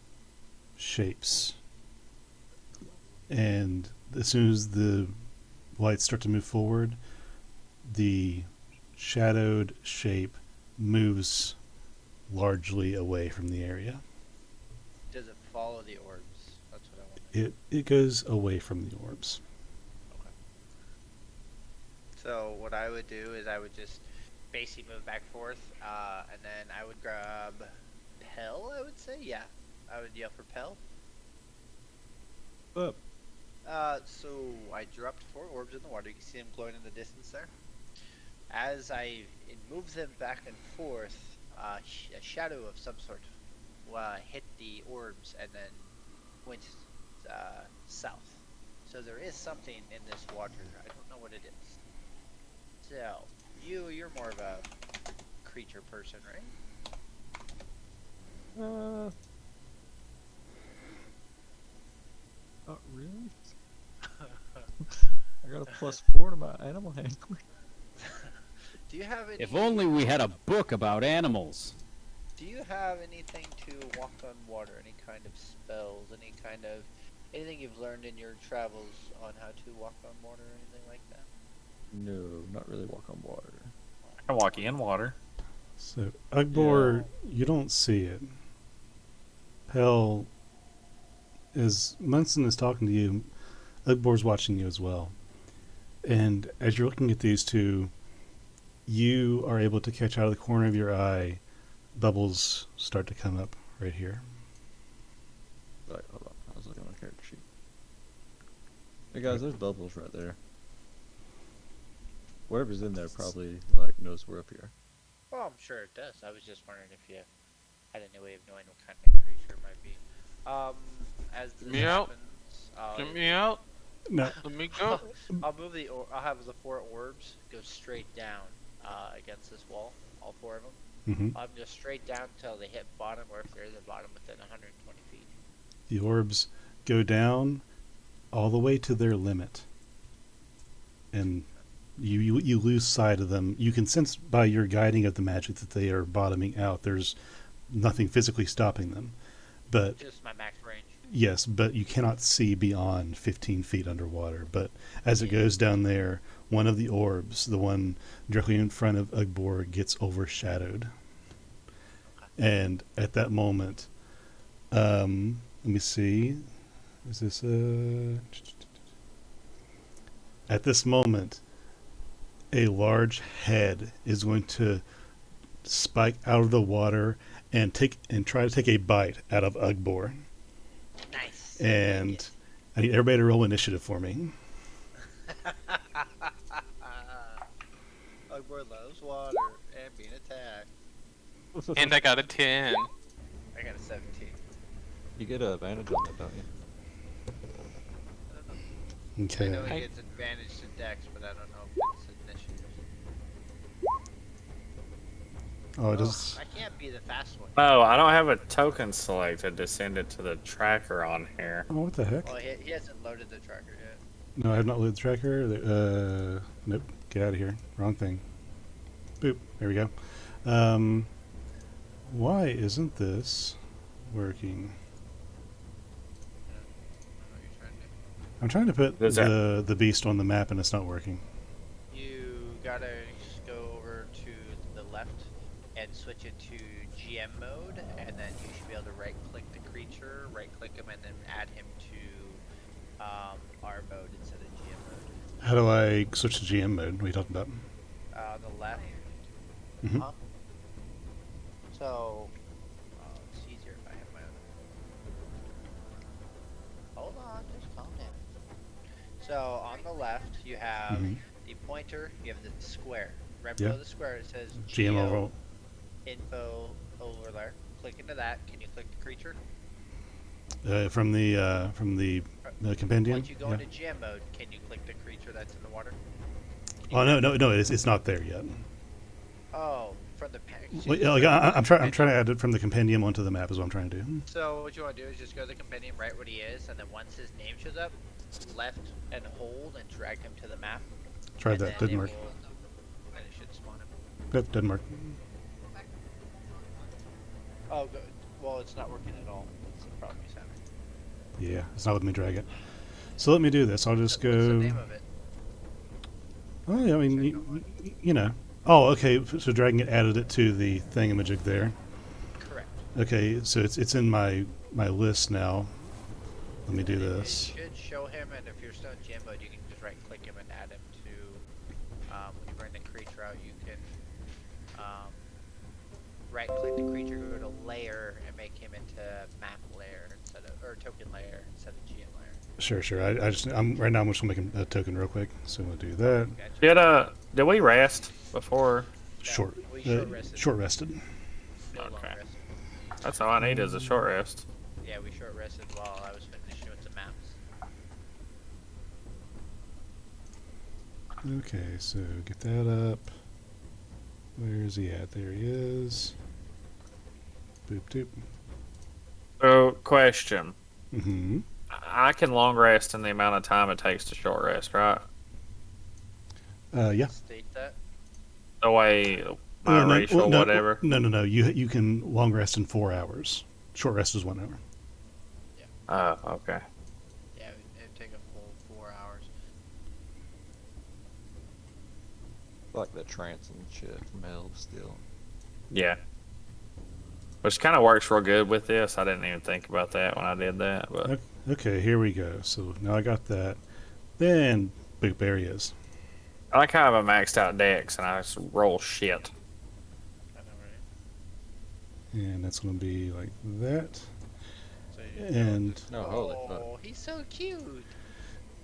shapes. And as soon as the lights start to move forward, the shadowed shape moves largely away from the area. Does it follow the orbs? That's what I want to know. It goes away from the orbs. Okay. So what I would do is I would just basically move back and forth, and then I would grab Pell, I would say. Yeah, I would yell for Pell. Up. So I dropped 4 orbs in the water. You can see them glowing in the distance there. As I move them back and forth, a shadow of some sort hit the orbs and then went south. So there is something in this water. I don't know what it is. So you're more of a creature person, right? Not really. I got a +4 to my animal handling. Do you have any? If only we had a book about animals. Do you have anything to walk on water? Any kind of spells? Anything you've learned in your travels on how to walk on water or anything like that? No, not really walk on water. I can walk in water. So, Ugbor, you don't see it. Hell, as Munson is talking to you, Ugbor's watching you as well. And as you're looking at these two, you are able to catch out of the corner of your eye bubbles start to come up right here. Right, hold on. I was looking at my character sheet. Hey guys, there's bubbles right there. Whatever's in there probably knows we're up here. Well, I'm sure it does. I was just wondering if you had any way of knowing what kind of creature it might be. As this Meow. happens, Get me out. No. Let me go. I'll have the 4 orbs go straight down against this wall, all 4 of them. Hmm. Just straight down until they hit bottom, or if they're the bottom within 120 feet. The orbs go down all the way to their limit. And you lose sight of them. You can sense by your guiding of the magic that they are bottoming out. There's nothing physically stopping them. But Just my max range. Yes, but you cannot see beyond 15 feet underwater. But as it goes down there, one of the orbs, the one directly in front of Ugbor, gets overshadowed. And at that moment, let me see. Is this At this moment, a large head is going to spike out of the water and try to take a bite out of Ugbor. Nice. And I need everybody to roll initiative for me. Ugbor loves water and being attacked. And I got a 10. I got a 17. You get an advantage on that, don't you? I Okay. know he gets advantage to Dex, but I don't know if it's initiative. Oh, it is. I can't be the fast one. Oh, I don't have a token selected to send it to the tracker on here. Oh, what the heck? Well, he hasn't loaded the tracker yet. No, I have not loaded the tracker. Nope. Get out of here. Wrong thing. Boop. There we go. Why isn't this working? What are you trying to do? I'm trying to put Does the beast on the map and it's not working. You gotta just go over to the left and switch it to GM mode, and then you should be able to right-click the creature, right-click him, and then add him to R mode instead of GM mode. How do I switch to GM mode? What are you talking about? On the left. Mhm. So, it's easier if I have my own. Hold on, just calm down. So, on the left, you have Mhm. the pointer, you have the square. Right Yeah. below the square, it says GM Geo overall. info over there. Click into that. Can you click the creature? From the compendium. Once you go Yeah. into GM mode, can you click the creature that's in the water? Oh no! It's not there yet. Oh, from the pack. Well, yeah, like, I'm trying to add it from the compendium onto the map. Is what I'm trying to do. So what you want to do is just go to the compendium, right where he is, and then once his name shows up, left and hold and drag him to the map. Tried and that. then Didn't it work. will- And it should spawn him. That didn't work. Oh, good. Well, it's not working at all. That's the problem he's having. Yeah, it's not letting me drag it. So let me do this. I'll just What's the go. name of it? Oh, yeah, I mean, you know. Oh, okay. So dragging it added it to the thingamajig there. Correct. Okay, so it's in my list now. Let me do this. It should show him, and if you're still in GM mode, you can just right-click him and add him to. When you bring the creature out, you can right-click the creature, go to layer, and make him into map layer instead of or token layer instead of GM layer. Sure. I'm right now. I'm just gonna make a token real quick. So we'll do that. Gotcha. Did we rest before? Short. we short-rested. Short rested. No long Okay. rest. That's all I need is a short rest. Yeah, we short rested while I was finishing with the maps. Okay, so get that up. Where is he at? There he is. Boop doop. So, question. Mm-hmm. I can long rest in the amount of time it takes to short rest, right? Yeah. State that. The way my racial whatever. No. You can long rest in 4 hours. Short rest is 1 hour. Oh, okay. Yeah, it'd take a full 4 hours. Like the trance and shit meld still. Yeah. Which kind of works real good with this. I didn't even think about that when I did that, but Okay, here we go. So now I got that. Then boop, there he is. I like how I have a maxed out dex and I just roll shit. I know, right? And that's going to be like that. So And No, holy fuck. oh, he's so cute.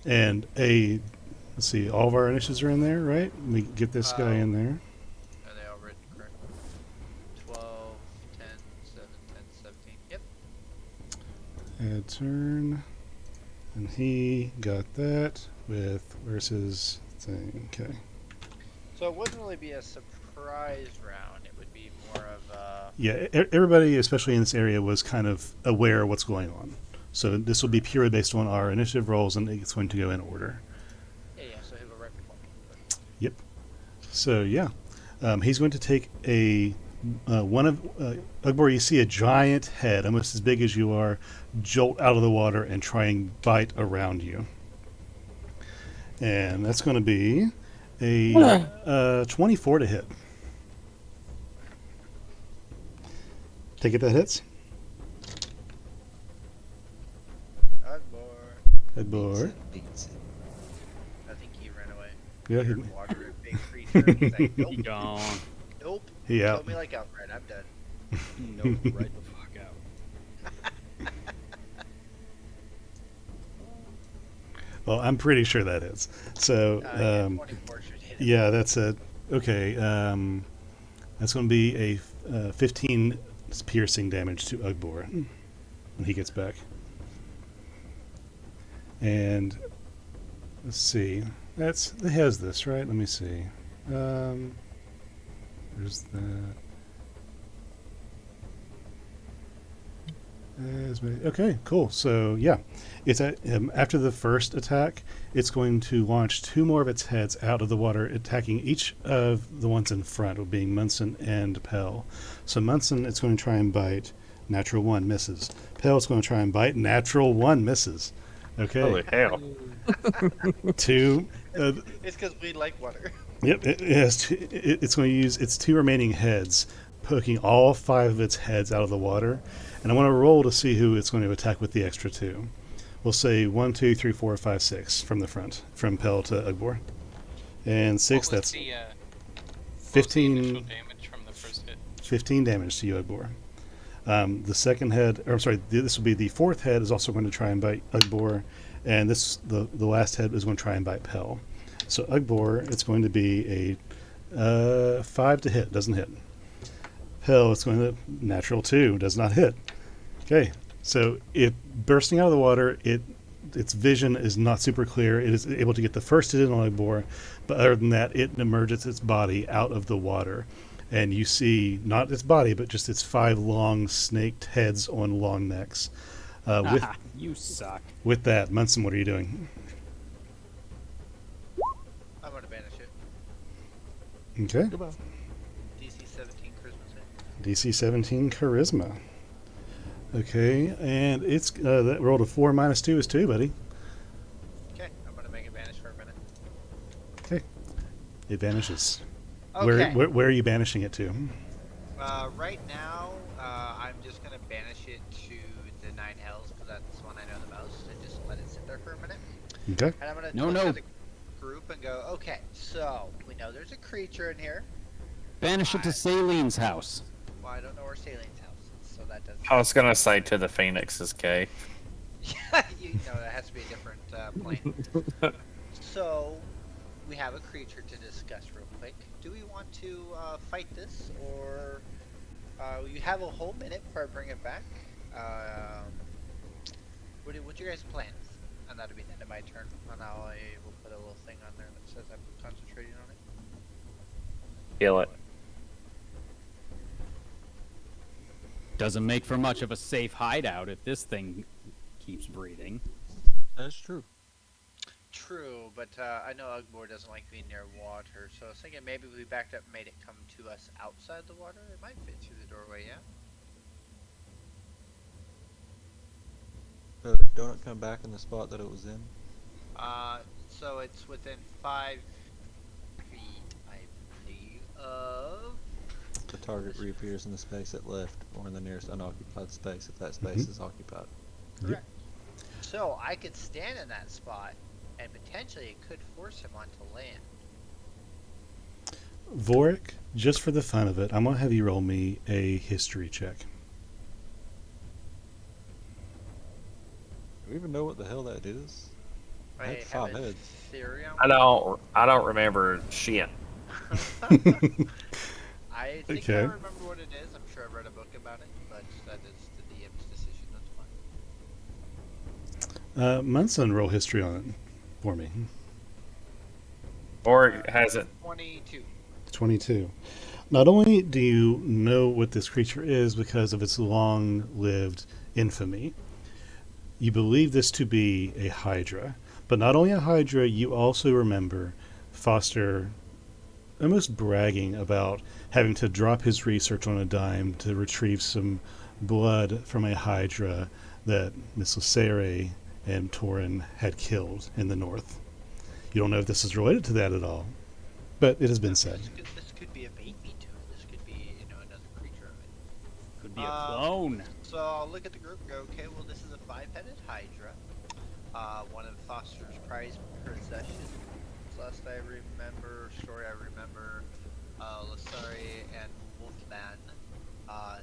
and let's see, all of our initiatives are in there, right? Let me get this guy in there. Are they all written correct? 12, 10, 7, 10, 17. Yep. Add turn. And he got that with, where's his thing? Okay. So it wouldn't really be a surprise round. It would be more of a. Yeah, everybody, especially in this area, was kind of aware of what's going on. So this will be purely based on our initiative rolls, and it's going to go in order. Yeah, so he'll go right before me. Yep. So yeah, he's going to take a one of Ugbor, you see a giant head, almost as big as you are, jolt out of the water and try and bite around you. And that's going to be a 24 to hit. Take it, that hits. Ugbor. Beats it. I think he ran away. Yeah, He he, heard water, a big creature. He's like, He nope, gone. nope. he Kill out. me like outright. I'm done. Nope, right the fuck out. Well, I'm pretty sure that is. So, Yeah, 24 should hit him. yeah, that's a okay. That's going to be a 15 piercing damage to Ugbor when he gets back. And let's see. It has this, right? Let me see. There's that. Okay, cool. So yeah, it's after the first attack, it's going to launch two more of its heads out of the water, attacking each of the ones in front, being Munson and Pell. So Munson, it's going to try and bite. Natural 1 misses. Pell, it's going to try and bite. Natural 1 misses. Okay. Holy hell! Two. It's because we like water. Yep, it's going to use its two remaining heads, poking all 5 of its heads out of the water. And I want to roll to see who it's going to attack with the extra 2. We'll say 1, 2, 3, 4, 5, 6 from the front, from Pell to Ugbor. And 6, What was that's the, 15, initial damage from the first hit? 15 damage to you, Ugbor. The second head, or I'm sorry, this will be the fourth head, is also going to try and bite Ugbor. And the last head is going to try and bite Pell. So Ugbor, it's going to be a 5 to hit, doesn't hit. Pell, it's going to natural 2, does not hit. Okay, so it bursting out of the water, its vision is not super clear. It is able to get the first hit on Ugbor, but other than that, it emerges its body out of the water. And you see not its body, but just its 5 long snaked heads on long necks. You suck. With that, Munson, what are you doing? I'm going to banish it. Okay. Goodbye. DC 17 Charisma save. DC 17 Charisma. Okay, and it's that rolled a 4 minus 2 is 2, buddy. Okay, I'm going to make it vanish for a minute. Okay. It vanishes. Okay. Where are you banishing it to? Right now, I'm just going to banish it to the 9 hells because that's the one I know the most, and just let it sit there for a minute. Okay. And I'm going to No, look no. at the group and go, okay, so we know there's a creature in here. Banish it to Salene's house. Well, I don't know where Salene's house is, so that doesn't. I was gonna say to the Phoenix's cave. You know, that has to be a different plane. So, we have a creature to discuss real quick. Do we want to fight this, or you have a whole minute before I bring it back? What's your guys' plans? And that'll be the end of my turn, and I will put a little thing on there that says I'm concentrating on it. Kill it. Doesn't make for much of a safe hideout if this thing keeps breathing. That's true. True, but I know Ugbor doesn't like being near water, so I was thinking maybe if we backed up and made it come to us outside the water, it might fit through the doorway, yeah? Don't it come back in the spot that it was in? So it's within 5 feet, I believe, of... The target reappears in the space it left, or in the nearest unoccupied space if that space is occupied. Correct. So I could stand in that spot, and potentially it could force him onto land. Vorik, just for the fun of it, I'm going to have you roll me a history check. Do we even know what the hell that is? I had 5 heads. Theory on I don't remember shit. I think Okay. I remember what it is. I'm sure I read a book about it, but that is the DM's decision. That's fine. Munson, roll history on it for me. Or it hasn't. 22. 22. Not only do you know what this creature is because of its long-lived infamy, you believe this to be a hydra. But not only a hydra, you also remember Foster almost bragging about having to drop his research on a dime to retrieve some blood from a hydra that Miss Lucere and Torin had killed in the north. You don't know if this is related to that at all, but it has been said. This could be a baby to it. This could be, another creature of it. Could be a clone. So I'll look at the group and go, okay, well, this is a five-headed hydra. One of Foster's prized possessions. Last I remember, Lasari and Wolfman,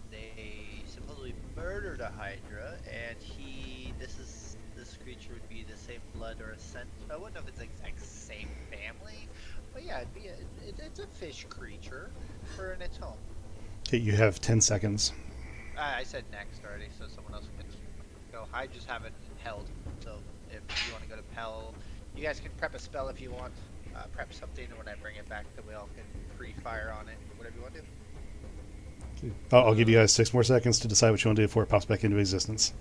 they supposedly murdered a hydra, and this creature would be the same blood or a scent. I wouldn't know if it's the exact same family, but yeah, it's a fish creature in its home. Okay, you have 10 seconds. I said next already, so someone else can go. I just have it held, so if you want to go to Pell, you guys can prep a spell if you want. Prep something, and when I bring it back, then we all can pre-fire on it, whatever you want to do. I'll give you guys 6 more seconds to decide what you want to do before it pops back into existence.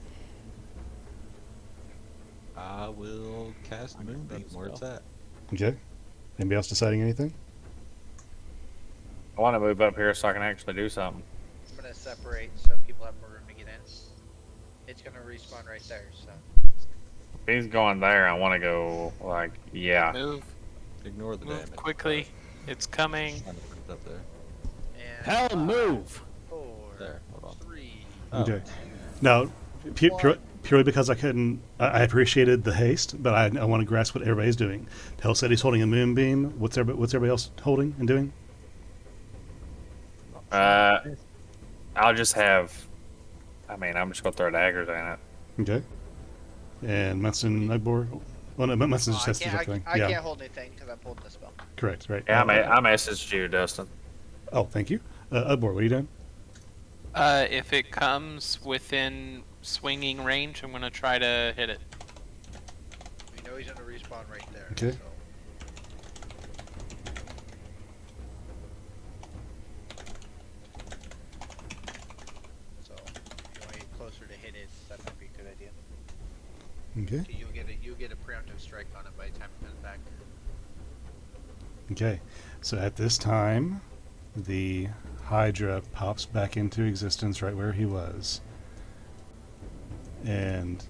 I will cast Moonbeam where it's at. Okay. Anybody else deciding anything? I want to move up here so I can actually do something. I'm going to separate so people have more room to get in. It's going to respawn right there, so. If he's going there, I want to go, yeah. Move. Ignore the damage. Move quickly. It's coming. Trying to put it up there. And Hell, five, move. 4, There, hold on. 3. Okay. Now, purely because I appreciated the haste, but I want to grasp what everybody's doing. Pell said he's holding a moonbeam. What's everybody else holding and doing? I'll just have. I'm just gonna throw daggers in it. Okay. And Munson Ugbor? Well, no, Munson just has to do something. I can't hold anything because I'm holding the spell. Correct, right. Yeah, I messaged you, Dustin. Oh, thank you. Ugbor, what are you doing? If it comes within swinging range, I'm gonna try to hit it. We know he's gonna respawn right there. Okay. So. So, if you want to get closer to hit it, that might be a good idea. Okay. So you'll get a preemptive strike on it by the time it comes back. Okay. So at this time, the Hydra pops back into existence right where he was. And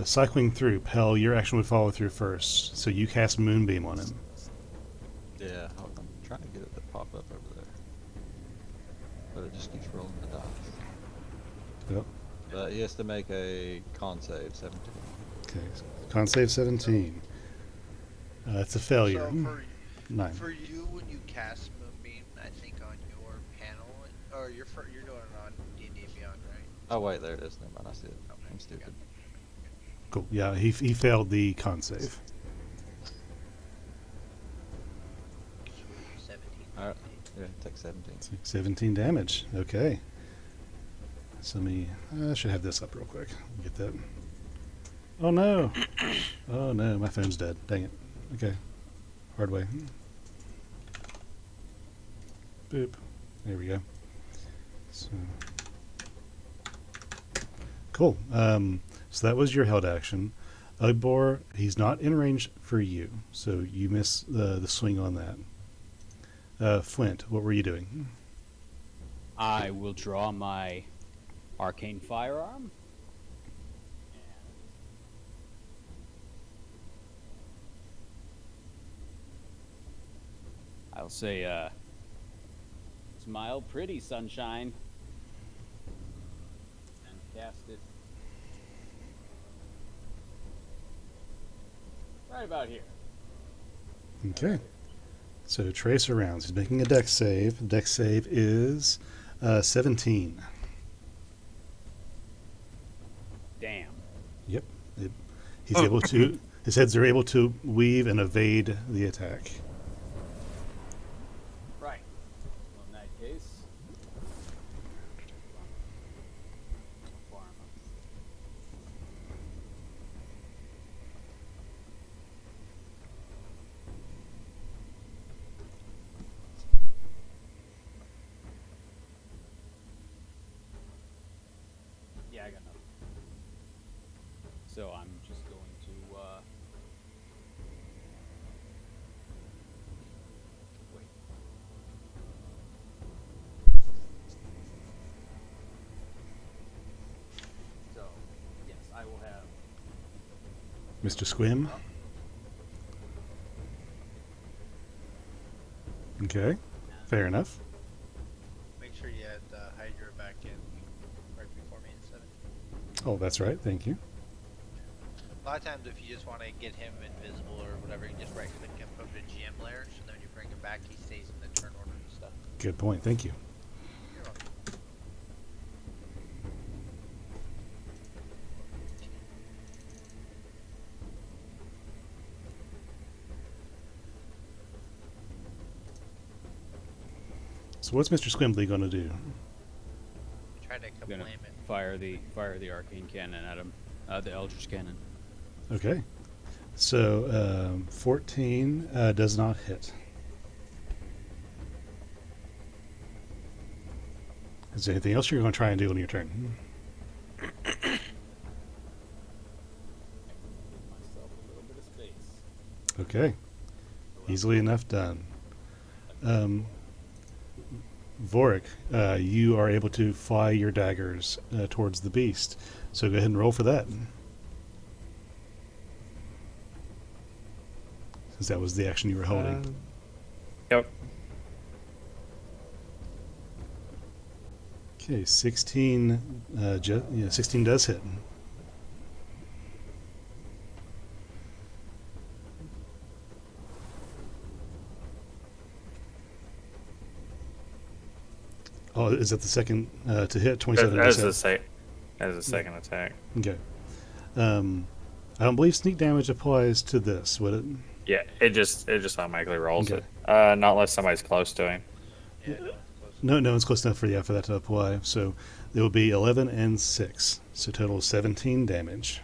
cycling through, Pell, your action would follow through first. So you cast Moonbeam on him. Yeah, I'm trying to get it to pop up over there. But it just keeps rolling the dice. Yep. He has to make a con save, 17. Okay. Con save 17. That's a failure. So 9. for you, when you cast Moonbeam, I think on your panel, or you're doing it on D&D Beyond, right? Oh wait, there it is. Never mind, I see it. Okay, I'm stupid. Cool. Yeah, he failed the con save. 17. Alright, yeah, take 17. 17 damage. Okay. So I should have this up real quick. Get that. Oh no! Oh no, my phone's dead. Dang it. Okay. Hard way. Boop. There we go. So. Cool. So that was your held action. Ugbor, he's not in range for you, so you miss the swing on that. Flint, what were you doing? I will draw my arcane firearm. I'll say, smile pretty, sunshine. And cast it right about here. Okay. So Tracer rounds. He's making a dex save. The dex save is 17. Damn. Yep. He's able to. His heads are able to weave and evade the attack. Right. Well, in that case. Yeah, I got nothing. So I'm just going to, wait. Mr. Squim. Okay, fair enough. Make sure you add Hydra back in right before me instead of. Oh, that's right. Thank you. A lot of times, if you just want to get him invisible or whatever, you just right-click him, put him in GM layer, so then when you bring him back, he stays in the turn order and stuff. Good point. Thank you. You're welcome. So what's Mr. Squimbly going to do? Try to I'm gonna kablam it. fire the arcane cannon at him, the eldritch cannon. Okay. So 14 does not hit. Is there anything else you're going to try and do on your turn? Myself a little bit of space. Okay. Easily enough done. Vorik, you are able to fly your daggers towards the beast. So go ahead and roll for that. Since that was the action you were holding. Yep. Okay, 16. 16 does hit. Oh, is that the second to hit? 27 As does hit. a second attack. Okay. I don't believe sneak damage applies to this, would it? Yeah, it just automatically rolls Okay. it. Not unless somebody's close to him. Yeah, no, No, no one's close enough for that to apply. So it will be 11 and 6. So total 17 damage.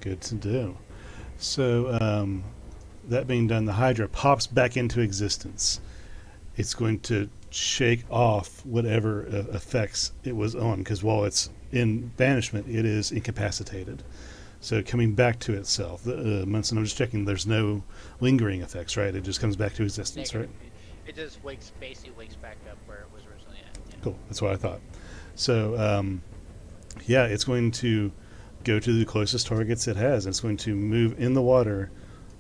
Good to do. So that being done, the Hydra pops back into existence. It's going to shake off whatever effects it was on, because while it's in banishment, it is incapacitated. So coming back to itself. Munson, I'm just checking there's no lingering effects, right? It just comes back to existence, right? It just basically wakes back up where it was originally at. Yeah. Cool. That's what I thought. So, it's going to go to the closest targets it has. It's going to move in the water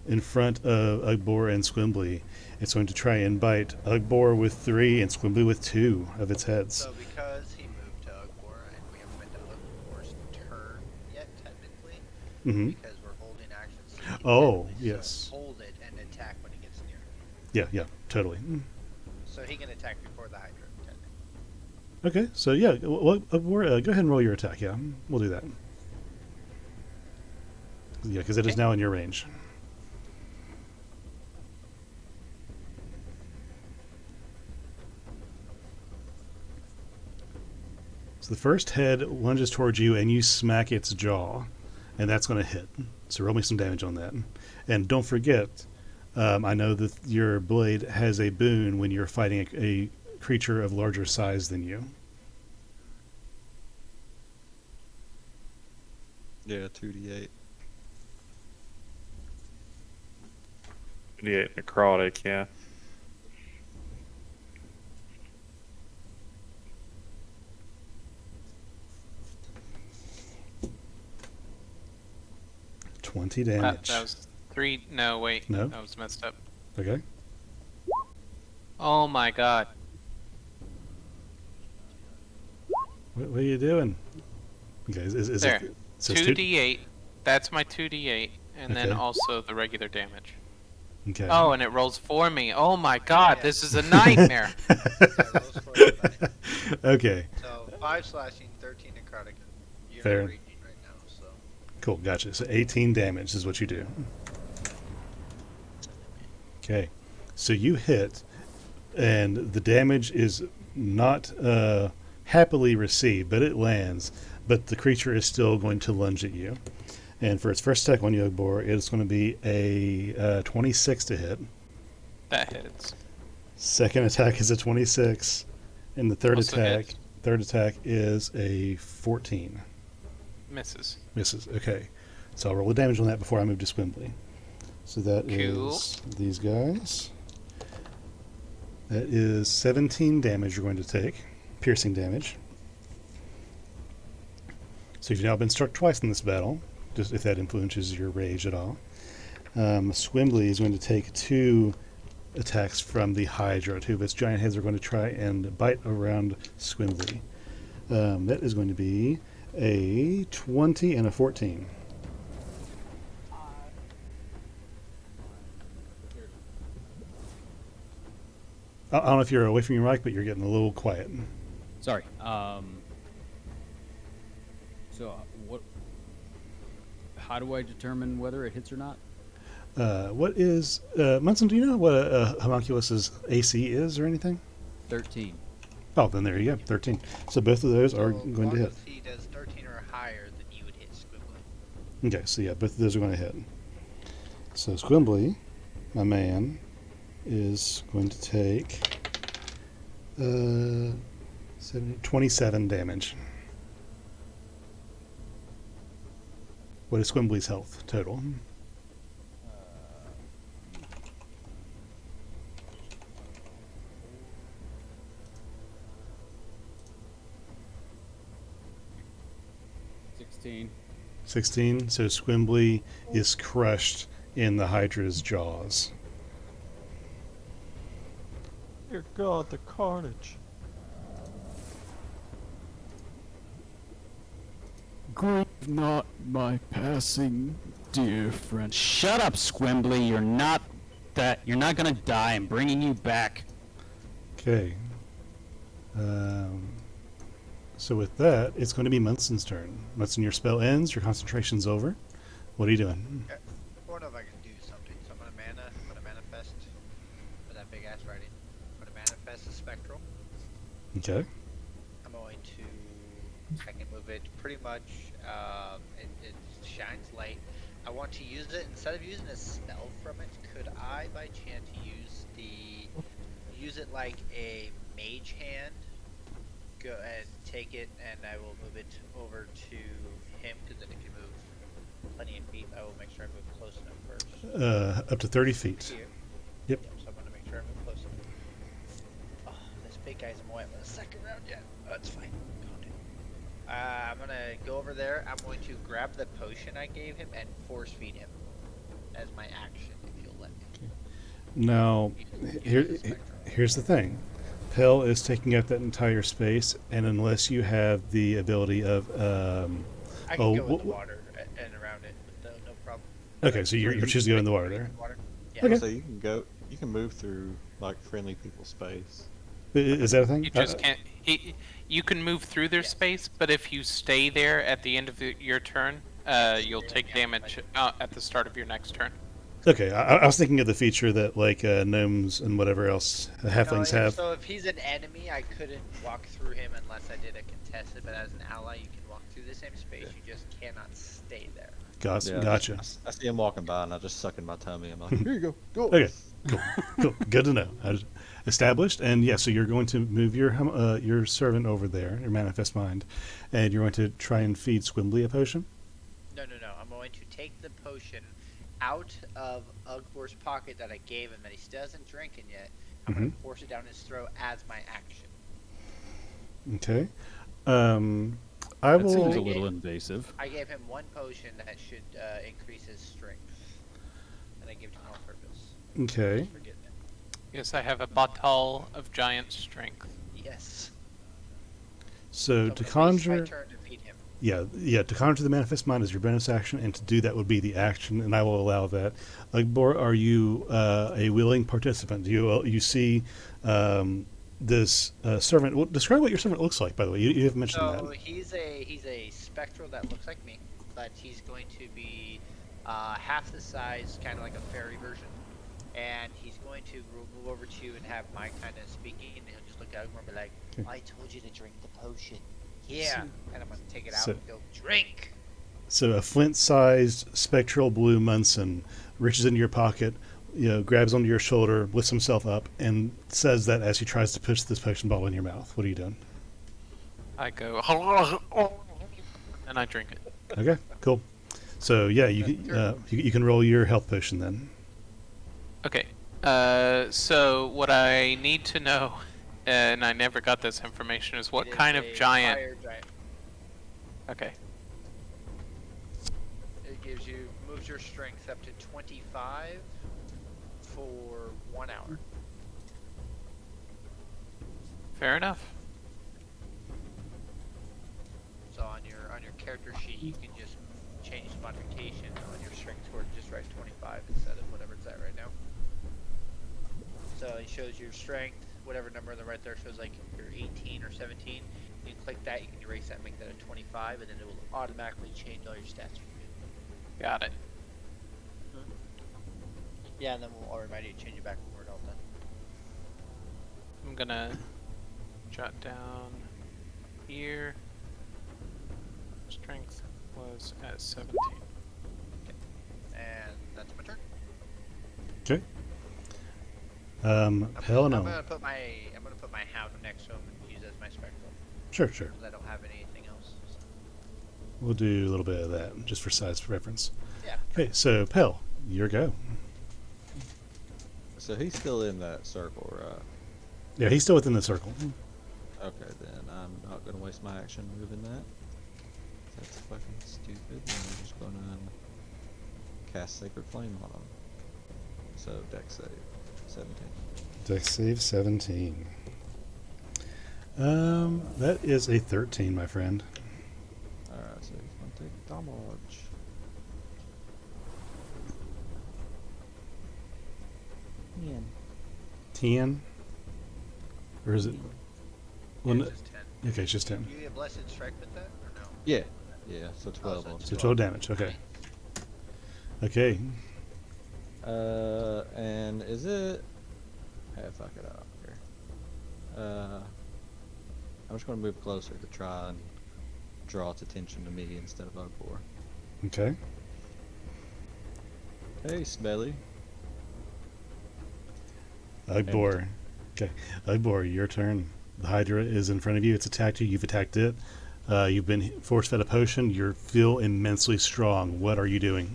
in front of Ugbor and Squimbly. It's going to try and bite Ugbor with 3 and Squimbly with 2 of its heads. So because he moved to Ugbor, and we haven't been to Ugbor's turn yet, technically, Mm-hmm. because we're holding actions. Oh, independently, yes. So hold it and attack when he gets near. Yeah, totally. So he can attack before the Hydra, technically. Okay, so yeah, well, Ugbor, go ahead and roll your attack. Yeah, we'll do that. Yeah, because it is now in your range. So the first head lunges towards you, and you smack its jaw, and that's going to hit. So roll me some damage on that. And don't forget, I know that your blade has a boon when you're fighting a creature of larger size than you. Yeah, 2d8. Yeah, necrotic, yeah. $20 damage. That was 3. No, wait. No? That was messed up. Okay. Oh my god. What are you doing? Okay, is There. it so it's 2d8. That's my 2d8. And then Okay. also the regular damage. Okay. Oh, and it rolls for me. Oh my god, this is a nightmare. Yeah, rolls for it, right? Okay. So 5 slashing, 13 necrotic. You're Fair. not raging right now, so. Cool, gotcha. So 18 damage is what you do. Okay. So you hit, and the damage is not happily received, but it lands. But the creature is still going to lunge at you. And for its first attack on you, Ugbor, it's going to be a 26 to hit. That hits. Second attack is a 26, and the third Also attack hits. third attack is a 14. Misses. Misses. Okay. So I'll roll the damage on that before I move to Squimbly. So that Cool. is these guys. That is 17 damage you're going to take. Piercing damage. So you've now been struck twice in this battle, just if that influences your rage at all. Swimbly is going to take 2 attacks from the Hydra. 2 of its giant heads are going to try and bite around Swimbly. That is going to be a 20 and a 14. I don't know if you're away from your mic, but you're getting a little quiet. Sorry. So what? How do I determine whether it hits or not? What is Munson? Do you know what a homunculus's AC is or anything? 13. Oh, then there you go, 13. So both of those are going to hit. If he does 13 or higher, then you would hit Squibbly. Okay, so yeah, both of those are going to hit. So Squimbly, my man, is going to take 27 damage. What is Squimbly's health total? $16. 16. So Squimbly is crushed in the Hydra's jaws. Dear God, the carnage. Grieve not my passing, dear friend. Shut up, Squimbly. You're not gonna die. I'm bringing you back. Okay. So with that, it's going to be Munson's turn. Munson, your spell ends. Your concentration's over. What are you doing? I wonder if I can do something. So I'm gonna manifest with that big ass writing. I'm gonna manifest a spectral. Okay. I'm going to. I can move it pretty much. It shines light. I want to use it instead of using a spell from it. Could I, by chance, use it like a mage hand? Go and take it, and I will move it over to him. Because then, if you move plenty of feet, I will make sure I move close enough first. Up to 30 feet. Here. Yep. So I'm gonna make sure I move close enough. Oh, this big guy's in my way. I'm in the second round yet. Oh, it's fine. I'm gonna go over there. I'm going to grab the potion I gave him and force feed him as my action, if you'll let me. Now, here's the thing. Pell is taking up that entire space, and unless you have the ability of... I can go in the water and around it, no problem. Okay, so you're choosing to go in the water there. Yeah. Okay. So you can move through like friendly people's space. Is that a thing? You just can't. You can move through their space, but if you stay there at the end of your turn, you'll take damage at the start of your next turn. Okay, I was thinking of the feature that like gnomes and whatever else halflings have. So if he's an enemy, I couldn't walk through him unless I did a contested, but as an ally, you can walk through the same space, you just cannot stay there. Gotcha. I see him walking by, and I just suck in my tummy. I'm like, here you go. Go. Okay, cool. Good to know. Established, and yeah, so you're going to move your servant over there, your manifest mind, and you're going to try and feed Squimbly a potion? No. I'm going to take the potion out of Ugbor's pocket that I gave him that he still hasn't drinking yet. I'm going to force it down his throat as my action. Okay. That seems a little invasive. I gave him one potion that should increase his strength. And I gave it to him on purpose. Okay. Just forgetting it. Yes, I have a bottle of giant strength. Yes. So So to it's conjure... my turn to feed him. Yeah, to conjure the manifest mind is your bonus action, and to do that would be the action, and I will allow that. Ugbor, are you a willing participant? Do you see this servant? Well, describe what your servant looks like, by the way. You haven't mentioned So that. he's a spectral that looks like me, but he's going to be half the size, kind of like a fairy version. And he's going to move over to you and have my kind of speaking, and he'll just look at him and be like, Okay. I told you to drink the potion. Yeah. And I'm going to take it out So- and go, drink. So a flint-sized spectral blue Munson reaches into your pocket, grabs onto your shoulder, lifts himself up, and says that as he tries to push this potion bottle in your mouth. What are you doing? I go, and I drink it. Okay, cool. So yeah, you can roll your health potion then. Okay. So what I need to know, and I never got this information, is what It is kind of a giant. fire giant. Okay. moves your strength up to 25 for 1 hour. Fair enough. So on your character sheet, you can just change the modification on your strength score to just write 25 instead of whatever it's at right now. So it shows your strength, whatever number on the right there shows like you're 18 or 17. You can click that, you can erase that, make that a 25, and then it will automatically change all your stats for you. Got it. Yeah, and then I'll remind you to change it back when we're all done. I'm gonna jot down here. Strength was at 17. And that's my turn. Okay. I'm Helena. gonna put my hound next to him and use it as my spectral. Sure. Because I don't have anything else. So. We'll do a little bit of that just for size reference. Yeah. Okay, so Pell, your go. So he's still in that circle, right? Yeah, he's still within the circle. Okay, then I'm not gonna waste my action moving that. That's fucking stupid. And I'm just gonna cast Sacred Flame on him. So Dex save 17. Dex save 17. That is a 13, my friend. Alright, so he's gonna take damage. Man. 10? Or is it? Well, It's just 10. okay, it's just 10. Do you get Blessed Strike with that, or no? Yeah. Yeah, so 12 so on it's So 12 damage, okay. Okay. And is it... Hey, fuck it up here. I'm just gonna move closer to try and draw its attention to me instead of Ogbor. Okay. Hey, Smelly. Ugbor. Okay. Ugbor, your turn. The Hydra is in front of you. It's attacked you. You've attacked it. You've been force-fed a potion. You feel immensely strong. What are you doing?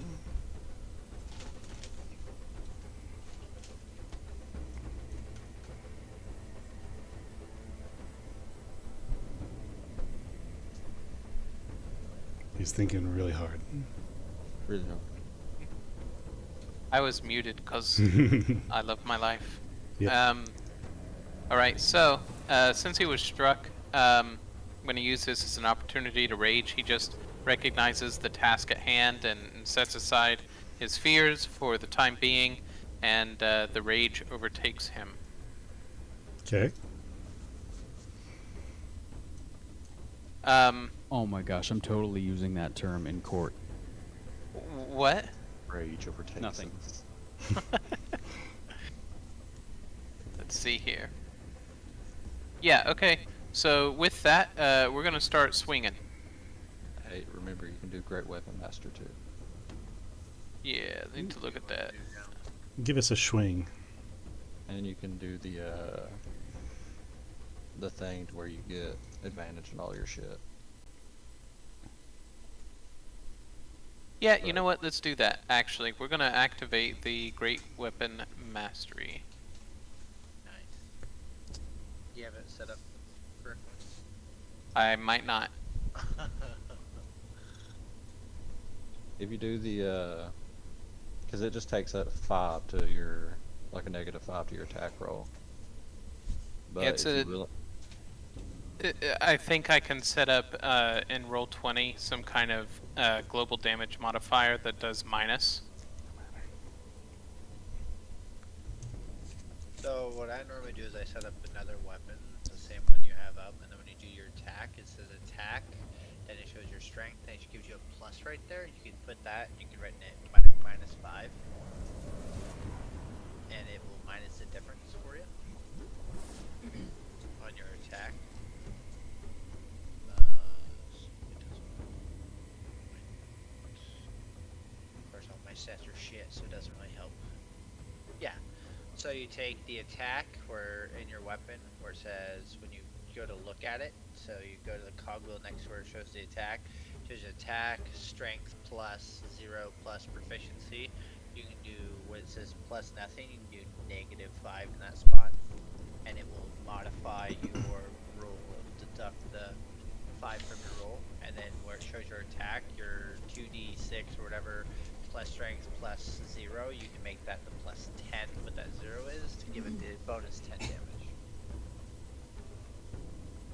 He's thinking really hard. Really hard. I was muted because I love my life. Yep. Alright, so, since he was struck, I'm going to use this as an opportunity to rage. He just recognizes the task at hand and sets aside his fears for the time being, and the rage overtakes him. Okay. Oh my gosh, I'm totally using that term in court. What? Rage overtakes Nothing. us. Let's see here. Yeah, okay. So with that, we're going to start swinging. Hey, remember you can do Great Weapon Master too. Yeah, I need to look at that. Give us a swing. And you can do the thing to where you get advantage on all your shit. Yeah, you know what? Let's do that, actually. We're going to activate the Great Weapon Mastery. Nice. You have it set up correctly? I might not. If you do the, because it just takes that 5 to your, like a -5 to your attack roll. But Yeah, it's if a- you really, I think I can set up in Roll20 some kind of global damage modifier that does minus. So what I normally do is I set up another weapon, the same one you have up, and then when you do your attack, it says attack, then it shows your strength, and it gives you a plus right there. You can put that, you can write it -5, and it will minus the difference for you on your attack. Of course, all my stats are shit, so it doesn't really help. Yeah. So you take the attack where in your weapon where it says when you go to look at it, so you go to the cogwheel next to where it shows the attack, it shows attack, strength plus 0 plus proficiency. You can do what it says plus nothing, you can do -5 in that spot, and it will modify your roll, deduct the 5 from your roll, and and then where it shows your attack, your 2d6 or whatever plus strength plus 0, you can make that the plus 10, what that 0 is, to give it the bonus 10 damage.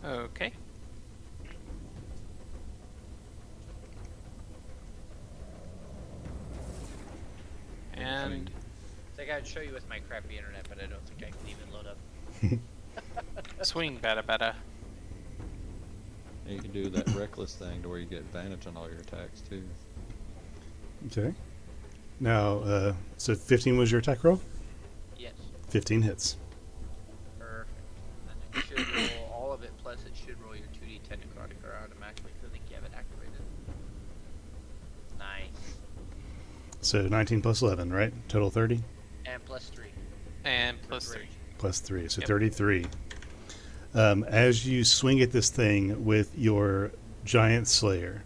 Okay. And I think I'd show you with my crappy internet, but I don't think I can even load up. swing better. And you can do that reckless thing to where you get advantage on all your attacks too. Okay. Now, so 15 was your attack roll? Yes. 15 hits. Perfect. And then it should roll all of it, plus it should roll your 2d10 necrotic automatically, because I think you have it activated. Nice. So 19 plus 11, right? Total 30? And plus 3. And plus 3. Plus 3, so Yep. 33. As you swing at this thing with your giant slayer,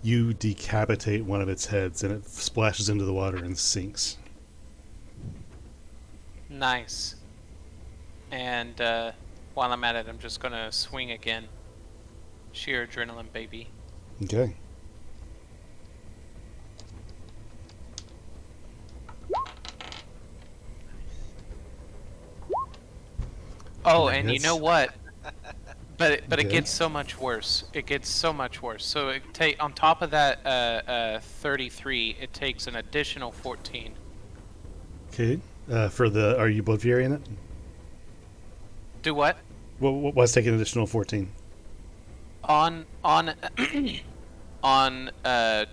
you decapitate one of its heads and it splashes into the water and sinks. Nice. And while I'm at it, I'm just gonna swing again. Sheer adrenaline, baby. Okay. Oh, That and you hits. know what? But it Okay. gets so much worse. It gets so much worse. So on top of that 33, it takes an additional 14. Okay. Are you blood fury in it? Do what? What's taking an additional 14? On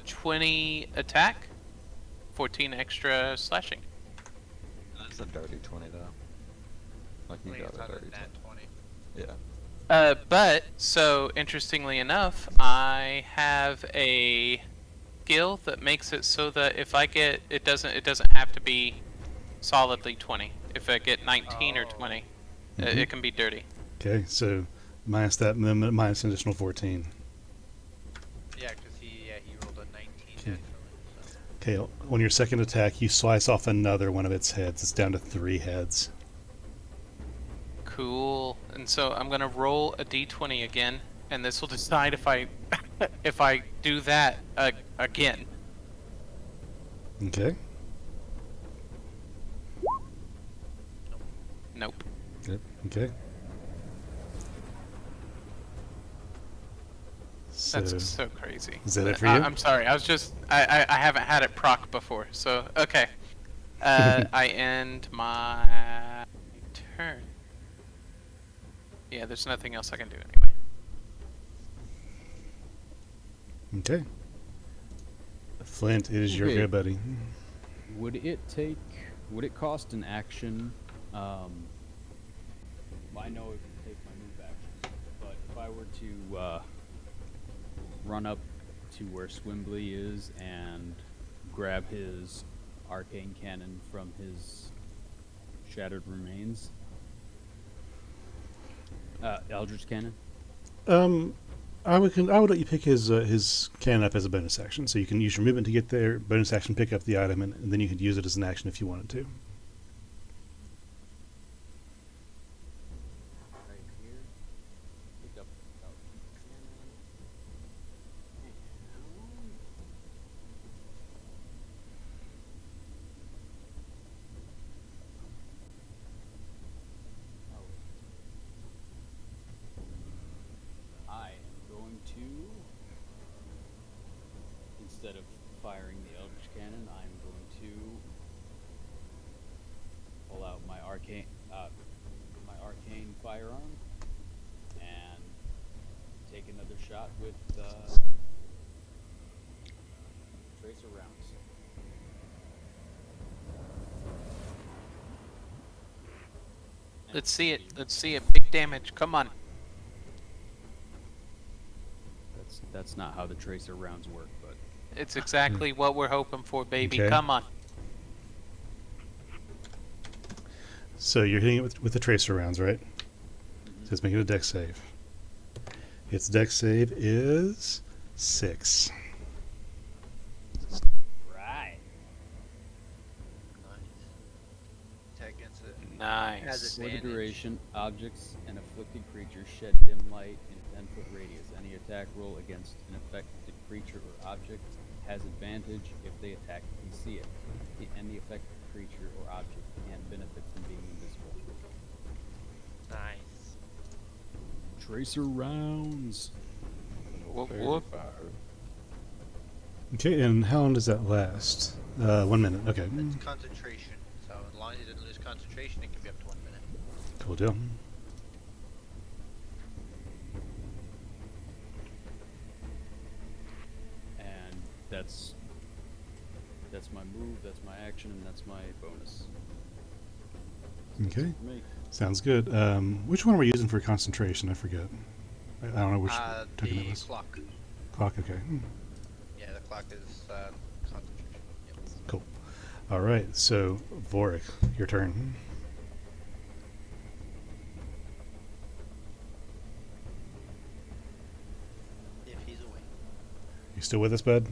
20 attack, 14 extra slashing. That's a dirty 20 though. Like you I think got it's a on a dirty nat 20. 20. Yeah. But so interestingly enough, I have a skill that makes it so that if I get it doesn't have to be solidly 20. If I get 19 or 20, it can be dirty. Okay, so minus that, minus an additional 14. Yeah, because he rolled a 19 naturally. So. Okay, on your second attack, you slice off another one of its heads. It's down to 3 heads. Cool. And so I'm gonna roll a d20 again, and this will decide if I if I do that again. Okay. Nope. Yep. Okay. So, That's so crazy. is that it for you? I'm sorry. I haven't had it proc before. So okay. I end my turn. Yeah, there's nothing else I can do anyway. Okay. Flint, it is your Okay. go, buddy. Would it cost an action? I know it would take my move action, but if I were to run up to where Swimbly is and grab his arcane cannon from his shattered remains, Eldritch cannon. I would let you pick his cannon up as a bonus action, so you can use your movement to get there. Bonus action, pick up the item, and then you could use it as an action if you wanted to. Right here. Pick up the Eldritch cannon. I am going to, instead of firing the Eldritch Cannon, I'm going to pull out my arcane firearm and take another shot with tracer rounds. Let's see it. Let's see it. Big damage. Come on. That's not how the tracer rounds work, but It's exactly what we're hoping for, baby. Okay. Come on. So you're hitting it with the tracer rounds, right? So it's making a dex save. Its dex save is 6. right. Attack against it. Nice. Has For the advantage. duration, objects and afflicted creatures shed dim light in 10-foot radius. Any attack roll against an affected creature or object has advantage if they attack and see it. And the affected creature or object can't benefit from being invisible. Nice. Tracer rounds. Whoop, Fairy whoop. fire. Okay, and how long does that last? 1 minute. Okay. It's concentration. So as long as he doesn't lose concentration, it can be up to 1 minute. Cool deal. And that's my move, that's my action, and that's my bonus. Okay. For me. Sounds good. Which one are we using for concentration? I forget. I don't know which token it The was. clock. Clock, okay. Yeah, the clock is concentration. Yep. Cool. All right, so Vorik, your turn. If he's awake. You still with us, bud?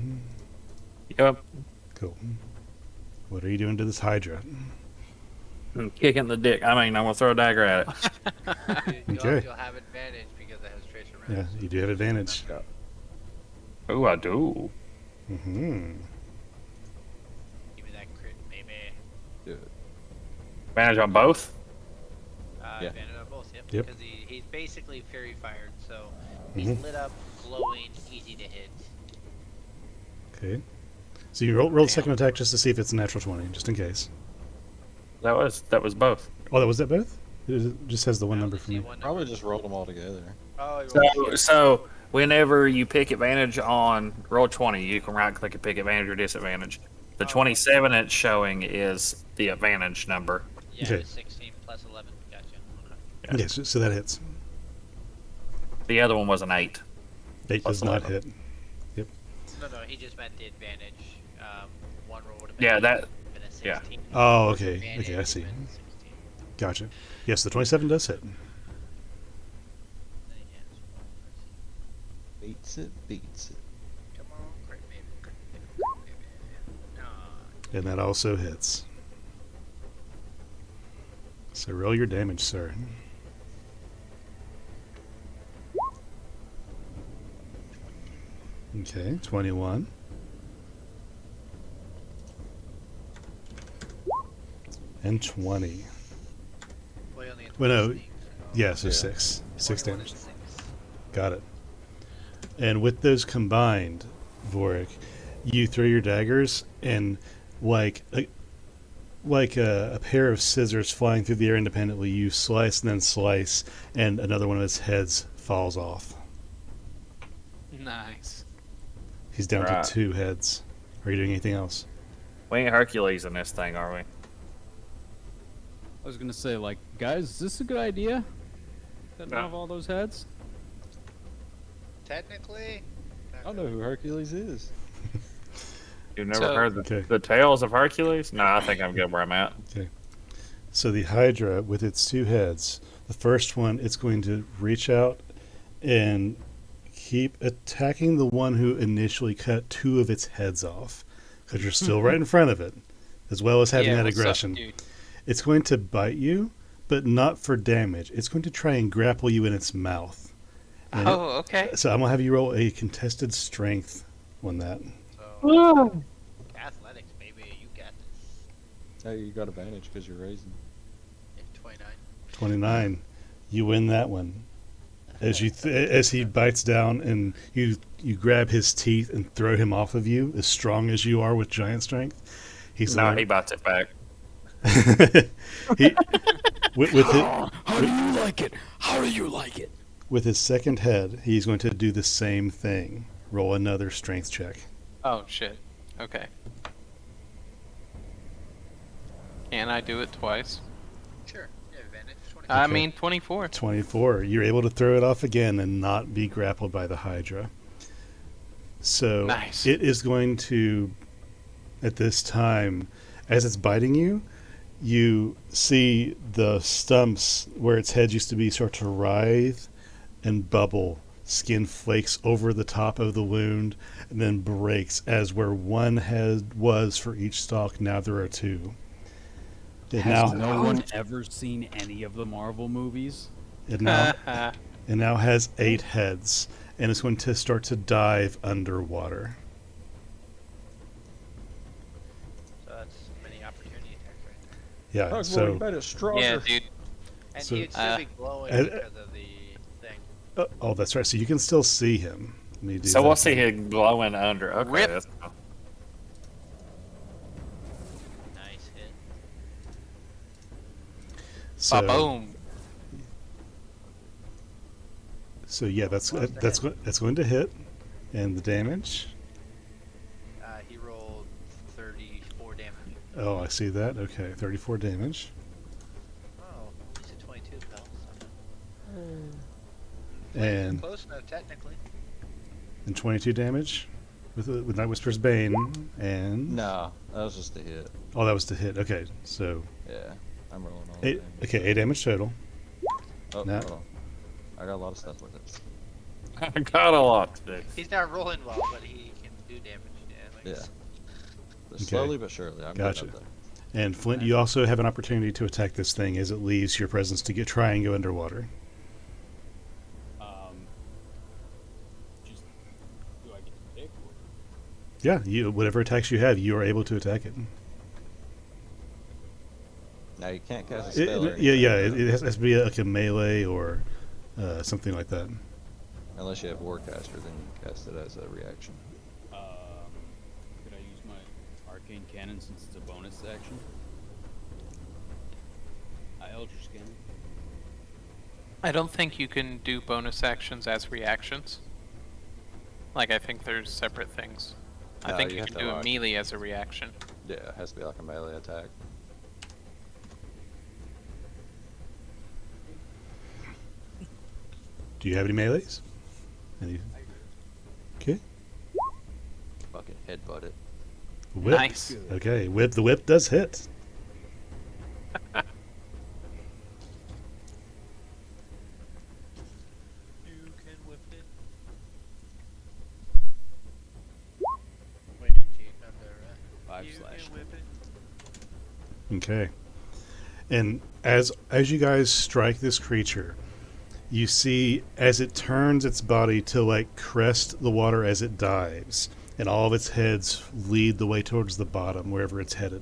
Yep. Cool. What are you doing to this Hydra? I'm kicking the dick. I mean, I'm gonna throw a dagger at it. Okay. You'll have advantage because it has tracer Yeah, rounds. you do have advantage. Oh, I do. Mm-hmm. Give me that crit, baby. Do it. Advantage on both. Yeah. Advantage on both, yep. Yep. Because he's basically fairy fired, so he's Mhm. lit up, glowing, easy to hit. Okay. So you roll the second attack just to see if it's a natural 20, just in case. That was both. Oh, that was that both? It just has the one I number only for see me. one Probably number. just rolled them all together. Oh, he rolled So whenever you pick advantage on roll 20, you can right click and pick advantage or disadvantage. The Oh. 27 it's showing is the advantage number. Yeah, Okay. it was 16 plus 11. Gotcha. Okay. Yeah. Okay, so that hits. The other one was an 8. 8 does Plus not 11. hit. No, he just meant the advantage. One roll would have been Yeah, that. been a yeah. 16. Oh, okay. Advantage Okay, I would've see. been 16. Gotcha. Yes, the 27 does hit. Then he has one. Let's see. Beats it. Come on, crit baby, crit baby, crit baby. Aw, And that also hits. So roll your damage, sir. Okay, 21. And 20. well, he only had Well, no, 26, so- Yeah, so Yeah. 6. 6 21 damage. and 6. Got it. And with those combined, Vorik, you throw your daggers and like a pair of scissors flying through the air independently, you slice and then slice, and another one of his heads falls off. Nice. He's down Right. to 2 heads. Are you doing anything else? We ain't Hercules in this thing, are we? I was gonna say, like, guys, is this a good idea? Cutting No. off all those heads? Technically, I don't know who Hercules is. You've never So- heard Okay. the tales of Hercules? No, I think I'm good where I'm at. So the Hydra, with its 2 heads, the first one, it's going to reach out and keep attacking the one who initially cut 2 of its heads off, because you're still right in front of it, as well as having Yeah, that what's up, aggression. dude? It's going to bite you, but not for damage. It's going to try and grapple you in its mouth. And Oh, okay. so I'm going to have you roll a contested strength on that. so athletics, baby, you got this. Hey, you got advantage because you're raising. Yeah, 29. 29. You win that one. As as he bites down and you grab his teeth and throw him off of you, as strong as you are with giant strength, he's No, like, he bites it back. he, with his, How do you like it? How do you like it? with his second head, he's going to do the same thing. Roll another strength check. Oh shit. Okay. Can I do it twice? Sure. Yeah, advantage. 20. I Okay. mean 24. 24. You're able to throw it off again and not be grappled by the Hydra. So Nice. it is going to, at this time, as it's biting you, you see the stumps where its head used to be start to writhe and bubble. Skin flakes over the top of the wound and then breaks, as where one head was for each stalk, now there are 2. It Has now, no one ever seen any of the Marvel movies? it now and now has 8 heads, and is going to start to dive underwater. So that's many opportunity attacks right there. Yeah, Tugboat, you so better stronger. Yeah, dude. And So- he'd still be glowing uh, because of the thing. oh, that's right. So you can still see him. Let me do So that we'll see thing. him glowing under. Okay, Rip. that's cool. Nice hit. So, Boom. so yeah, that's going to hit, and the damage. He rolled 34 damage. Oh, I see that. Okay, 34 damage. Oh, he's at 22 pals. And Close enough, technically. 22 damage with Night Whisper's Bane, and No, that was just a hit. oh, that was the hit. Okay, so Yeah, I'm rolling all 8. damage. Okay, 8 damage total. Oh, No. hold on. I got a lot of stuff with it. I got a lot to do. He's not rolling well, but he can do damage. Yeah. Yeah. But Okay. slowly but surely, I'm Gotcha. getting up And Flint, you also have an opportunity to attack this thing as it leaves your presence to try and go underwater. Just do I get to pick? Or... Yeah, whatever attacks you have, you are able to attack it. there. Now you can't cast a It- spell. or yeah, anything, yeah, right? it has to be like a melee or something like that. Unless you have Warcaster, then you can cast it as a reaction. Could I use my arcane cannon since it's a bonus action? Eldritch cannon. I don't think you can do bonus actions as reactions. Like, I think there's separate things. I No, think you you have can to, do a like- melee as a reaction. Yeah, it has to be like a melee attack. Do you have any melees? Any? Okay. Fucking headbutt it. Whip. Nice. Okay, whip. The whip does hit. You can whip it. Wait, you come to 5 You slash. can whip it. Okay. And as you guys strike this creature, you see as it turns its body to like crest the water as it dives, and all of its heads lead the way towards the bottom wherever it's headed.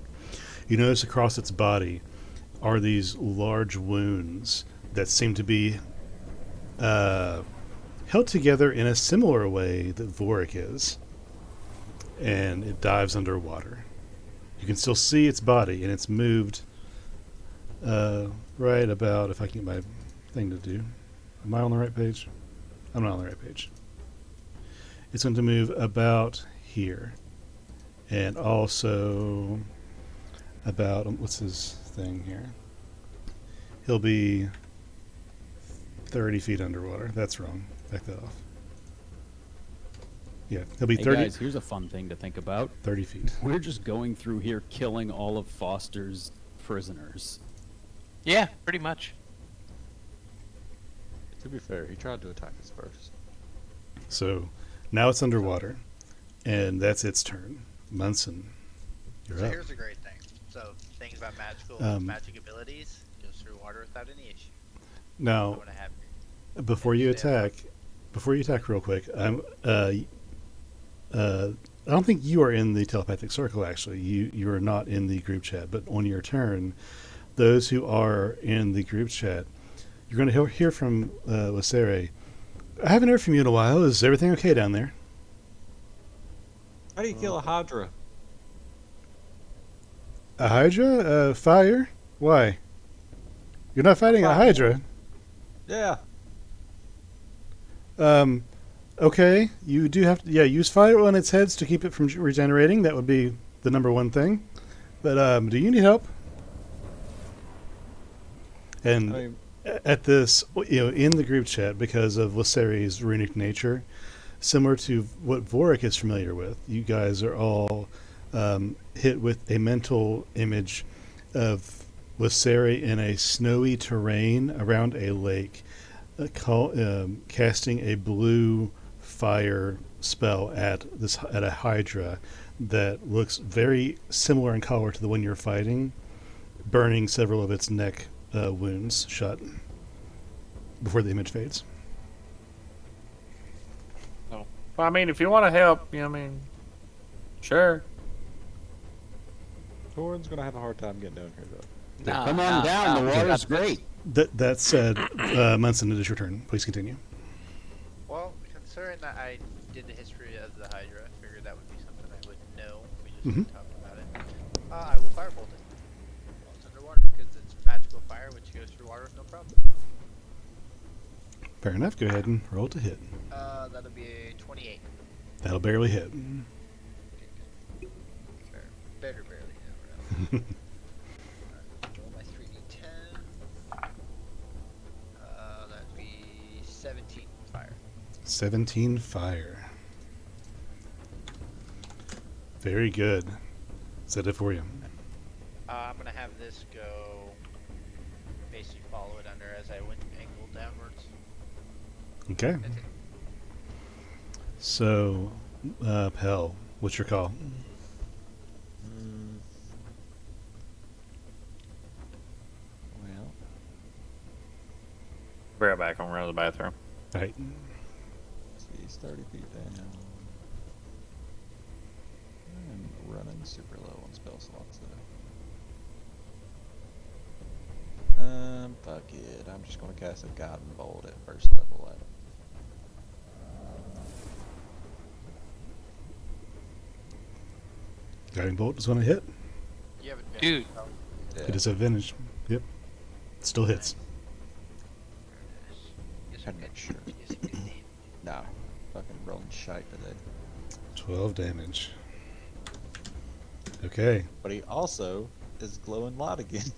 You notice across its body are these large wounds that seem to be held together in a similar way that Vorik is, and it dives underwater. You can still see its body, and it's moved right about, if I can get my thing to do. Am I on the right page? I'm not on the right page. It's going to move about here. And also about, what's his thing here? He'll be 30 feet underwater. That's wrong. Back that off. Yeah, he'll be Hey 30, guys, here's a fun thing to think about. 30 feet. We're just going through here killing all of Foster's prisoners. Yeah, pretty much. To be fair, he tried to attack us first. So now it's underwater, and that's its turn. Munson, you're So up. here's a great thing. So things about magic abilities goes through water without any issue. I'm Now, gonna have before you Stay attack real quick, I don't think you are in the telepathic circle. Actually, you are not in the group chat. But on your turn, those who are in the group chat, you're going to hear from Lacere. I haven't heard from you in a while. Is everything okay down there? How do you kill a Hydra? A Hydra? Fire? Why? You're not fighting a Hydra. Yeah. Okay, you do have to, use fire on its heads to keep it from regenerating. That would be the number one thing. But do you need help? And I mean, at this, in the group chat, because of Lacere's runic nature, similar to what Vorik is familiar with, you guys are all hit with a mental image of Lacere in a snowy terrain around a lake, casting a blue fire spell at a Hydra that looks very similar in color to the one you're fighting, burning several of its neck wounds shut before the image fades. Well, I mean, if you want to help, you know, I mean, sure. Torin's gonna have a hard time getting down here though. Nah, Come on nah, down. nah, The we water's got this. great. That said, Munson, it is your turn. Please continue. Well, considering that I did the history of the Hydra, I figured that would be something I would know. We just talked about it. I will firebolt it. While it's underwater, because it's magical fire, which goes through water with no problem. Fair enough. Go ahead and roll to hit. That'll be a 28. That'll barely hit. Okay, good. Better barely. Yeah, roll my 3d10. That'd be 17 fire. 17 fire. Very good. Is that it for you? I'm gonna have this go. Basically, follow it under as I went angled downwards. Okay. That's it. So, Pell, what's your call? Well, Be right back. I'm going to the bathroom. All right. he's 30 feet down. I'm running super low on spell slots though. Fuck it. I'm just gonna cast a Guiding Bolt at first level at him. Guiding Bolt is going to hit. You have advantage. Dude. Oh, Yeah. It is advantage. Yep. Still hits. yes, Had to make sure. yes, good name. Nah, fucking rolling shite today. 12 damage. Okay. But he also is glowing light again.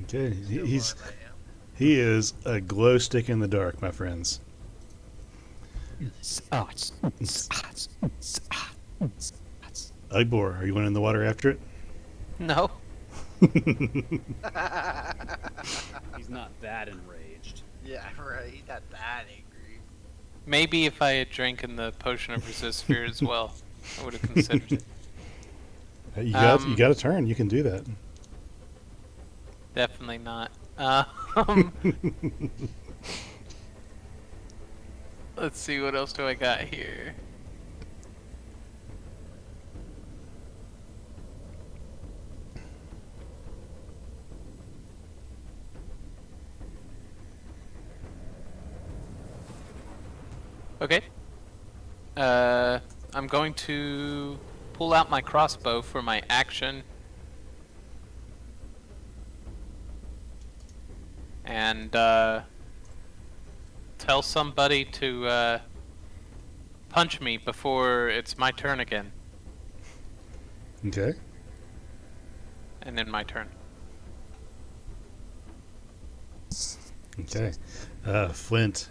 Okay. Still He's more than I am. he is a glow stick in the dark, my friends. Ugbor, are you going in the water after it? No. He's not that enraged. Yeah, right. He's not that angry. Maybe if I had drinking the potion of resist fear as well, I would have considered it. You got a turn. You can do that. Definitely not. Let's see, what else do I got here? Okay. I'm going to pull out my crossbow for my action. And tell somebody to punch me before it's my turn again. Okay. And then my turn. Okay. Flint,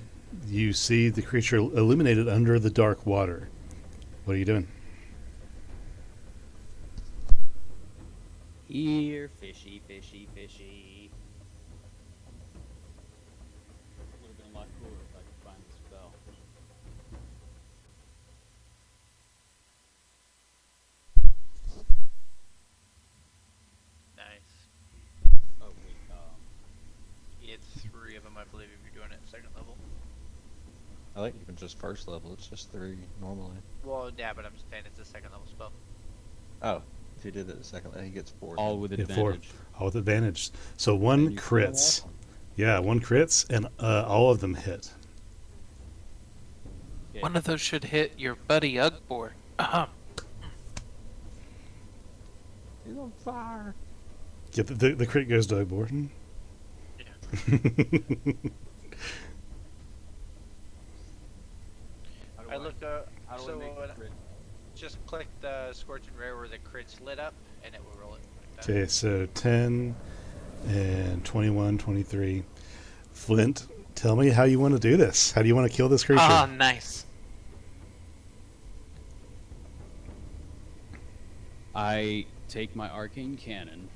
you see the creature illuminated under the dark water. What are you doing? Here, fishy, fishy, fishy. Would have been a lot cooler if I could find the spell. Nice. Oh wait, It's 3 of them, I believe, if you're doing it second level. I think even just first level, it's just 3 normally. Well, yeah, but I'm saying it's a second level spell. Oh, if he did it the second level, he gets 4. all with Yeah, 4. advantage. All with advantage. So one And you kill them crits. all? Yeah, one crits, and all of them hit. Okay. One of those should hit your buddy Ugbor. He's on fire. Yeah, the crit goes to Borden. I looked up, How do so I make the crit? just click the Scorching Ray where the crit's lit up, and it will roll it. Like that. Okay, so 10 and 21, 23. Flint, tell me how you want to do this. How do you want to kill this creature? Ah, nice. I take my arcane cannon,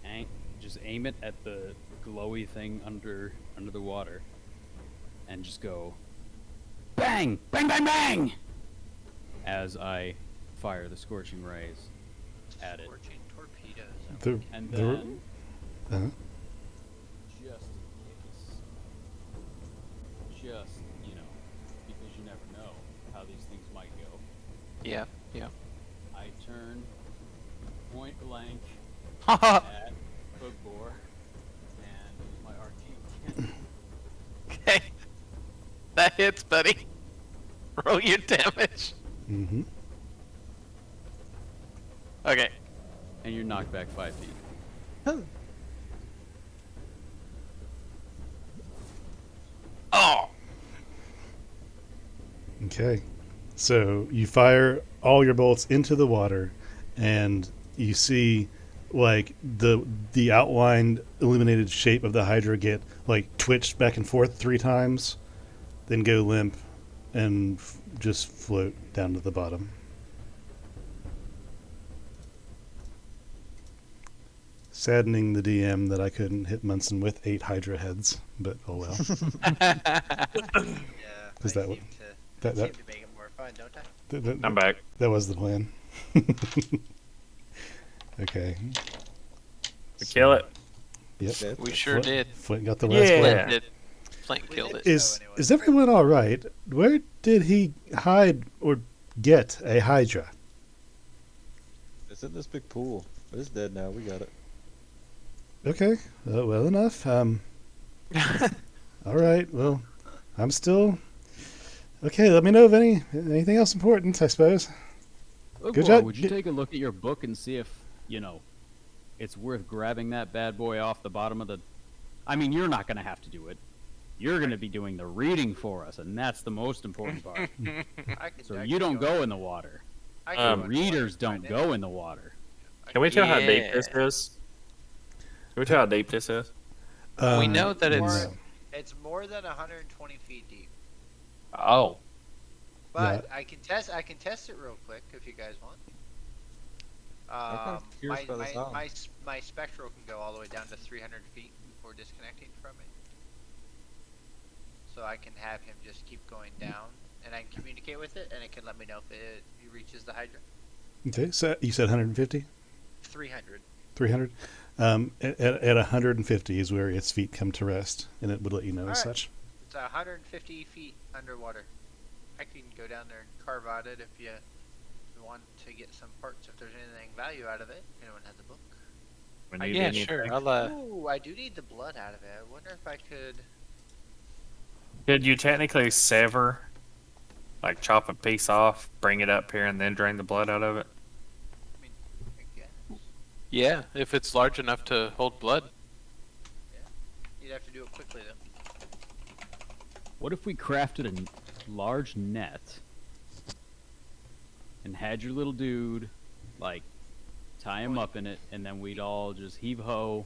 and just aim it at the glowy thing under the water, and just go bang, bang, bang, bang, as I fire the scorching rays at it, Scorching torpedoes. The- and the- then uh-huh. just in case, just because you never know how these things Yeah, yeah. I turn point blank okay, at Bookbore and use my arcane that hits, buddy. Roll your damage. Mm-hmm. Okay. and you're knocked back 5 feet. Oh. Okay. So you fire all your bolts into the water, and you see like the outlined illuminated shape of the Hydra get like twitched back and forth 3 times, then go limp and just float down to the bottom. Saddening the DM that I couldn't hit Munson with 8 Hydra heads, but oh well. Yeah, Is that what- that- seem to make it more fun, don't I? I'm back. That was the plan. Okay. We kill it. Yep. We sure did. Flint got the last Yeah. blow. Flint did. Flint killed it. Is anyway. is everyone all right? Where did he hide or get a Hydra? It's in this big pool. But it's dead now. We got it. Okay, well enough. All right. Well, I'm still okay. Let me know of anything else important. I suppose. Bookbore, job. would you take a look at your book and see if, it's worth grabbing that bad boy off the bottom of the... I mean, you're not going to have to do it. You're going to be doing the reading for us, and that's the most important part. So you don't go in the water. Readers don't go in the water. Can we tell how deep Yeah. this is? Can we tell how deep this is? We know that it's- no. It's more than 120 feet deep. Oh. But I can test it real quick if you guys want. kinda curious about this album. My spectral can go all the way down to 300 feet before disconnecting from it. So I can have him just keep going down, and I can communicate with it, and it can let me know if it reaches the Hydra. Okay, so you said 150, 300. 300. At 150 is where its feet come to rest, and it would let you know as Alright. such. It's 150 feet underwater. I can go down there and carve out it if you want to get some parts, if there's anything value out of it. Anyone has a book? We need Yeah, anything? sure. I'll, Ooh, I do need the blood out of it. I wonder if I could... Could you technically sever, like chop a piece off, bring it up here, and then drain the blood out of it? I mean, I guess. yeah, if it's large enough to hold blood. You'd have to do it quickly, though. What if we crafted a large net and had your little dude, like, tie him up in it, and then we'd all just heave-ho,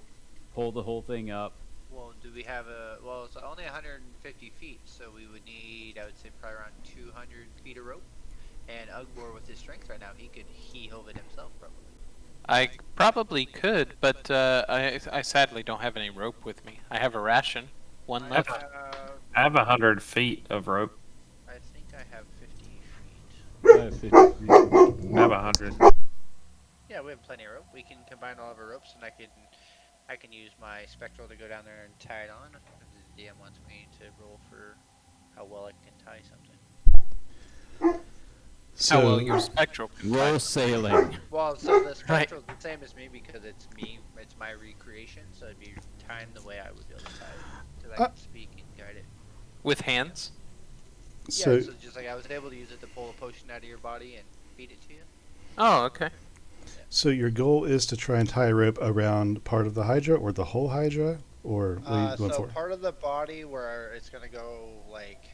pull the whole thing up. Well, do we have a... Well, it's only 150 feet, so we would need, I would say, probably around 200 feet of rope. And Ugbor, with his strength right now, he could he-hove it himself, probably. I probably could, but I sadly don't have any rope with me. I have a ration. One left. I have 100 feet of rope. I think I have 50 feet. I have 50 feet. I have 100. Yeah, we have plenty of rope. We can combine all of our ropes, and I can use my spectral to go down there and tie it on. If the DM wants me to roll for how well I can tie something. So, How well your spectral can Roll tie. sailing. Well, so the spectral's the same as me because it's me. It's my recreation, so it'd be timed the way I would be able to tie it. So I can speak and guide it. With hands? so Yeah, so just like I was able to use it to pull a potion out of your body and feed it to you. Oh, okay. So your goal is to try and tie a rope around part of the Hydra or the whole Hydra, or what are you going So for? part of the body where it's gonna go like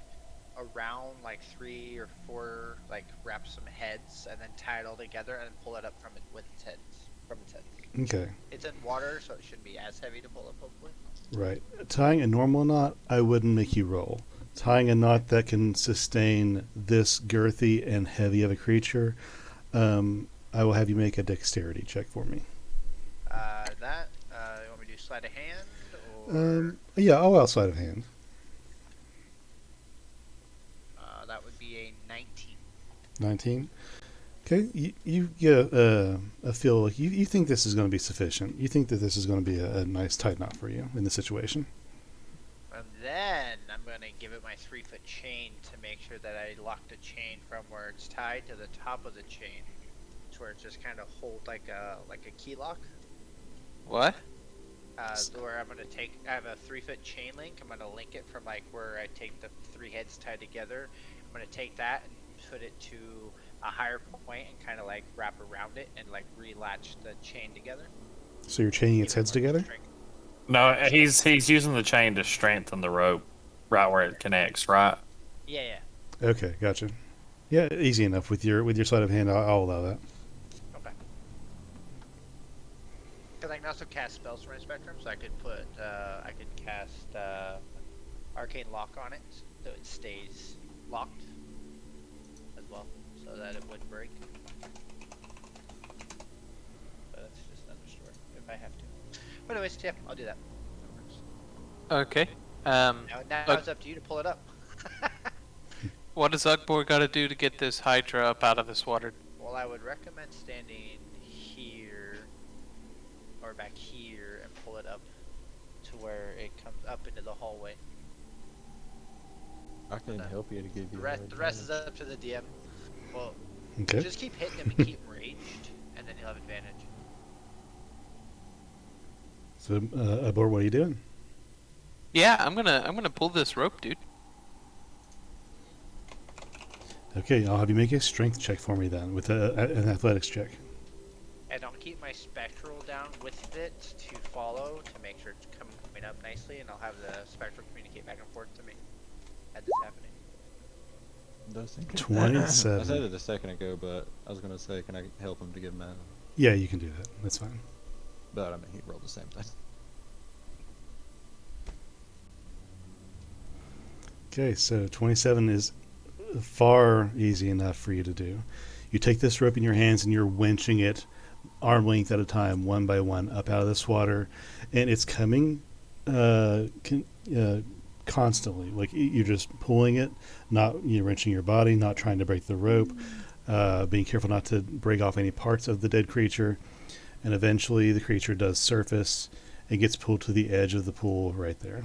around like 3 or 4, like wrap some heads and then tie it all together and pull it up from it with its heads. From its heads. Okay, It's in water, so it shouldn't be as heavy to pull up, hopefully. right. Tying a normal knot, I wouldn't make you roll. Tying a knot that can sustain this girthy and heavy of a creature, I will have you make a dexterity check for me. You want me to do sleight of hand or Yeah, all outside of hand. that would be a 19. 19. Okay, you get a feel like you think this is going to be sufficient. You think that this is going to be a nice tight knot for you in the situation. And then I'm gonna give it my 3-foot chain to make sure that I lock the chain from where it's tied to the top of the chain, to where it just kind of hold like a key lock. What? Where I'm gonna take, I have a 3-foot chain link. I'm gonna link it from like where I take the 3 heads tied together. I'm gonna take that and put it to a higher point and kind of like wrap around it and like relatch the chain together. So you're chaining its Give it heads more together? strength. No, he's using the chain to strengthen the rope right where it connects, right? Yeah. Okay, gotcha. Yeah, easy enough with your sleight of hand. I'll allow that. Okay. Because I can also cast spells from my spectrum, so I could put, I could cast arcane lock on it, so it stays locked as well, so that it wouldn't break. But that's just another story if I have to. But anyways, yeah, I'll do that. Okay. Now it's up to you to pull it up. What does Ugbor got to do to get this Hydra up out of this water? Well, I would recommend standing here or back here and pull it up to where it comes up into the hallway. I can help you to give you The rest is up to the DM. Well, Okay. just keep hitting him and keep him ranged, and then you'll have advantage. So, Abor, what are you doing? Yeah, I'm gonna pull this rope, dude. Okay, I'll have you make a strength check for me then, with an athletics check. And I'll keep my spectral down with it to follow to make sure it's coming up nicely, and I'll have the spectral communicate back and forth to me as it's happening. Those things- 27. I said it a second ago, but I was gonna say, can I help him to get him out? Yeah, you can do that. That's fine. But I mean, he rolled the same thing. Okay, so 27 is far easy enough for you to do. You take this rope in your hands and you're winching it arm length at a time, one by one, up out of this water, and it's coming constantly. Like you're just pulling it, not wrenching your body, not trying to break the rope, being careful not to break off any parts of the dead creature, and eventually the creature does surface and gets pulled to the edge of the pool right there.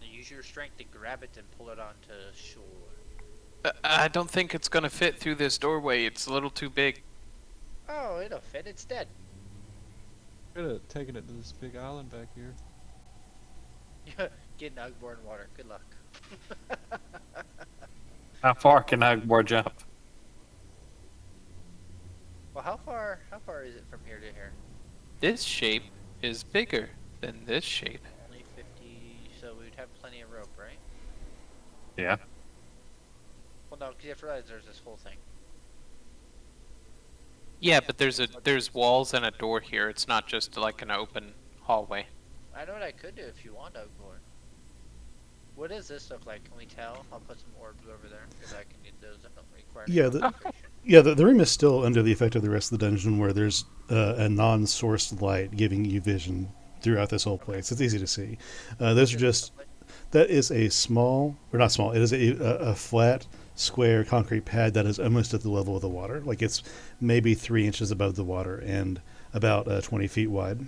Use your strength to grab it and pull it onto shore. I don't think it's gonna fit through this doorway. It's a little too big. Oh, it'll fit. It's dead. Could have taken it to this big island back here. Get in Ugborn water. Good luck. How far can Ugbor jump? Well, how far is it from here to here? This shape is bigger than this shape. Only 50, so we'd have plenty of rope, right? Yeah. Well, no, because you have to realize there's this whole thing. Yeah, but there's walls and a door here. It's not just like an open hallway. I know what I could do if you want, Ugborn. What does this look like? Can we tell? I'll put some orbs over there because I can get those. I don't require. Yeah, concentration. the room is still under the effect of the rest of the dungeon, where there's a non-sourced light giving you vision throughout this whole place. It's easy to see. Those are just. That is a small, or not small. It is a flat, square concrete pad that is almost at the level of the water. Like it's maybe 3 inches above the water and about 20 feet wide.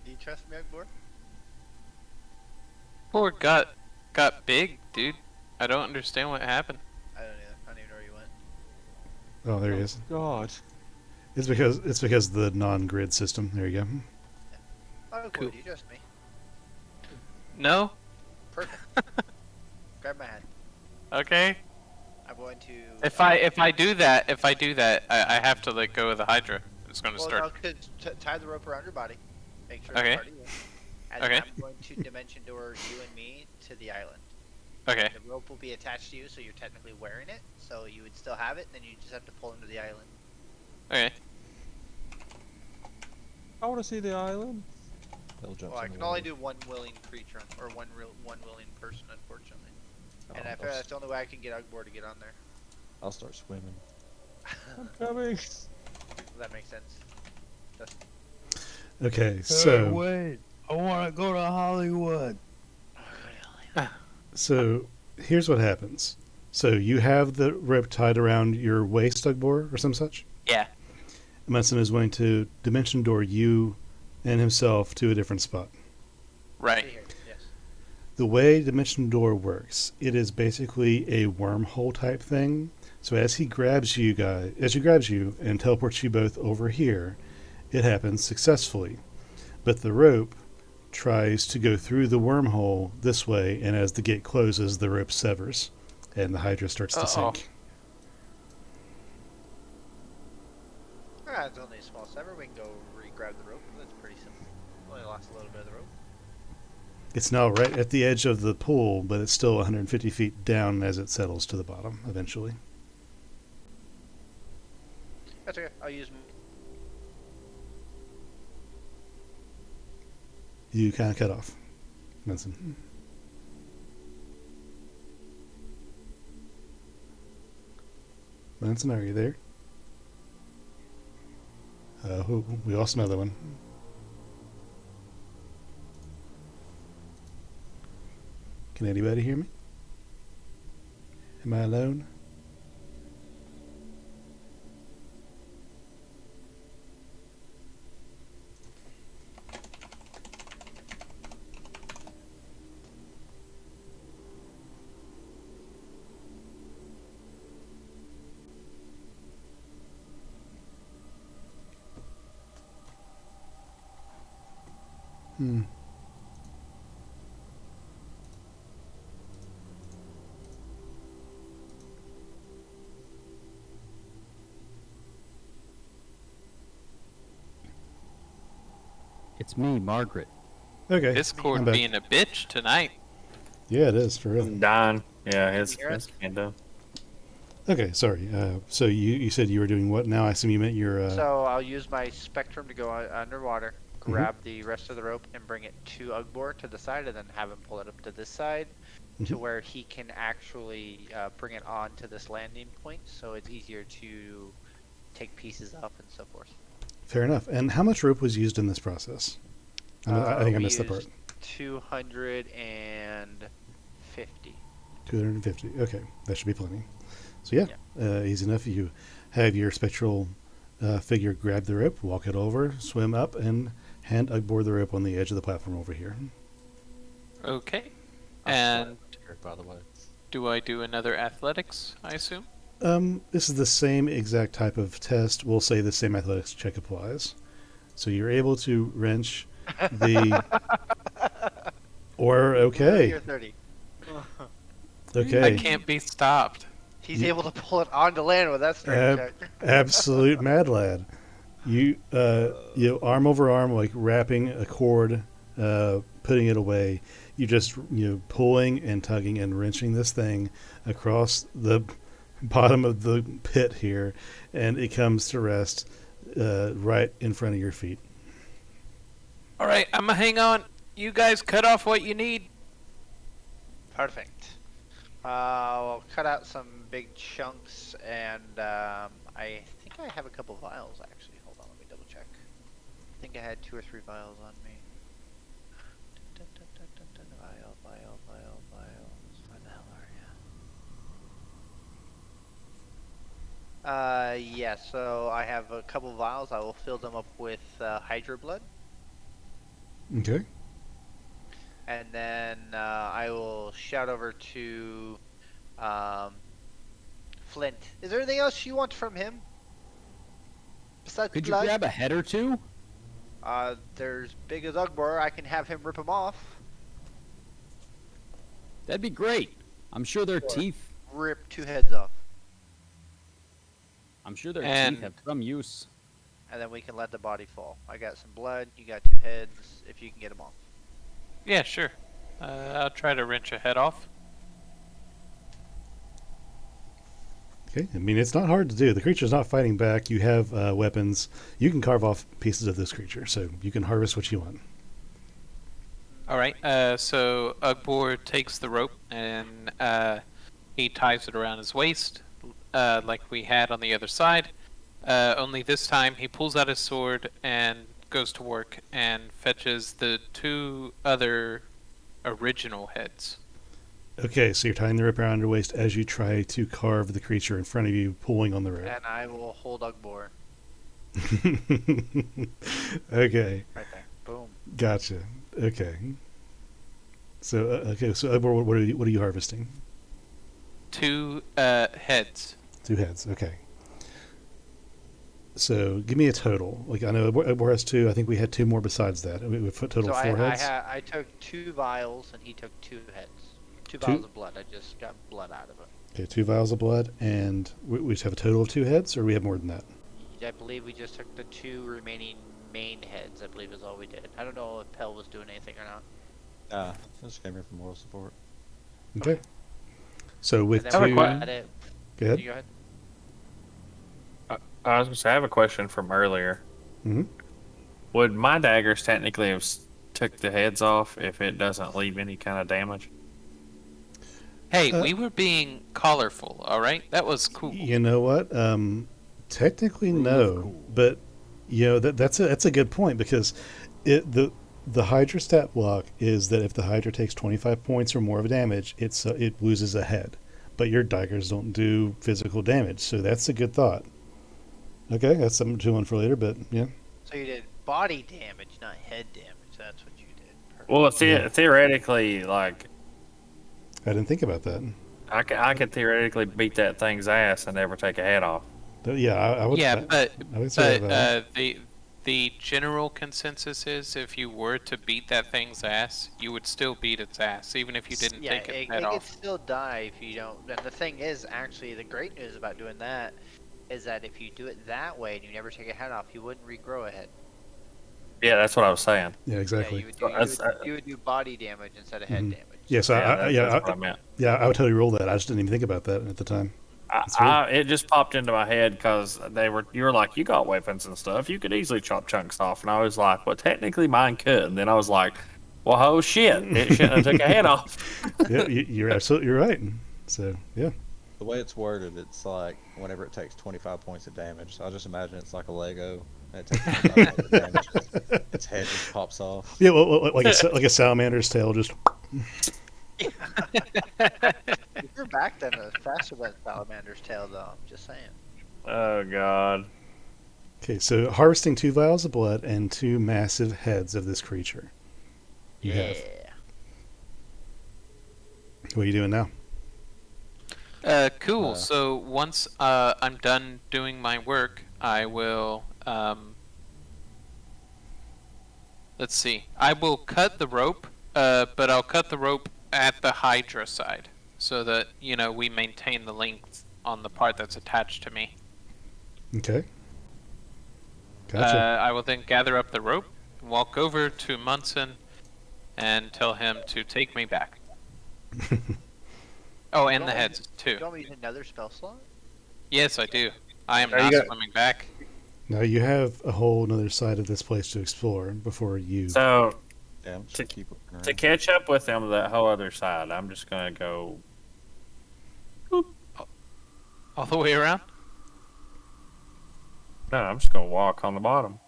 Do you trust me, Ugborn? Poor got big, dude. I don't understand what happened. I don't either. I don't even know where you went. Oh, there he is. God. It's because of the non-grid system. There you go. Ugborn, Cool. do you trust me? No? Perfect. Grab my hand. Okay. I'm going to. If I do that, I have to let go of the Hydra. It's gonna Well, start. no, 'cause tie the rope around your body. Make sure Okay. it's part of you. And Okay. I'm going to dimension door you and me to the island. Okay. The rope will be attached to you, so you're technically wearing it. So you would still have it, and then you just have to pull him to the island. Okay. I want to see the island. They'll jump. Well, I in the can only water. do one willing creature, or one willing person, unfortunately. And Oh, I feel that's the only way I can get Ugbor to get on there. I'll start swimming. I'm coming. Does that make sense? Okay, so wait, I want to go to Hollywood. so here's what happens. So you have the rope tied around your waist, Ugbor, or some such. Yeah. Munson is going to dimension door you and himself to a different spot. Right. See here. Yes. The way Dimension Door works, it is basically a wormhole type thing. So as he grabs you guys, as he grabs you and teleports you both over here, it happens successfully. But the rope tries to go through the wormhole this way, and as the gate closes, the rope severs, and the Hydra starts to Uh-oh. sink. It's only a small sever. We can go re-grab the rope. That's pretty simple. Only lost a little bit of the rope. It's now right at the edge of the pool, but it's still 150 feet down as it settles to the bottom eventually. That's okay. I'll use. You kind of cut off, Benson. Benson, are you there? We lost another one. Can anybody hear me? Am I alone? Hmm. It's me, Margaret. Okay. Discord I'm back. being a bitch tonight. Yeah, it is for real. I'm dying. Yeah, it's hear us? kind of. Okay, sorry. So you said you were doing what now? I assume you meant your. So I'll use my spectrum to go underwater, grab the rest of the rope, and bring it to Ugbor to the side, and then have him pull it up to this side, to where he can actually bring it on to this landing point, so it's easier to take pieces up and so forth. Fair enough. And how much rope was used in this process? I think I missed that part. 250. 250. Okay, that should be plenty. So yeah, easy enough. You have your spectral figure grab the rope, walk it over, swim up, and hand Ugbor the rope on the edge of the platform over here. Okay. And By the way. do I do another athletics, I assume? This is the same exact type of test. We'll say the same athletics check applies. So you're able to wrench the... Or, okay. You're 30. Okay. I can't be stopped. He's able to pull it onto land with that strength check. Absolute mad lad. You arm over arm, like wrapping a cord, putting it away. You just pulling and tugging and wrenching this thing across the bottom of the pit here, and it comes to rest right in front of your feet. All right, I'm gonna hang on. You guys cut off what you need. Perfect. I'll cut out some big chunks, and I think I have a couple vials actually. Hold on, let me double check. I think I had 2 or 3 vials on me. Vials. Where the hell are you? Yeah, so I have a couple vials. I will fill them up with Hydra blood. Okay. And then I will shout over to Flint. Is there anything else you want from him? Besides Could you blood? grab a head or two? There's big as Ugbor. I can have him rip him off. That'd be great. I'm sure their teeth. Rip 2 heads off. I'm sure their And- teeth have some use. And then we can let the body fall. I got some blood. You got 2 heads. If you can get them off. Yeah, sure. I'll try to wrench a head off. Okay. I mean, it's not hard to do. The creature's not fighting back. You have weapons. You can carve off pieces of this creature, so you can harvest what you want. All right. So Ugbor takes the rope and he ties it around his waist, like we had on the other side. Only this time he pulls out his sword and goes to work and fetches the 2 other original heads. Okay, so you're tying the rope around your waist as you try to carve the creature in front of you, pulling on the rope. And I will hold Ugbor Okay, right there. Boom. gotcha. Okay. So okay, so what are you harvesting? 2 heads. 2 heads. Okay. So give me a total. Like I know Boris 2. I think we had 2 more besides that. We put total So 4 heads. I took 2 vials and he took 2 heads. 2 Two- vials of blood. I just got blood out of it. Okay, 2 vials of blood, and we just have a total of 2 heads, or we have more than that. I believe we just took the 2 remaining main heads. I believe is all we did. I don't know if Pell was doing anything or not. I just came here for moral support. Okay. So with And 2, then we go had it. ahead. You go ahead. I was gonna say I have a question from earlier. Hmm. Would my daggers technically have took the heads off if it doesn't leave any kind of damage? Hey, we were being colorful, all right? That was cool. You know what? Technically no, but that's a good point because the Hydra stat block is that if the Hydra takes 25 points or more of damage, it loses a head. But your daggers don't do physical damage, so that's a good thought. Okay, that's something to chew on for later, but yeah. So you did body damage, not head damage. That's what you did. Perfect. Well, theoretically, like I didn't think about that. I could theoretically beat that thing's ass and never take a head off. But yeah, I would. Yeah, I would say that. the general consensus is if you were to beat that thing's ass, you would still beat its ass, even if you didn't take its head it off. could still die if you don't. And the thing is, actually, the great news about doing that is that if you do it that way and you never take a head off, you wouldn't regrow a head. Yeah, that's what I was saying. Yeah, exactly. Yeah, you would do body damage instead of head damage. Yes, That's what I meant. Yeah, I would totally roll that. I just didn't even think about that at the time. It just popped into my head because you were like, you got weapons and stuff. You could easily chop chunks off, and I was like, well, technically mine could. And then I was like, well, oh shit, it shouldn't have took a head off. Yeah, you're absolutely right. So yeah. The way it's worded, it's like whenever it takes 25 points of damage. So I just imagine it's like a Lego. And it takes 25 points of damage. Its head just pops off. Yeah, well, like a salamander's tail, just. You're back then faster than Salamander's tail, though. I'm just saying. Oh god. Okay, so harvesting 2 vials of blood and 2 massive heads of this creature. You have. What are you doing now? Cool. So once I'm done doing my work, I will. Let's see. I will cut the rope, but I'll cut the rope at the Hydra side, so that we maintain the length on the part that's attached to me. Okay. Gotcha. I will then gather up the rope, walk over to Munson, and tell him to take me back. Oh, and the heads too. You want me to use another spell slot? Yes, I do. I am There not you go. swimming back. Now you have a whole other side of this place to explore before you. So Yeah, I'm just To- gonna keep looking around. to catch up with them, that whole other side, I'm just gonna go. All the way around? No, I'm just gonna walk on the bottom.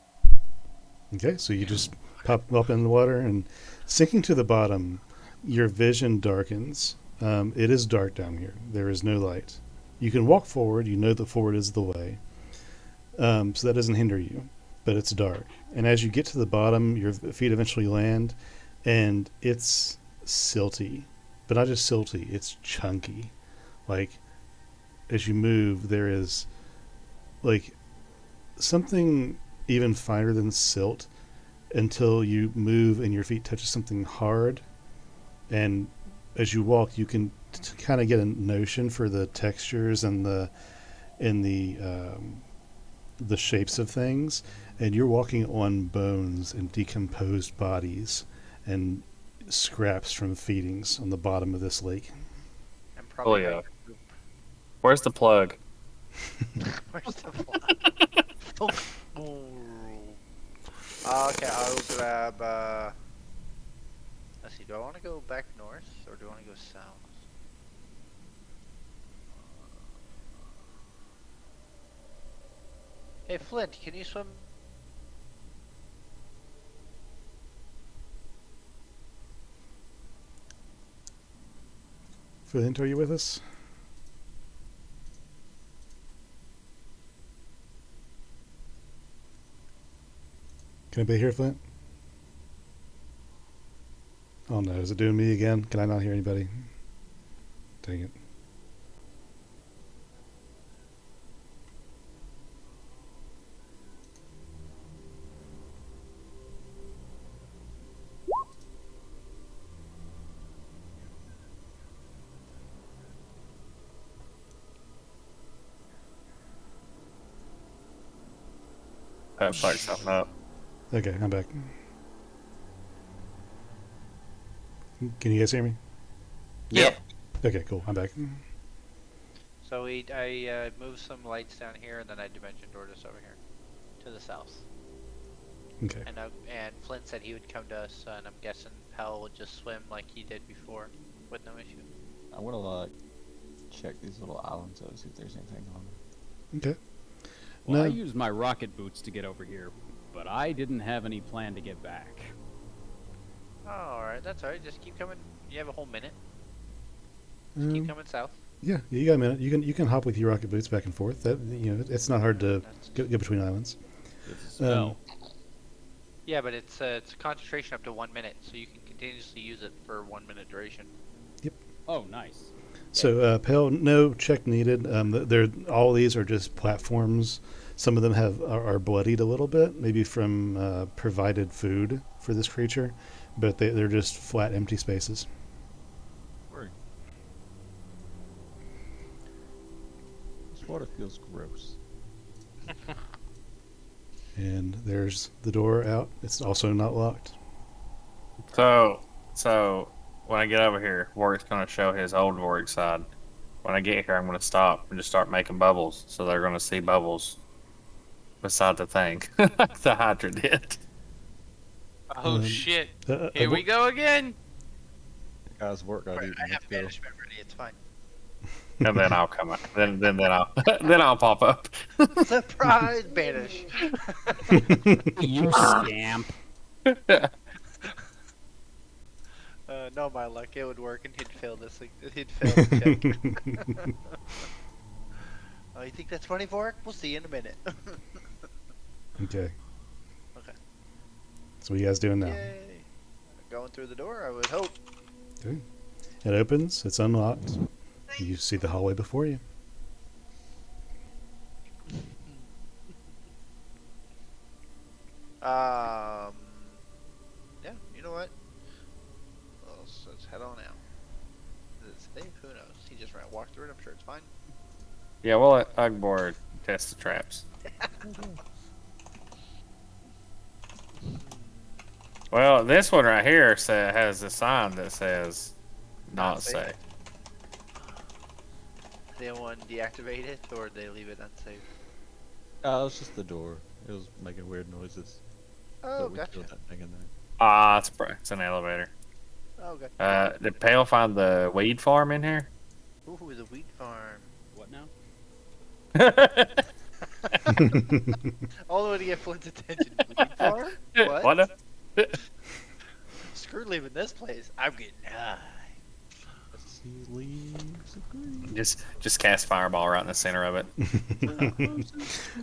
Okay, so you just pop up in the water and sinking to the bottom, your vision darkens. It is dark down here. There is no light. You can walk forward. You know that forward is the way. So that doesn't hinder you, but it's dark. And as you get to the bottom, your feet eventually land, and it's silty, but not just silty. It's chunky. Like as you move, there is like something even finer than silt until you move and your feet touches something hard, and as you walk you can kind of get a notion for the textures and the shapes of things, and you're walking on bones and decomposed bodies and scraps from feedings on the bottom of this lake. And Oh probably yeah. Where's the plug? Where's the plug? Okay, I'll grab. Let's see. Do I want to go back north or do I want to go south? Hey Flint, can you swim? Flint, are you with us? Can I be here, Flint? Oh no, is it doing me again? Can I not hear anybody? Dang it. That fucked something up. Okay, I'm back. Can you guys hear me? Yeah. Okay, cool. I'm back. So I moved some lights down here, and then I dimension doored us over here to the south. Okay. And Flint said he would come to us, and I'm guessing Pal would just swim like he did before with no issue. I want to like check these little islands out, see if there's anything on them. Okay. Well, I No. used my rocket boots to get over here, but I didn't have any plan to get back. Oh, alright, that's alright. Just keep coming. You have a whole minute. Just keep coming south. Yeah, you got a minute. You can hop with your rocket boots back and forth. That it's not hard to get between islands. It's a spell. Yeah, but it's a concentration up to 1 minute, so you can continuously use it for 1 minute duration. Oh, nice. So, Pale, no check needed. They're all these are just platforms. Some of them are bloodied a little bit, maybe from provided food for this creature, but they're just flat, empty spaces. Word. This water feels gross. And there's the door out. It's also not locked. So when I get over here, Warwick's gonna show his old Warwick side. When I get here, I'm gonna stop and just start making bubbles, so they're gonna see bubbles beside the thing, like the Hydra did. Oh shit! Uh, Here we go again. Guys, work got eaten. I have Let's go. banishment ready. It's fine. And then I'll come out. Then I'll then I'll pop up. Surprise banish. You scamp. No, my luck, it would work, and he'd fail this. He'd fail the check. Oh, you think that's funny, Vork? We'll see you in a minute. Okay. Okay. So what are you guys doing now? Yay! Going through the door, I would hope. Okay. It opens. It's unlocked. You see the hallway before you. Yeah, you know what? Well, let's head on out. Does it say? Who knows? He just walked through it. I'm sure it's fine. Yeah, we'll let Ugboard test the traps. Well, this one right here has a sign that says "Not safe." Did anyone deactivate it, or did they leave it unsafe? It was just the door. It was making weird noises. Oh, But we gotcha. killed that thing in there. Ah, it's an elevator. Oh, gotcha. Did Pale find the weed farm in here? Ooh, the wheat farm. What now? All the way to get Flint's attention. Wheat farm? What? What? Screw leaving this place. I'm getting high. He leaves the green. Just cast fireball right in the center of it.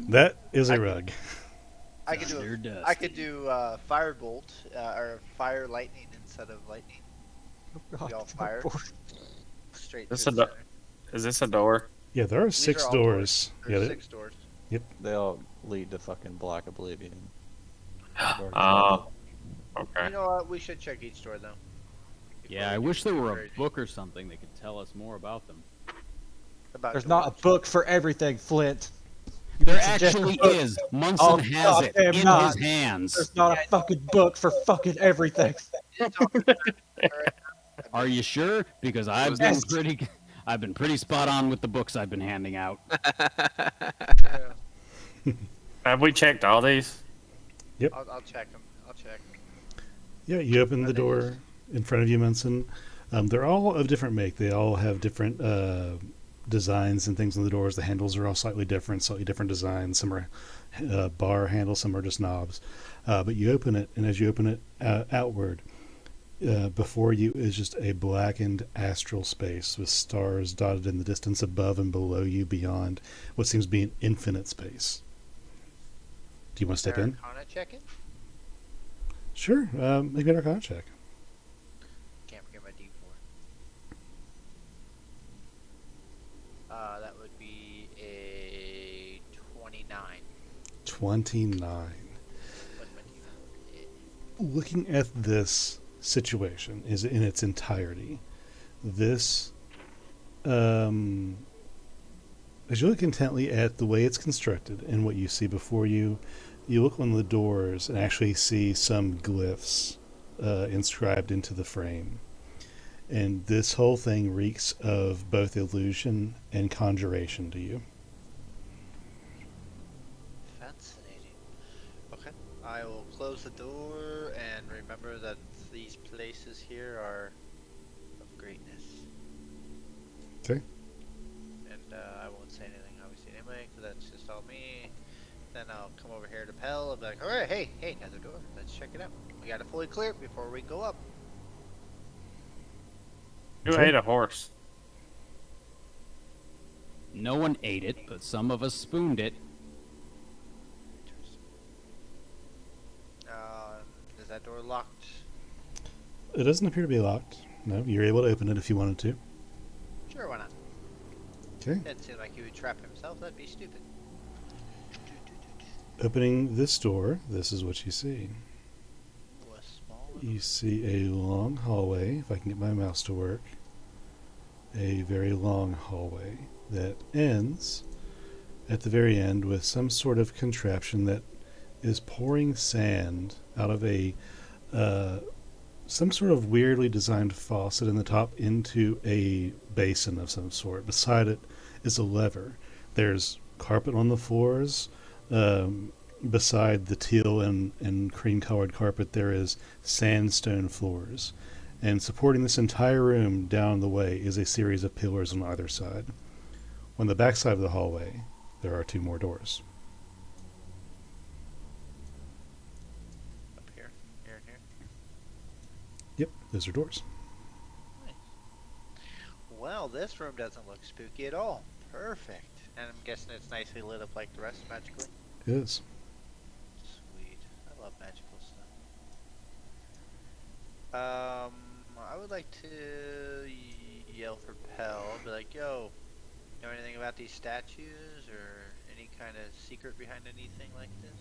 That is a rug. I could do Thunder dusty. I could do firebolt or fire lightning instead of lightning. Y'all fire straight This through a the do- center. Is this a door? Yeah, there are These 6 are all doors. There's Yeah, 6 doors. They all lead to fucking Black Oblivion. Oh, You okay. know what? We should check each door though. Yeah, I wish there were a book or something that could tell us more about them. About There's doors. not a book for everything, Flint. There suggest a actually book. is. Munson Oh, has it goddamn in not. his hands. There's not a fucking book for fucking everything. Are you sure? Because I've been pretty spot on with the books I've been handing out. Have we checked all these? I'll check them. I'll check. Yeah, you open the door in front of you, Munson. They're all of different make. They all have different designs and things on the doors. The handles are all slightly different designs. Some are bar handles, some are just knobs. But you open it, and as you open it outward, before you is just a blackened astral space with stars dotted in the distance above and below you beyond what seems to be an infinite space. Do you want to step in? Arcana checking? Sure. Make an Arcana check. 29. What's my team? Looking at this situation is in its entirety. This, as you look intently at the way it's constructed and what you see before you, you look on the doors and actually see some glyphs inscribed into the frame. And this whole thing reeks of both illusion and conjuration to you. Fascinating. Okay. I will close the door and remember that these places here are of greatness. Okay. And I won't say anything, obviously, anyway, because that's just all me. Then I'll come over here to Pell and be like, alright, hey, another door. Let's check it out. We gotta fully clear it before we go up. Who ate a horse? No one ate it, but some of us spooned it. Interesting. Is that door locked? It doesn't appear to be locked. No, you're able to open it if you wanted to. Sure, why not? Okay. Doesn't seem like he would trap himself. That'd be stupid. Opening this door, this is what you see. A small You see a long hallway, if I can get my mouse to work. A very long hallway that ends at the very end with some sort of contraption that is pouring sand out of a some sort of weirdly designed faucet in the top into a basin of some sort. Beside it is a lever. There's carpet on the floors. Beside the teal and cream colored carpet, there is sandstone floors. And supporting this entire room down the way is a series of pillars on either side. On the back side of the hallway, there are 2 more doors. up here. Here and here. Yep, those are doors. Nice. Well, this room doesn't look spooky at all. Perfect. And I'm guessing it's nicely lit up like the rest magically. It is. Sweet. I love magical stuff. I would like to yell for Pell. Be like, yo, know anything about these statues or any kind of secret behind anything like this?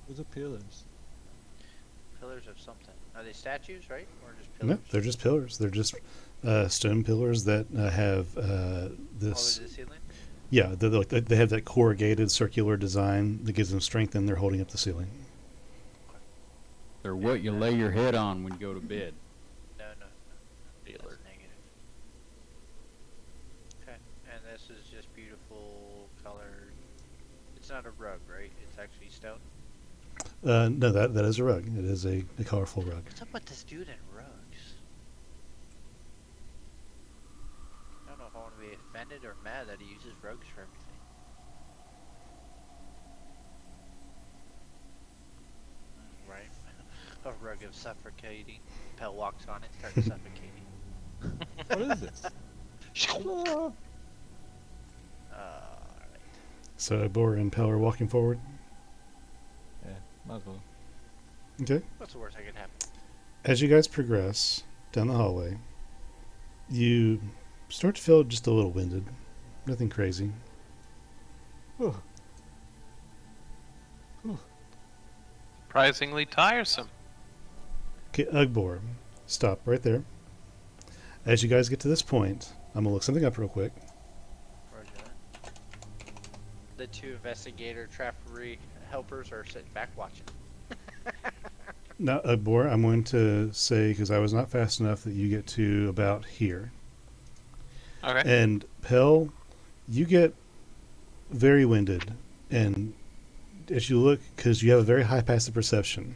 Those are pillars. Pillars of something. Are they statues, right? Or just pillars? No, they're just pillars. They're just stone pillars that have All this. over the ceiling? Yeah, they have that corrugated circular design that gives them strength, and they're holding up the ceiling. They're what you lay your head on when you go to bed. No. That's negative. Okay. And this is just beautiful colored. It's not a rug, right? It's actually stone. No, that is a rug. It is a colorful rug. What's up with this dude in rugs? I don't know if I want to be offended or mad that he uses rugs for everything. Right. A rug of suffocating. Pell walks on it, starts suffocating. What is this? Alright. So Bor and Pell are walking forward. Yeah, might as well. Okay. What's the worst that could happen? As you guys progress down the hallway, you start to feel just a little winded. Nothing crazy. Surprisingly tiresome. Okay, Ugbor, stop right there. As you guys get to this point, I'm gonna look something up real quick. Roger that. The 2 investigator trappery helpers are sitting back watching. Now, Ugbor, I'm going to say, because I was not fast enough, that you get to about here. Okay. And Pell, you get very winded, and as you look, because you have a very high passive perception,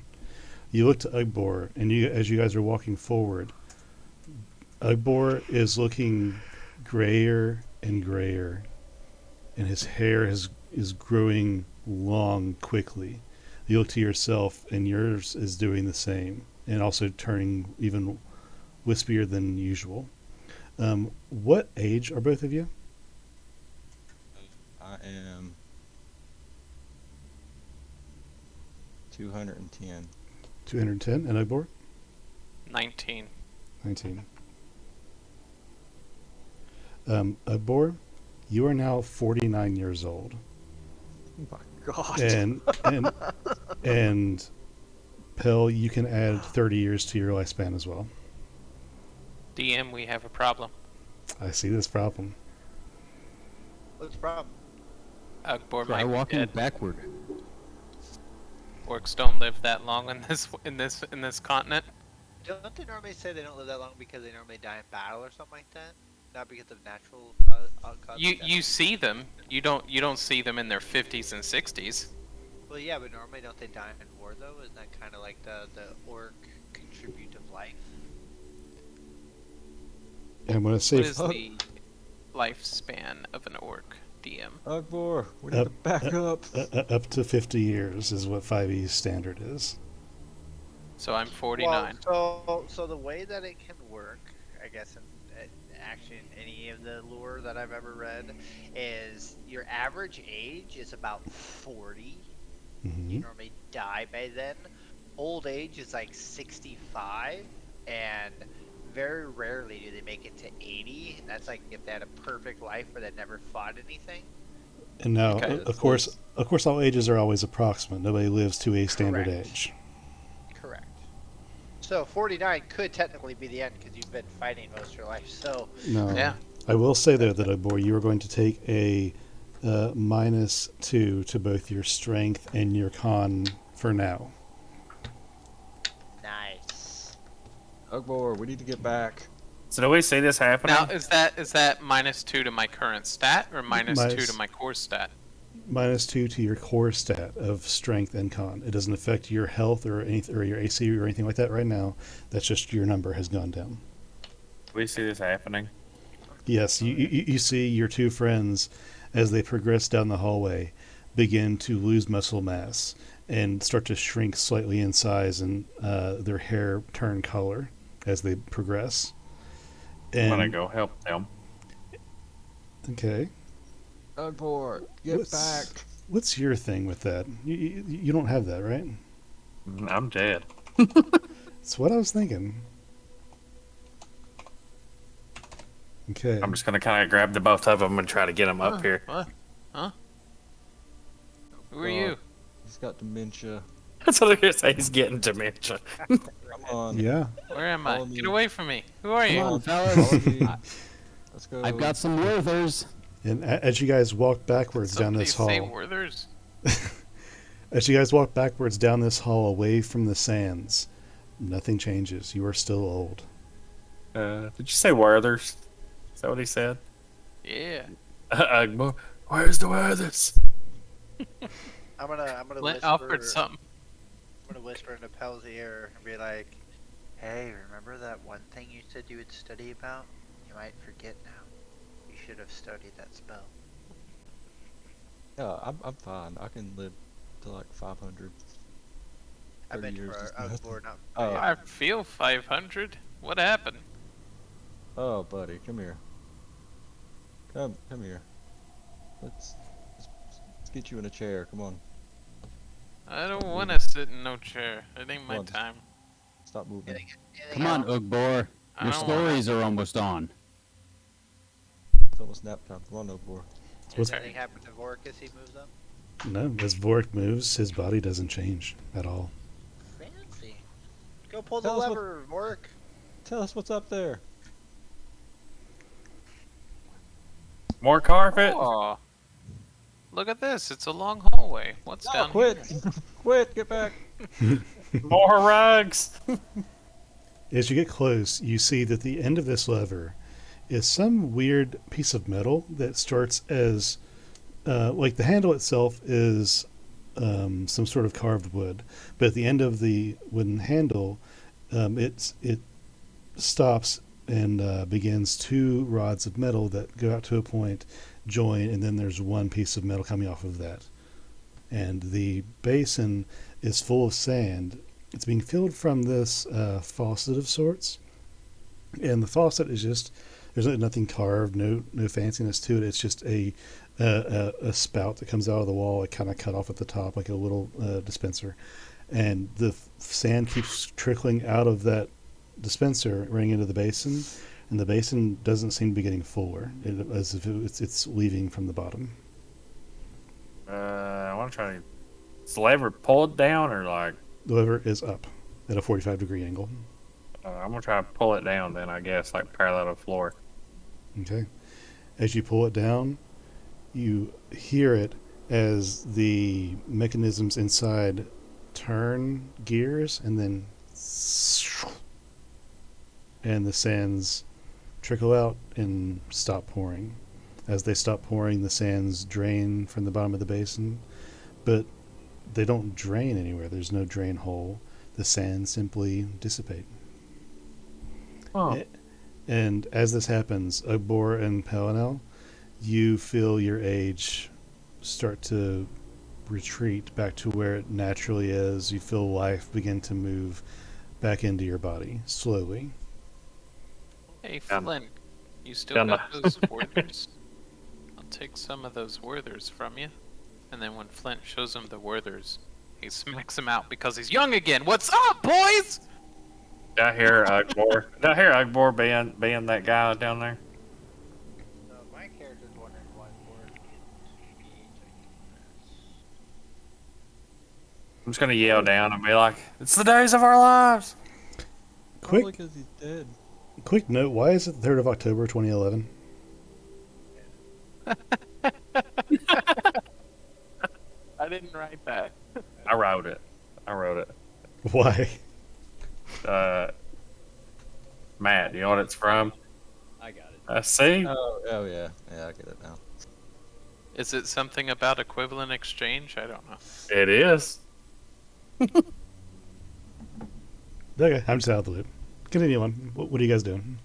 you look to Ugbor, and as you guys are walking forward, Ugbor is looking grayer and grayer, and his hair is growing long quickly. You look to yourself, and yours is doing the same, and also turning even wispier than usual. What age are both of you? I am 210. 210, and Ugbor? 19. 19. Ugbor, You are now 49 years old. Oh my God. And Pell, you can add 30 years to your lifespan as well. DM, we have a problem. I see this problem. What's the problem? Ugbor Try might be walking dead. backward. Orcs don't live that long in this continent. Don't they normally say they don't live that long because they normally die in battle or something like that? Not because of natural causes? You see them. You don't see them in their 50s and 60s. Well, yeah, but normally don't they die in war though? Isn't that kind of like the orc contributive life? I'm going to say What is the lifespan of an orc, DM? Ugbor, we need to back up. up to 50 years is what 5e standard is. So I'm 49. Well, so the way that it can work, I guess, actually in any of the lore that I've ever read, is your average age is about 40. You normally die by then. Old age is like 65, and very rarely do they make it to 80. And that's like if they had a perfect life where they never fought anything. And now, Okay. of course, all ages are always approximate. Nobody lives to a standard Correct. age. Correct. So 49 could technically be the end because you've been fighting most of your life. So No. Yeah. I will say, though, that, Ugbor, you are going to take a -2 to both your strength and your con for now. nice. Ugbor, we need to get back. So do we see this happening? Now is that -2 to my current stat or -2 to my core stat? -2 to your core stat of strength and con. It doesn't affect your health or your AC or anything like that right now. That's just your number has gone down. Do we see this happening? Yes, you see your two friends, as they progress down the hallway, begin to lose muscle mass and start to shrink slightly in size, and their hair turn color as they progress. I'm And, gonna go help them. Okay. Ugbor, get What's- back. What's your thing with that? You don't have that, right? I'm dead. That's what I was thinking. Okay. I'm just gonna kind of grab the both of them and try to get them up here. What? Huh? Who are Oh. you? He's got dementia. That's what I'm gonna say. He's getting dementia. Come on. Yeah. Where am I? Follow me. Get away from me. Who are you? Come on, Follow fellas. me. Let's go. I've got some Werthers. And as you guys walk backwards down Somebody this say hall, Werthers. as you guys walk backwards down this hall away from the sands, nothing changes. You are still old. Did you say Werthers? Is that what he said? Yeah. Where's the Werthers? I'm gonna Flint whisper. offered something. I'm gonna whisper into Pell's ear and be like, "Hey, remember that one thing you said you would study about? You might forget now. You should have studied that spell." Yeah, I'm fine. I can live to like 500. I 30 meant years for is our nothing. board, not. Oh. I feel 500. What happened? Oh, buddy, come here. Come here. Let's get you in a chair. Come on. I don't want to sit in no chair. It ain't my Come on, just- time. Stop moving. Come on, Ugbor. I Your don't stories are almost on. It's almost nap time. Come on, Ugbor. Does anything happen to Vork as he moves up? No, as Vorik moves, his body doesn't change at all. Fancy. Go pull the Tell us what- lever, Vork. Tell us what's up there. More carpet? Oh, look at this. It's a long hallway. What's No, down quit. here? Quit. Get back. More rugs? As you get close, you see that the end of this lever is some weird piece of metal that starts as like the handle itself is some sort of carved wood, but at the end of the wooden handle, it stops and begins two rods of metal that go out to a point, join, and then there's one piece of metal coming off of that. And the basin is full of sand. It's being filled from this faucet of sorts, and the faucet is just, there's nothing carved, no fanciness to it. It's just a spout that comes out of the wall, like kind of cut off at the top, like a little dispenser, and the sand keeps trickling out of that dispenser, running into the basin. and the basin doesn't seem to be getting fuller, as if it's leaving from the bottom. I want to try to. Is the lever pulled down or like? The lever is up at a 45-degree angle. I'm gonna try to pull it down then. I guess like parallel to the floor. Okay. As you pull it down, you hear it as the mechanisms inside turn gears and then and the sands trickle out and stop pouring. As they stop pouring, the sands drain from the bottom of the basin, but they don't drain anywhere. There's no drain hole. The sands simply dissipate. Oh. And as this happens, Ugbor and Pelinel, you feel your age start to retreat back to where it naturally is. You feel life begin to move back into your body, slowly. Hey, Flynn, you still Done got those Werthers? I'll take some of those Werthers from you. And then when Flint shows him the Werthers, he smacks him out because he's young again. What's up, boys? Did I hear Ugbor being that guy down there? My character's wondering why Borg I'm just gonna yell down and be like, "It's the days of our lives." Quick, Probably because he's dead. quick note: why is it the 3rd of October, 2011? I didn't write that. I wrote it. Why? Matt, do you know what it's from? I got it. See? Oh yeah. Yeah, I get it now. Is it something about equivalent exchange? I don't know. It is. Okay, I'm just out of the loop. Continue on. What are you guys doing?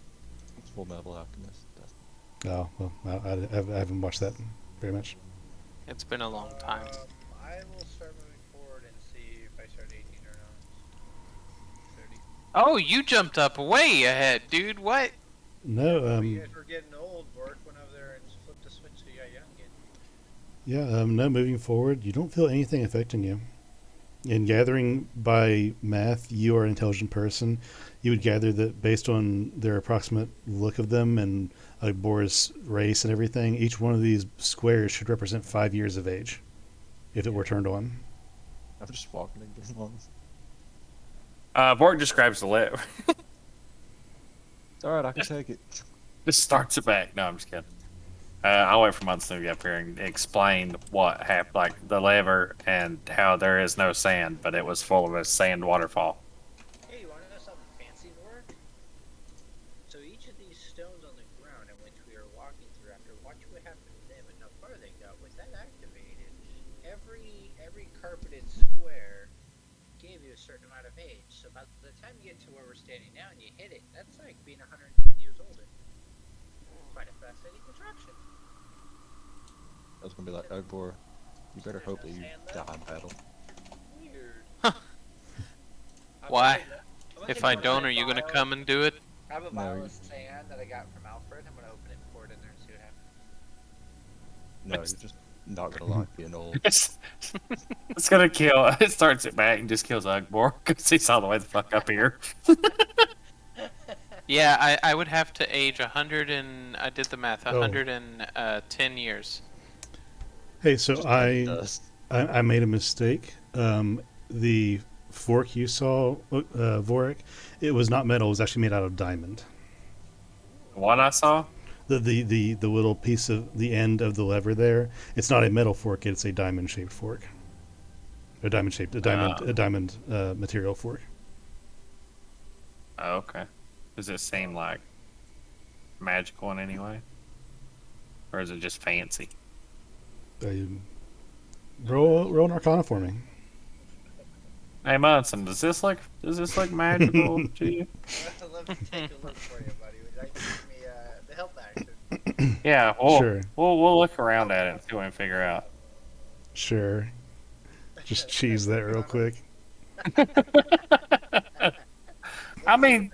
It's Full Metal Alchemist. Oh, well, I haven't watched that very much. It's been a long time. I will start moving forward and see if I start 18 or not. 30. Oh, you jumped up way ahead, dude. What? No, You guys were getting old. Bork went over there and flipped the switch so you got young again. yeah, no, moving forward, you don't feel anything affecting you. In gathering by math, you are an intelligent person. You would gather that based on their approximate look of them and Boris' race and everything, each one of these squares should represent 5 years of age, if it were turned on. I'm just walking again. Borg just grabs the lever. It's alright, I can take it. Just starts it back. No, I'm just kidding. I'll wait for Munson to get up here and explain what happened, like the lever and how there is no sand, but it was full of a sand waterfall. Hey, you want to know something fancy, Bork? So each of these stones on the ground in which we are walking through, after watch what happened to them and how far they got, with that activated, every carpeted square gave you a certain amount of age. So by the time you get to where we're standing now and you hit it, that's like being 110 years older. Quite a fascinating contraption. I was gonna be like, Ugbor, you better hope that you die in battle. Weird. Why? If I don't, are you gonna come and do it? I have a No, vial you- of sand that I got from Alfred. I'm gonna open it and pour it in there and see what happens. No, you're just not gonna like being old. It's gonna kill. It starts it back and just kills Ugbor because he's all the way the fuck up here. Yeah, I would have to age 100 and I did the math. Oh. 110 years. Hey, so Just dust. I made a mistake. The fork you saw, Vorik, it was not metal. It was actually made out of diamond. What I saw? The little piece of the end of the lever there, it's not a metal fork. It's a diamond-shaped fork. A diamond material fork. Oh, okay. Does it seem like magical in any way, or is it just fancy? Roll an Arcana for me. Hey Munson, does this look magical to you? I'd love to take a look for you, buddy. Would you like to give me the help action? Yeah, Sure. we'll look around at it and see what we can figure out. Sure. Just cheese that real quick. I mean,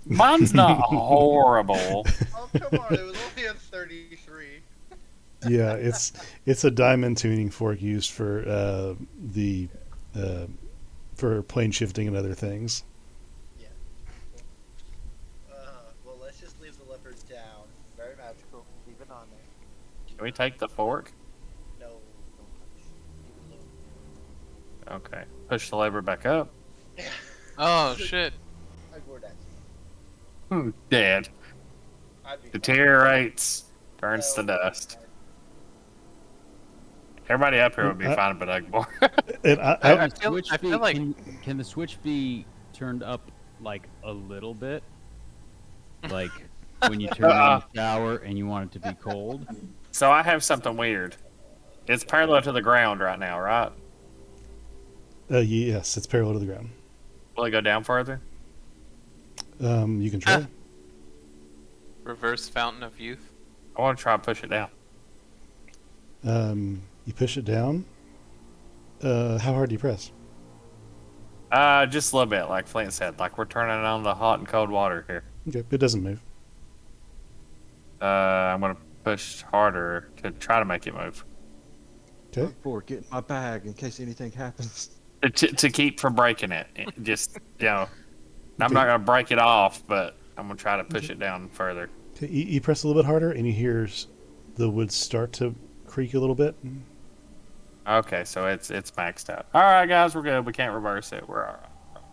mine's not horrible. Oh, come on. It was only a 33. Yeah, it's a diamond tuning fork used for for plane shifting and other things. Yeah. Well, let's just leave the Can we take the fork? No, don't touch. Leave it alone. Okay. Push the lever back up. Oh shit! I go that. Dead. I'd be fine. Deteriorates. Turns to No, dust. Everybody up here would be fine, but Ugborn. And I feel like Can the switch be turned up like a little bit? Like when you turn on the shower and you want it to be cold? So I have something weird. It's parallel to the ground right now, right? yes, it's parallel to the ground. Will it go down further? You can try. reverse fountain of youth. I want to try and push it down. You push it down. How hard do you press? Just a little bit, like Flint said. Like we're turning on the hot and cold water here. Okay, it doesn't move. I'm gonna push harder to try to make it move. Okay. For get in my bag in case anything happens. To keep from breaking it. Just, I'm not gonna break it off, but I'm gonna try to push it down further. Okay, you press a little bit harder, and you hear the wood start to creak a little bit. Okay, so it's maxed out. All right, guys, we're good. We can't reverse it. We're all right.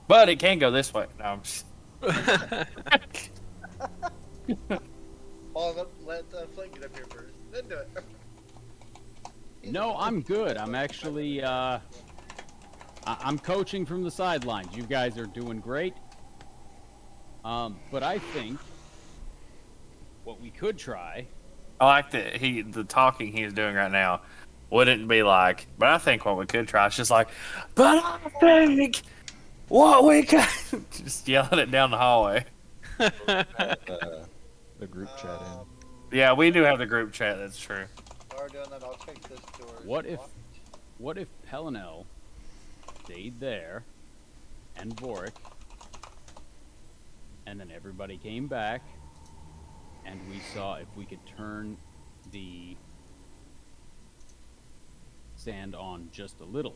But it can go this way. No, I'm just... Let Flint get up here first. Then do it. No, I'm good. I'm actually, I'm coaching from the sidelines. You guys are doing great. But I think what we could try. I like the talking he's doing right now. Wouldn't be like, but I think what we could try is just like, but I think what we could just yelling it down the hallway. The group chat in. Yeah, we do have the group chat. That's true. While we're doing that, I'll check this door. What if Pelinel stayed there and Vorik, and then everybody came back, and we saw if we could turn the sand on just a little.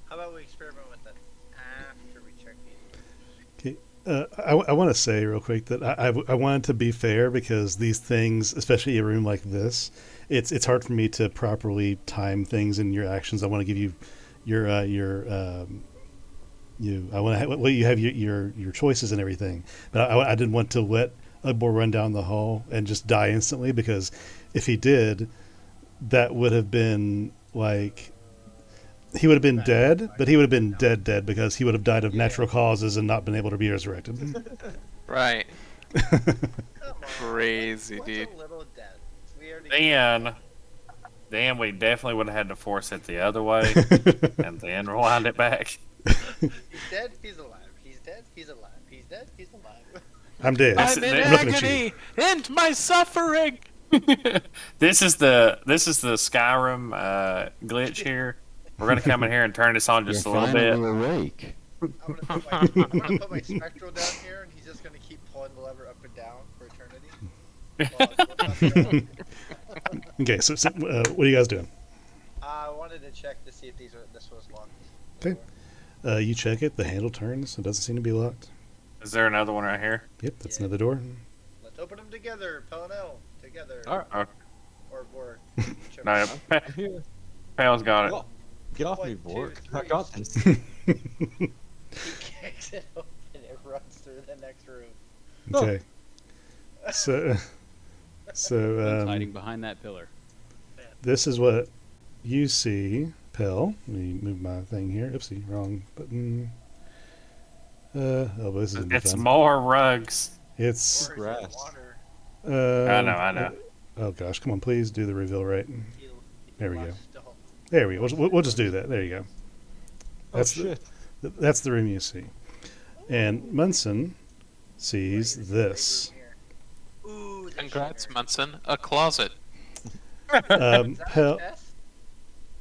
How about we experiment with it after we check these? Okay. I want to say real quick that I wanted to be fair because these things, especially a room like this, it's hard for me to properly time things in your actions. I want to give you I want to let you have your choices and everything, but I didn't want to let Ugbor run down the hall and just die instantly, because if he did, that would have been like he would have been dead, but he would have been dead because he would have died of natural causes and not been able to be resurrected. Right. Crazy, dude. A little death? We already Then we definitely would have had to force it the other way and then rewind it back. He's dead, he's alive. He's dead, he's alive. He's dead, he's alive. I'm dead. I'm in I'm looking at you. agony. End my suffering. This is the Skyrim glitch here. We're gonna come in here and turn this on just a little bit. Awake. I'm gonna put my spectral down here, and he's just gonna keep pulling the lever up and down for eternity. Okay, so what are you guys doing? I wanted to check to see if this was locked. Okay. You check it. The handle turns. It doesn't seem to be locked. Is there another one right here? Yep, that's another door. Let's open them together, Pelinel. Together. All right. Or Vork. No, Pal's got it. Oh, get off me, 1, Vork. 2, I got 3. this. He kicks it open and it runs through the next room. Okay. So Who's hiding behind that pillar? this is what you see, Pel. Let me move my thing here. Oopsie, wrong button. This is gonna be It's fun. more rugs. It's Or is it grass. water? I know. Oh gosh, come on, please do the reveal right. There we go. Still. There we go. We'll just do that. There you go. That's Oh shit. that's the room you see. And Munson sees this. Ooh, the Congrats, shitter. Munson. A closet. Is that Pel, a chest?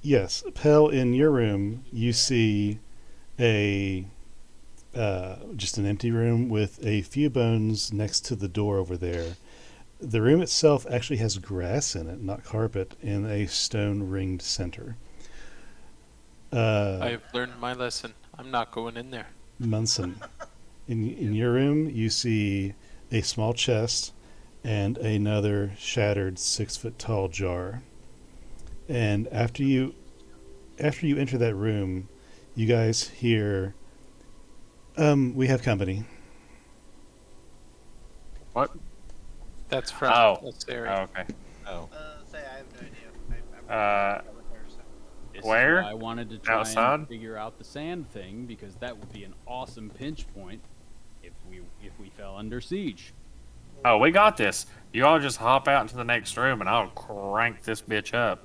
yes, Pel, in your room, you see a just an empty room with a few bones next to the door over there. The room itself actually has grass in it, not carpet, in a stone ringed center. I've learned my lesson. I'm not going in there. Munson, in your room, you see a small chest and another shattered 6-foot tall jar. And after you enter that room, you guys hear, we have company. What? That's from Oh. that's Sari. Oh, okay. Oh. Say I have no idea. This Where? is why I wanted to try Outside? and figure out the sand thing, because that would be an awesome pinch point if we fell under siege. Oh, we got this. You all just hop out into the next room, and I'll crank this bitch up.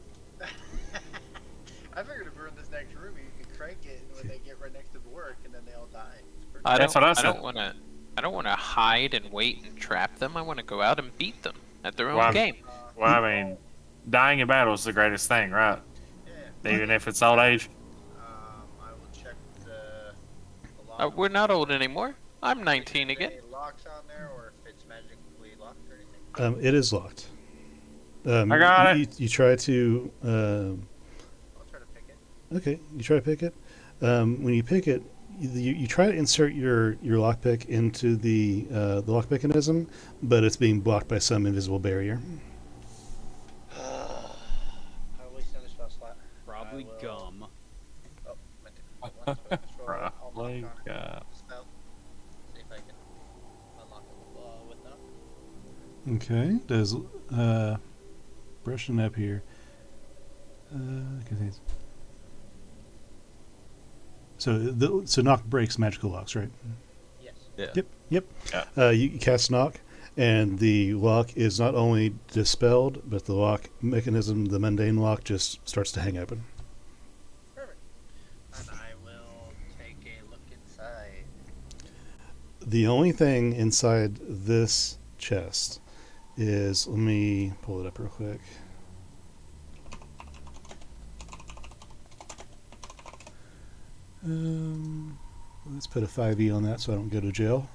I figured if we're in this next room, you can crank it when they get right next to the work, and then they all die. That's what I I said. don't want to hide and wait and trap them. I want to go out and beat them at their own Well, game. Well, I mean, dying in battle is the greatest thing, right? Yeah. Even if it's old age. I will check the lock. We're not old anymore. I'm 19 again. Any locks on there, or if it's magically locked or anything? It is locked. I got it. You try to. I'll try to pick it. Okay, you try to pick it. When you pick it, you try to insert your lockpick into the lock mechanism, but it's being blocked by some invisible barrier. I'll waste another spell slot. Probably I will- gum. Oh, meant to- one spell control, I'll Probably lock on gum. spell. See if I can unlock it with that. Okay, does brushing up here. Contains. So knock breaks magical locks, right? Yes. Yeah. Yep. Yeah. You cast knock, and the lock is not only dispelled, but the lock mechanism, the mundane lock, just starts to hang open. Perfect. And I will take a look inside. The only thing inside this chest is, let me pull it up real quick. Let's put a 5e on that so I don't go to jail.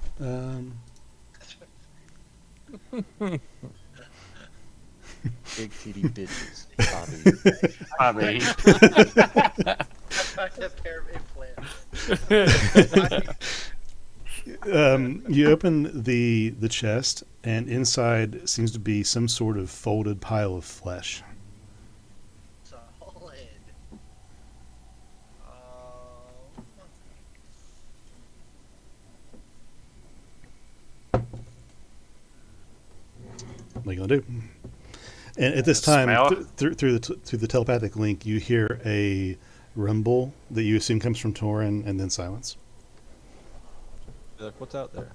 Big titty bitches. Bobby. I mean, I found a pair of implants. You open the chest, and inside seems to be some sort of folded pile of flesh. Solid. What are you gonna do? And at this The time, smell? through the telepathic link, you hear a rumble that you assume comes from Torin, and then silence. Be like, what's out there?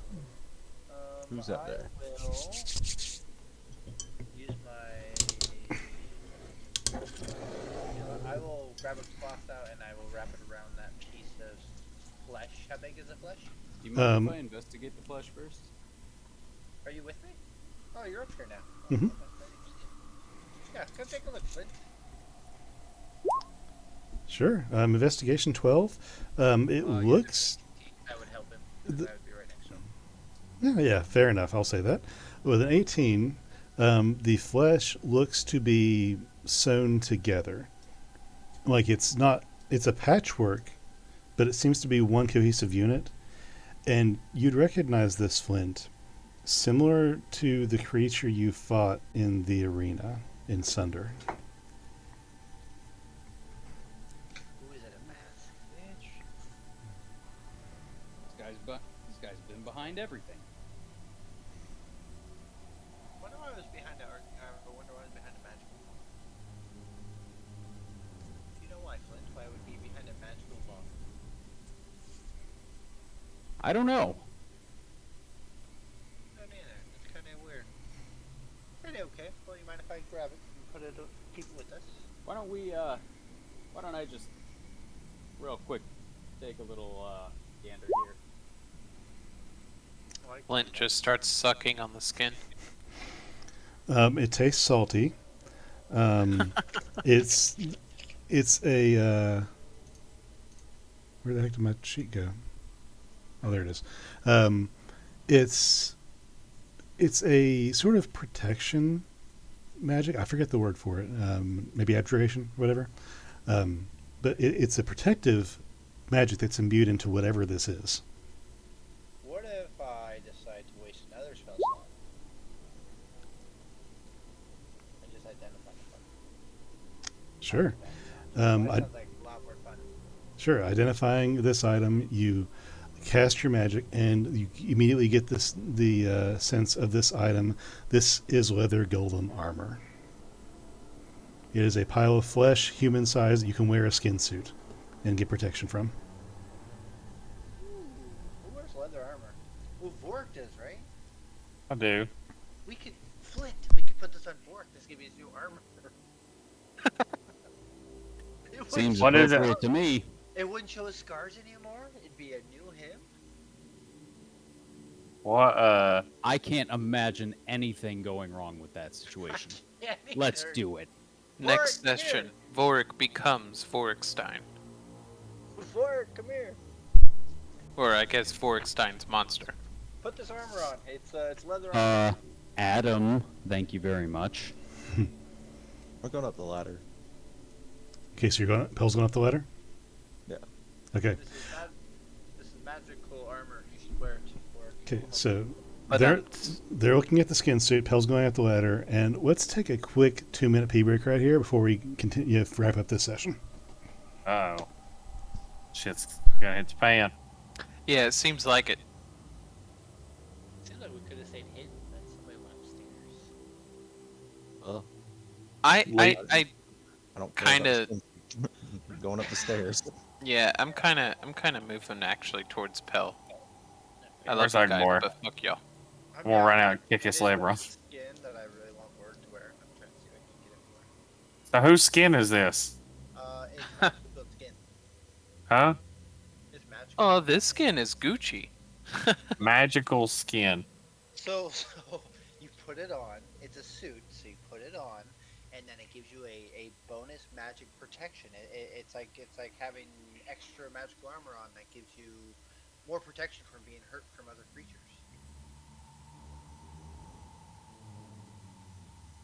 Who's out there? I will use my. I will grab a cloth out and I will wrap it around that piece of flesh. How big is the flesh? Do you mind if I investigate the flesh first? Are you with me? Oh, you're up here now. Mhm. Yeah, go take a look, Flint. Sure. Investigation 12. It looks. That would help him. 'Cause The- I would be right next to him. Yeah, fair enough. I'll say that. With an 18, the flesh looks to be sewn together. Like it's a patchwork, but it seems to be one cohesive unit. And you'd recognize this, Flint, similar to the creature you fought in the arena in Sunder. Who is it, a mask? Bitch. This guy's been behind everything. Wonder why I was behind I wonder why I was behind a magical wall. You know why, Flint? Why I would be behind a magical wall? I don't know. I mean, it's kind of weird. Pretty okay. Well, you mind if I grab it and put it, keep it with us? Why don't I just real quick take a little gander here. Flint just starts sucking on the skin. It tastes salty. It's a where the heck did my sheet go? Oh, there it is. It's a sort of protection magic. I forget the word for it. Maybe abjuration, whatever. But it's a protective magic that's imbued into whatever this is. What if I decide to waste another spell Sure. That Um, I, sounds like a lot more fun. sure. Identifying this item, you cast your magic, and you immediately get the sense of this item. This is leather golem armor. It is a pile of flesh, human size, that you can wear a skin suit and get protection from. Ooh, who wears leather armor? Well, Vork does, right? I do. We could Flint. We could put this on Vork. This could be his new armor. It wouldn't Seems show What is his it? appropriate to scars. me. It wouldn't show his scars anymore. It'd be a new him. What? I can't imagine anything going wrong with that situation. Yeah, Let's neither. do it. Next Vork, session, Vorik becomes Vorikstein. Here. Vork, come here. Or I guess Vorikstein's monster. Put this armor on. It's leather armor. Adam, thank you very much. We're going up the ladder. Okay, so Pell's going up the ladder? Yeah. Okay. This is magical armor. You should wear it. Vork. Okay, so But they're looking at the skin suit. Pell's going up the ladder, and let's take a quick 2-minute pee break right here before we continue wrap up this session. Oh. Shit's gonna hit the fan. yeah, it seems like it. Seems like we could have stayed hidden, but somebody went upstairs. Oh, I I don't care about Kinda- the skin suit. Going up the stairs. yeah, I'm kind of moving actually towards Pell. I love Where's you our guys, boy? but fuck y'all. I'm We'll down. run out and kick It his is leg, one bro. Skin that I really want Vork to wear. I'm trying to see if I can get it for So whose skin is this? It's magical skin. Huh? It's magical. Oh, this skin is Gucci. Magical skin. So you put it on. It's a suit, so you put it on, and then it gives you a bonus magic protection. It's like having extra magical armor on that gives you more protection from being hurt from other creatures.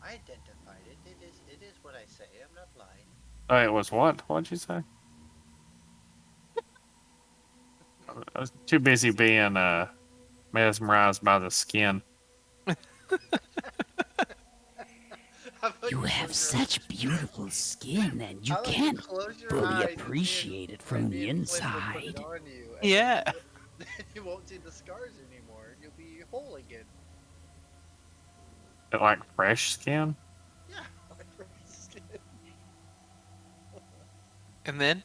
I identified it. It is what I say. I'm not lying. Oh, it was what? What'd you say? I was too busy being mesmerized by the skin. How about You close have your such beautiful skin, and you How about can't close your fully eyes and appreciate it and from me the and Flint will put it inside. on you, and Yeah. then you won't see the scars anymore. And you'll be whole again. Is it like fresh skin? Yeah. like skin. And then,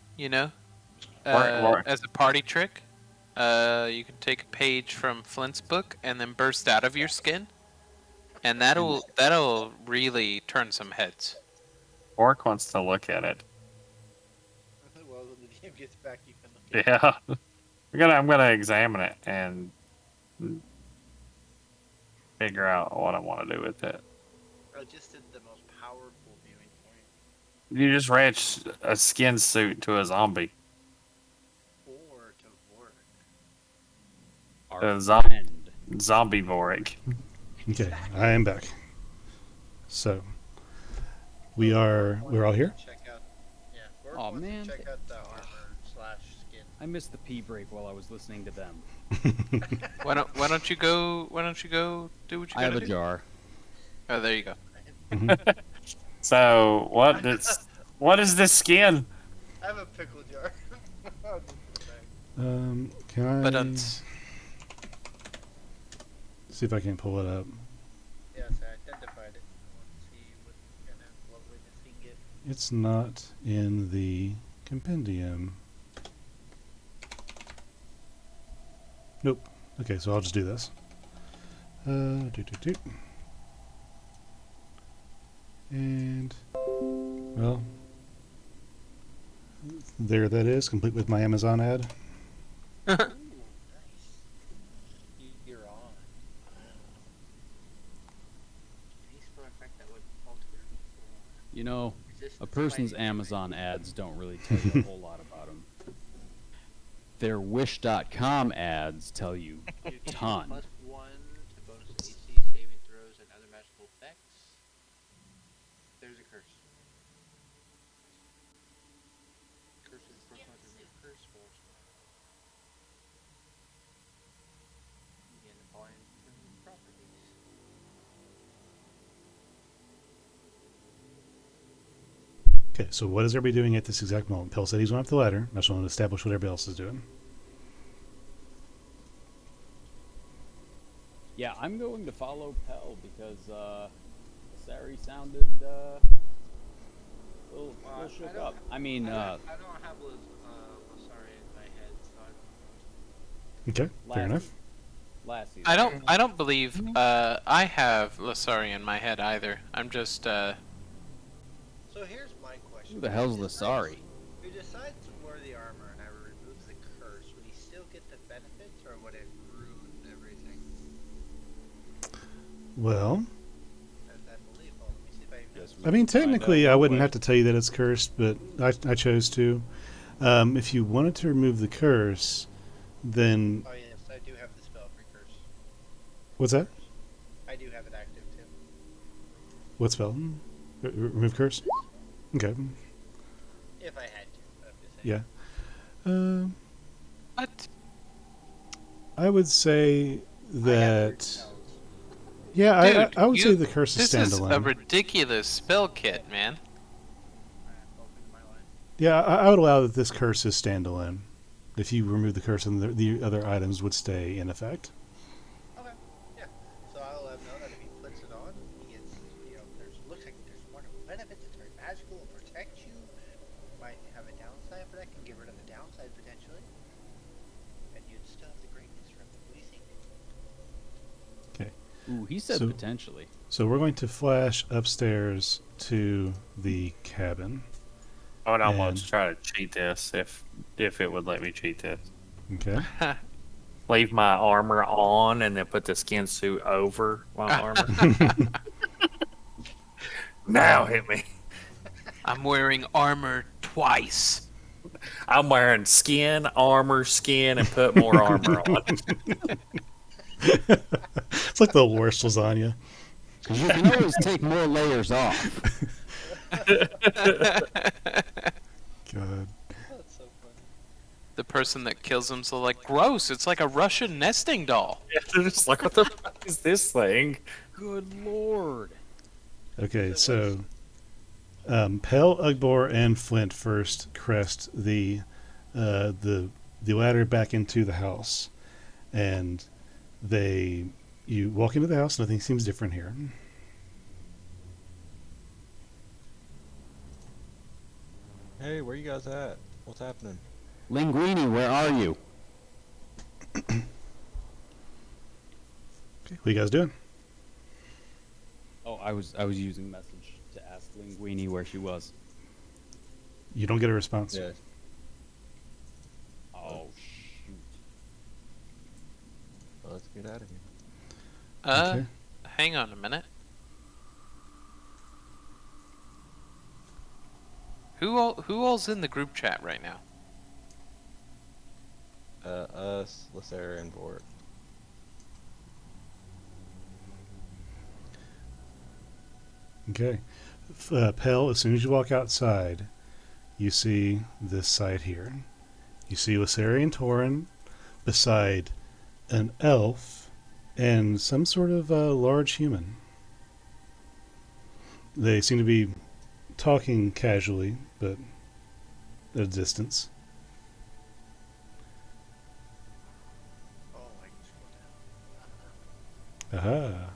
Or- as a party trick, you can take a page from Flint's book and then burst out of your skin, and that'll really turn some heads. Orc wants to look at it. Well, when the DM gets back, you can look at Yeah. I'm gonna examine it and figure out what I want to do with it. it. I just did the most powerful viewing point. You just matched a skin suit to a zombie. Or to Vork. Our Zombie friend. Vorik. Okay, I am back. So, we're all here? Check out. Yeah. Vork Aw, wants man. to check out the armor/skin. I missed the pee break while I was listening to them. Why don't you go do what you I have gotta a do? jar. Oh, there you go. So what is this skin? I have a pickle jar. I'll just put it back. Can I But see if I can pull it up? Yes, I identified it. I want to see what kind of loveliness he can get. It's not in the compendium. Nope. Okay, so I'll just do this. And well, there that is, complete with my Amazon ad. Ooh, nice. You're on. Any spell effect that would alter You know, resistance a person's fighting Amazon ads don't really tell you a whole lot about them. Their Wish.com ads tell you a ton. +1 to bonus AC saving throws and other magical effects. There's a curse. Curse is Brooklyn's remove curse force. Begin applying properties. Okay, so what is everybody doing at this exact moment? Pell said he's going up the ladder. I just want to establish what everybody else is doing. Yeah, I'm going to follow Pell because Sari sounded a little shook up. I mean, I don't have Lasari in my head, so I Okay, fair enough. Last season. I don't believe I have Lasari in my head either. I'm just So here's my question. Who the hell's Lasari? Who decides to wear the armor and I remove the curse, would he still get the benefits or would it ruin everything? Well, I believe. Well, let me see if I even know. I mean, technically, I wouldn't have to tell you that it's cursed, but I chose to. If you wanted to remove the curse, then... Oh yes, I do have the spell for curse. What's that? I do have it active too. What spell? Remove curse? Okay. If I had to, but I'm just saying. Yeah. what? I would say that... Spells. Yeah, Dude, I would say the curse is This is standalone. a ridiculous spell kit, man. Yeah, I would allow that this curse is standalone. If you remove the curse, and the other items would stay in effect. Okay. Yeah. So I'll let him know that if he puts it on, he gets, looks like there's one of the benefits. It's very magical. It'll protect you. Might have a downside, but I can get rid of the downside potentially. And you'd still have the greatness from it. What do you think? Okay. Ooh, he said So- potentially. So we're going to flash upstairs to the cabin. I would almost And- try to cheat this if it would let me cheat this. Okay. Leave my armor on and then put the skin suit over my armor. Now hit me. I'm wearing armor twice. I'm wearing skin, armor, skin, and put more armor on. It's like the worst lasagna. You can always take more layers off. God. That's so funny. The person that kills him's like, gross, it's like a Russian nesting doll. Yeah, they're just like, what the fuck is this thing? Good lord. Okay, so Pell, Ugbor, and Flint first crest the ladder back into the house, and you walk into the house. Nothing seems different here. Hey, where you guys at? What's happening? Linguini, where are you? Okay, what are you guys doing? Oh, I was using message to ask Linguini where she was. You don't get a response. Yeah. Oh shoot. Well, let's get out of here. Okay. Hang on a minute. Who all's in the group chat right now? Us, Lasera, and Vort. Okay. Pell, as soon as you walk outside, you see this sight here. You see Lasari and Torin beside an elf and some sort of large human. They seem to be talking casually, but at a distance. Oh, I can scroll down. Aha.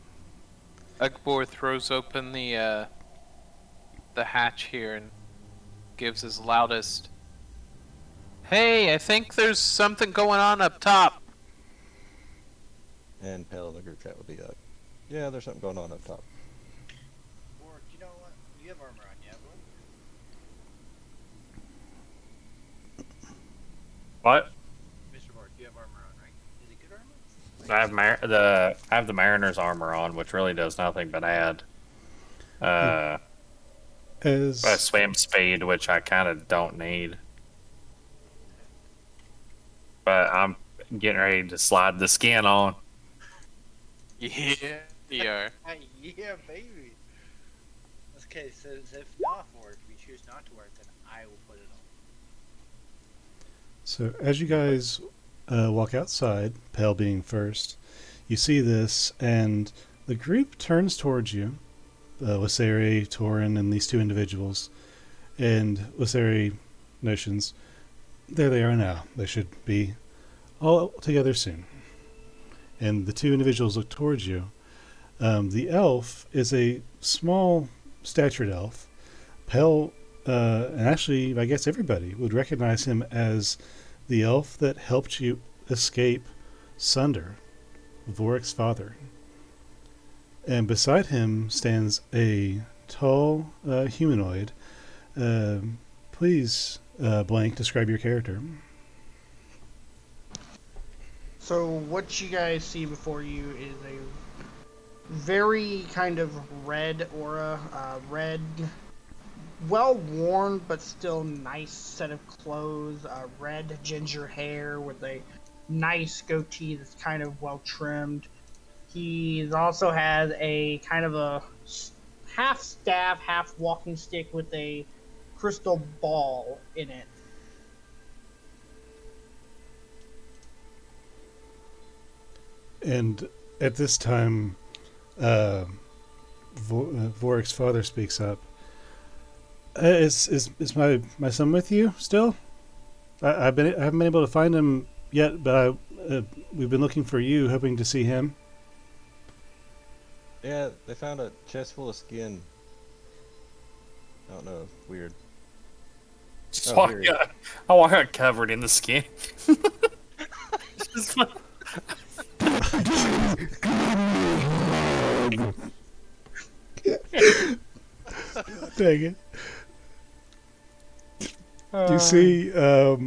Ugbor throws open the hatch here and gives his loudest. Hey, I think there's something going on up top. And Pale in the group chat will be like, yeah, there's something going on up top. Or, you know what? You have armor on, yeah, bro? What? Mr. Mark, you have armor on, right? Is it good armor? I have the Mariner's armor on, which really does nothing but add As swim speed, which I kind of don't need. But I'm getting ready to slide the skin on. Yeah, you are. Yeah, baby. Okay, so if not for it, if we choose not to wear it, then I will put it on. So as you guys walk outside, Pale being first, you see this, and the group turns towards you, Lasari, Torin, and these two individuals, and Lisseri notions, there they are now. They should be all together soon. And the two individuals look towards you. The elf is a small statured elf, pale, and actually, I guess everybody would recognize him as the elf that helped you escape Sunder, Vorik's father. And beside him stands a tall humanoid. Please, Blank, describe your character. So what you guys see before you is a very kind of red aura, red, well worn but still nice set of clothes, red ginger hair with a nice goatee that's kind of well trimmed. He also has a kind of a half staff, half walking stick with a crystal ball in it. And at this time, Vorik's father speaks up. Is my son with you still? I haven't been able to find him yet, but we've been looking for you, hoping to see him. Yeah, they found a chest full of skin. I don't know, weird. So I got covered in the skin. Just like- Dang it. You see, God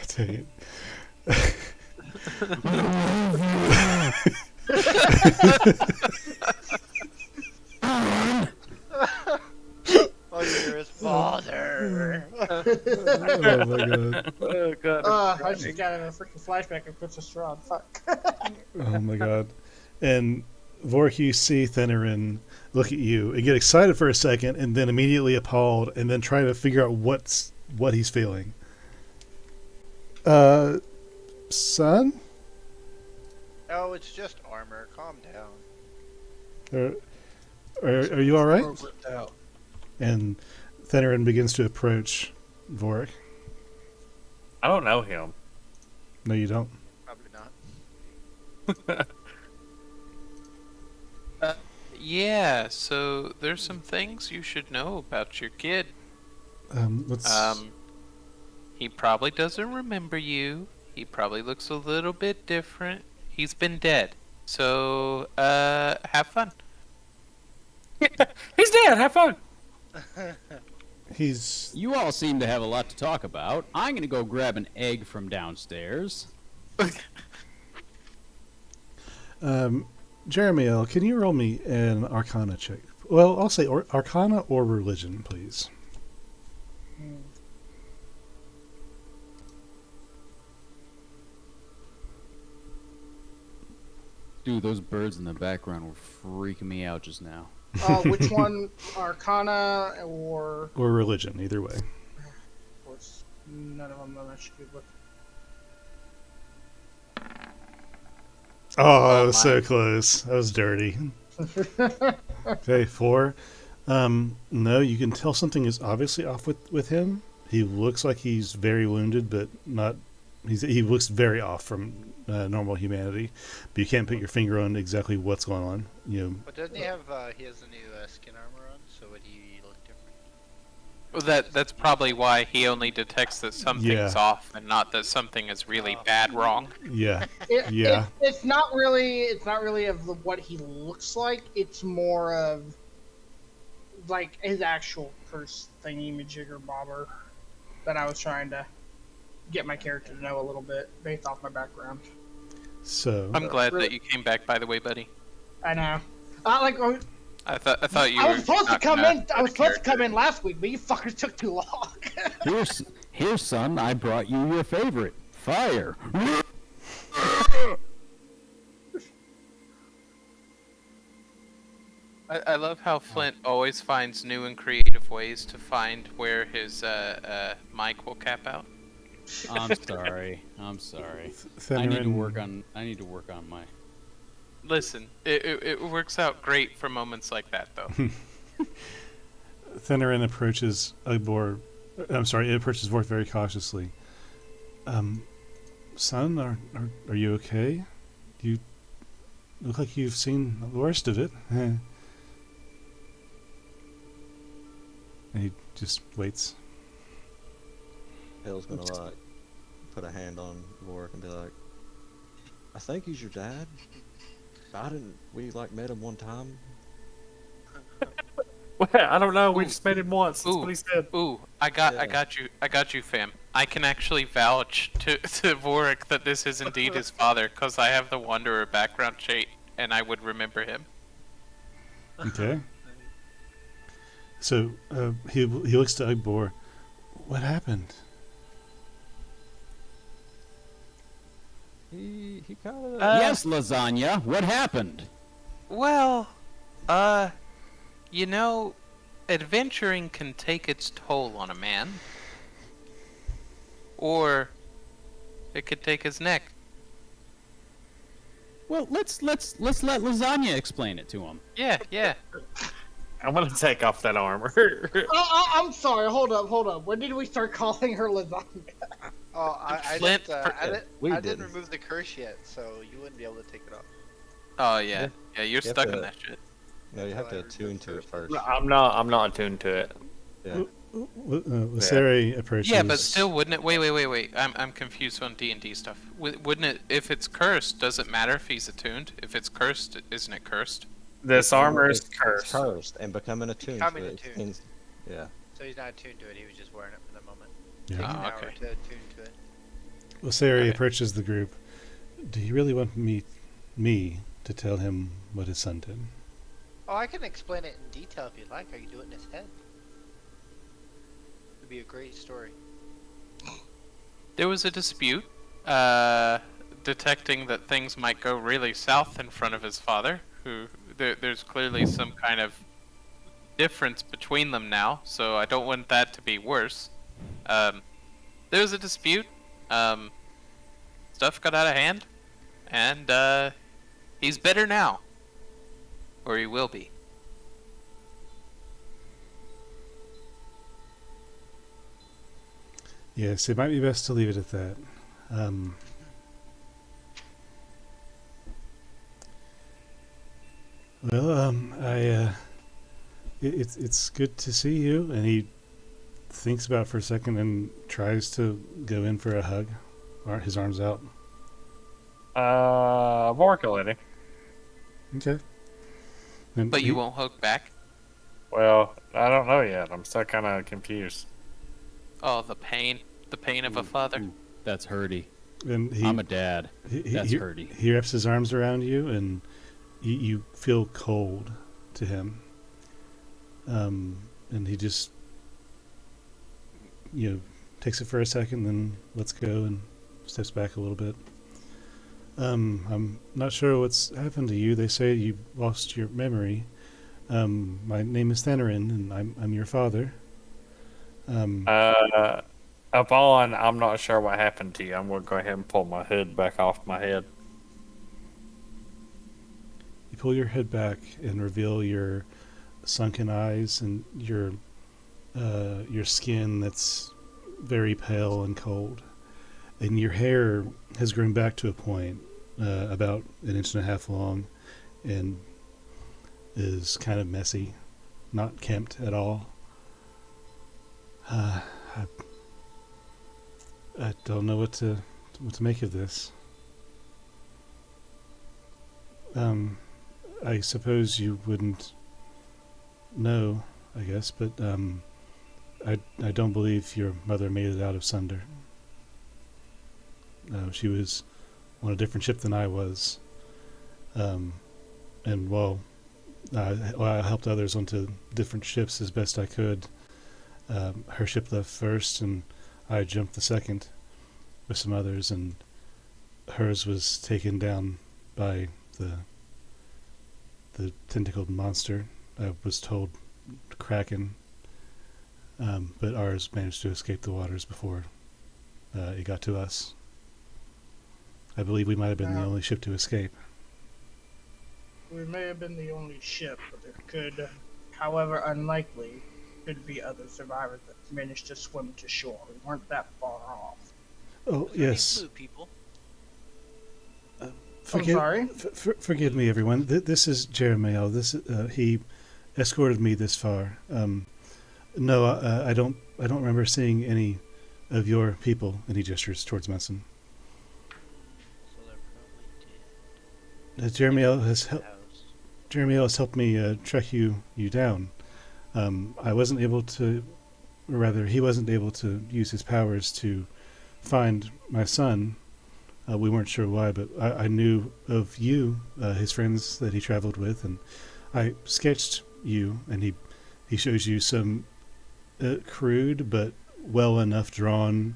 dang it. All you hear is father. Oh my god. Oh god. I just got a freaking flashback of Princess Strahd. Fuck. Oh my god. And Vorik, you see Thenerin look at you and get excited for a second and then immediately appalled and then try to figure out what he's feeling. Son? Oh, it's just armor. Calm down. Are you alright? And Thenerin begins to approach Vorik. I don't know him. No, you don't. Probably not. Yeah, so there's some things you should know about your kid. He probably doesn't remember you. He probably looks a little bit different. He's been dead. So, have fun. He's dead. Have fun. You all seem to have a lot to talk about. I'm gonna go grab an egg from downstairs. Jeremiel, can you roll me an Arcana check? Well, I'll say Arcana or Religion, please. Dude, those birds in the background were freaking me out just now. Which one? Arcana or Religion, either way. Of course, none of them are much good look. Oh, that was so close. That was dirty. Okay, 4. No, you can tell something is obviously off with him. He looks like he's very wounded, but not. He looks very off from normal humanity. But you can't put your finger on exactly what's going on. But doesn't he have? He has the new skin armor on, so would he look different? Well, that's probably why he only detects that something's off and not that something is really bad wrong. Yeah. It's not really. It's not really of what he looks like. It's more of like his actual curse thingy majigger bobber that I was trying to get my character to know a little bit based off my background. So I'm glad that you came back, by the way, buddy. I know. I thought you. I was supposed to come in. I was supposed to come in last week, but you fuckers took too long. Here's son. I brought you your favorite fire. I love how Flint always finds new and creative ways to find where his mic will cap out. I'm sorry. I need to work on my. Listen, it works out great for moments like that, though. Thenerin approaches Ugbor. I'm sorry, it approaches Vorth very cautiously. Son, are you okay? You look like you've seen the worst of it. And he just waits. Hale's gonna like put a hand on Vorik and be like, I think he's your dad. We like met him one time. Well, I don't know. We just met him once. That's what he said. Ooh, I got you, fam. I can actually vouch to Vorik that this is indeed his father, because I have the Wanderer background trait, and I would remember him. Okay. So he looks to Ugbor. What happened? He kind of. Yes, lasagna. What happened? Well, you know, adventuring can take its toll on a man. Or it could take his neck. Well, let's let lasagna explain it to him. Yeah. I'm gonna take off that armor. I'm sorry. Hold up. When did we start calling her lasagna? Oh, I didn't remove the curse yet, so you wouldn't be able to take it off. Oh yeah, you're stuck in that shit. No, you have to attune to it first. No, I'm not attuned to it. Yeah. Laseri approaches. Yeah, but still, wouldn't it? Wait. I'm confused on D&D stuff. Wouldn't it? If it's cursed, does it matter if he's attuned? If it's cursed, isn't it cursed? This armor is It's cursed. cursed, and becoming attuned to it. Yeah. So he's not attuned to it. He was just wearing it for the moment. Yeah. Takes an Oh, hour okay. to attune to it. Laseri approaches the group. Do you really want me to tell him what his son did? Oh, I can explain it in detail if you'd like. I can do it in his head. It'd be a great story. There was a dispute, detecting that things might go really south in front of his father, who there's clearly some kind of difference between them now, so I don't want that to be worse. There was a dispute, stuff got out of hand, and he's better now. Or he will be. Yes, it might be best to leave it at that. It's good to see you. And he thinks about it for a second and tries to go in for a hug. His arms out. Vorka lady. Okay. And But you won't hug back? Well, I don't know yet. I'm still kind of confused. Oh, the pain. The pain of a father. That's hurty. And I'm a dad. That's hurty. He wraps his arms around you, and you feel cold to him. And he just, takes it for a second, then lets go and steps back a little bit. I'm not sure what's happened to you. They say you lost your memory. My name is Thenerin, and I'm your father. Upon, I'm not sure what happened to you. I'm gonna go ahead and pull my hood back off my head. You pull your head back and reveal your sunken eyes and your skin that's very pale and cold, and your hair has grown back to a point about 1.5 inches long, and is kind of messy, not kempt at all. I don't know what to make of this. I suppose you wouldn't know, I guess, but I don't believe your mother made it out of Sunder. She was on a different ship than I was, and while I helped others onto different ships as best I could, her ship left first, and I jumped the second with some others, and hers was taken down by the tentacled monster. I was told Kraken, but ours managed to escape the waters before it got to us. I believe we might have been the only ship to escape. We may have been the only ship, but it could, however unlikely, could be other survivors that managed to swim to shore. We weren't that far off. Oh, yes. Blue people. Forgive, sorry? Forgive me, everyone. This is Jeremiah. He escorted me this far. No, I don't remember seeing any of your people. And he gestures towards Munson. So they're probably dead. Jeremiah has helped me track you down. I wasn't able to, or rather, he wasn't able to use his powers to find my son. We weren't sure why, but I knew of you, his friends that he traveled with, and I sketched you, and he shows you some crude but well enough drawn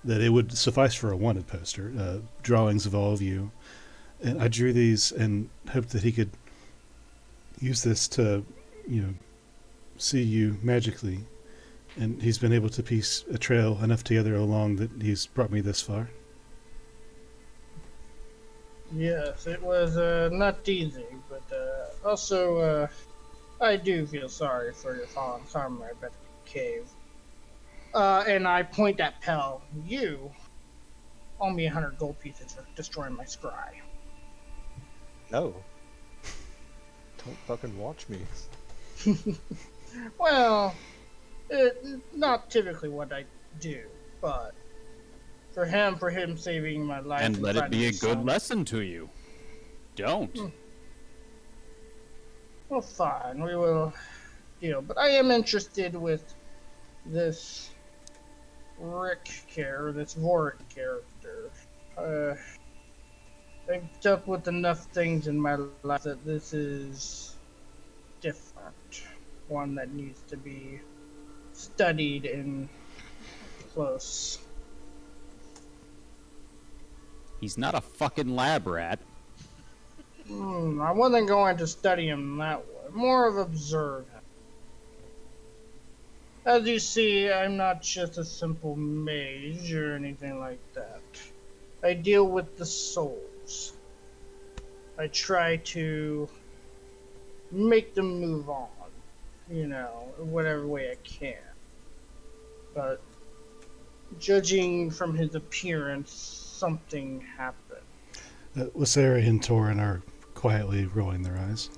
that it would suffice for a wanted poster, drawings of all of you. And I drew these and hoped that he could use this to, see you magically. And he's been able to piece a trail enough together along that he's brought me this far. Yes, it was not easy, but also I do feel sorry for your fallen samurai back in the cave. And I point at Pell. You owe me 100 gold pieces for destroying my scry. No. Don't fucking watch me. Well, not typically what I do, but for him saving my life. And let it be a good son. lesson to you. Don't. Well, fine, we will deal. But I am interested with this this Vorik character. I've dealt with enough things in my life that this is different. One that needs to be studied and close. He's not a fucking lab rat. I wasn't going to study him that way. More of observe him. As you see, I'm not just a simple mage or anything like that. I deal with the souls. I try to make them move on, whatever way I can. But judging from his appearance, something happened. Lysera and Torin are quietly rolling their eyes.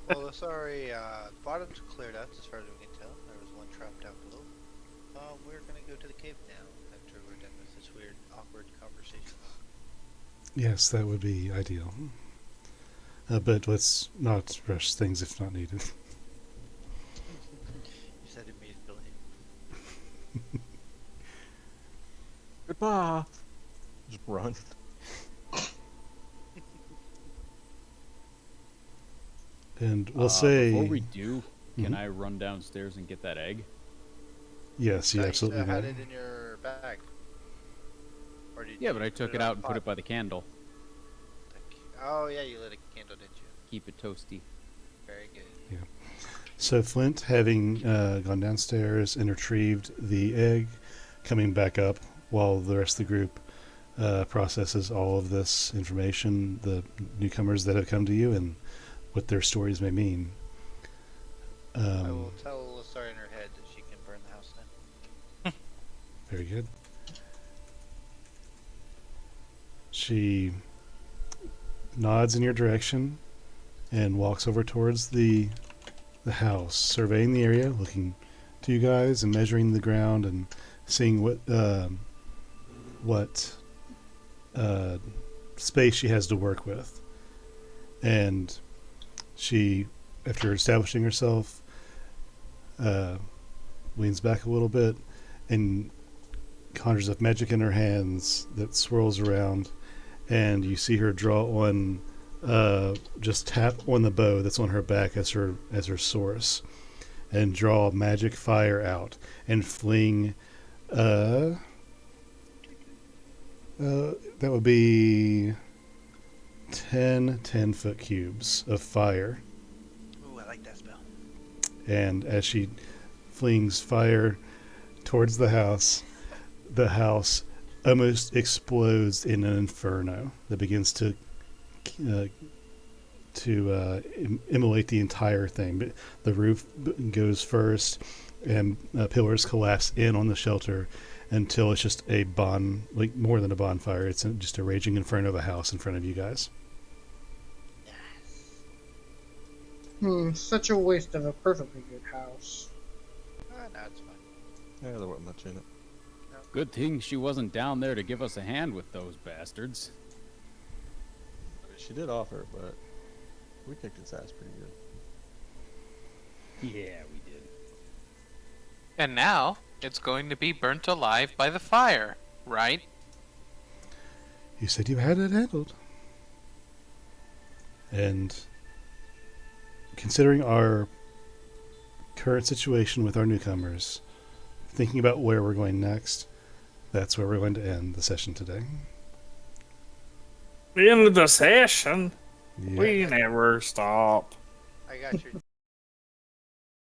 Well, sorry, bottom's cleared out as far as we can tell. There was one trapped down below. We're gonna go to the cave now after we're done with this weird, awkward conversation. Yes, that would be ideal. But let's not rush things if not needed. You said immediately. Goodbye. Just run. And we'll say... Before we do, can Mhm. I run downstairs and get that egg? Yes, you absolutely had can. it in your bag. Or did Yeah, you but I put took it on out and put pot? it by the candle. Oh yeah, you lit a candle, didn't you? Keep it toasty. Very good. So Flint, having gone downstairs and retrieved the egg, coming back up while the rest of the group processes all of this information, the newcomers that have come to you, and what their stories may mean. I will tell Lysara in her head that she can burn the house down. Very good. She nods in your direction and walks over towards the house, surveying the area, looking to you guys and measuring the ground and seeing what space she has to work with. And she, after establishing herself, leans back a little bit and conjures up magic in her hands that swirls around, and you see her draw on, just tap on the bow that's on her back as her source, and draw magic fire out and fling. That would be 10 10-foot cubes of fire. Ooh, I like that spell. And as she flings fire towards the house almost explodes in an inferno that begins to immolate the entire thing. But the roof goes first, and pillars collapse in on the shelter until it's just a like more than a bonfire. It's just a raging inferno of a house in front of you guys. Such a waste of a perfectly good house. No, it's fine. Yeah, there wasn't much in it. Good thing she wasn't down there to give us a hand with those bastards. She did offer, but we kicked its ass pretty good. Yeah, we did. And now it's going to be burnt alive by the fire, right? You said you had it handled. And considering our current situation with our newcomers, thinking about where we're going next, that's where we're going to end the session today. The end of the session? Yeah. We never stop. I got your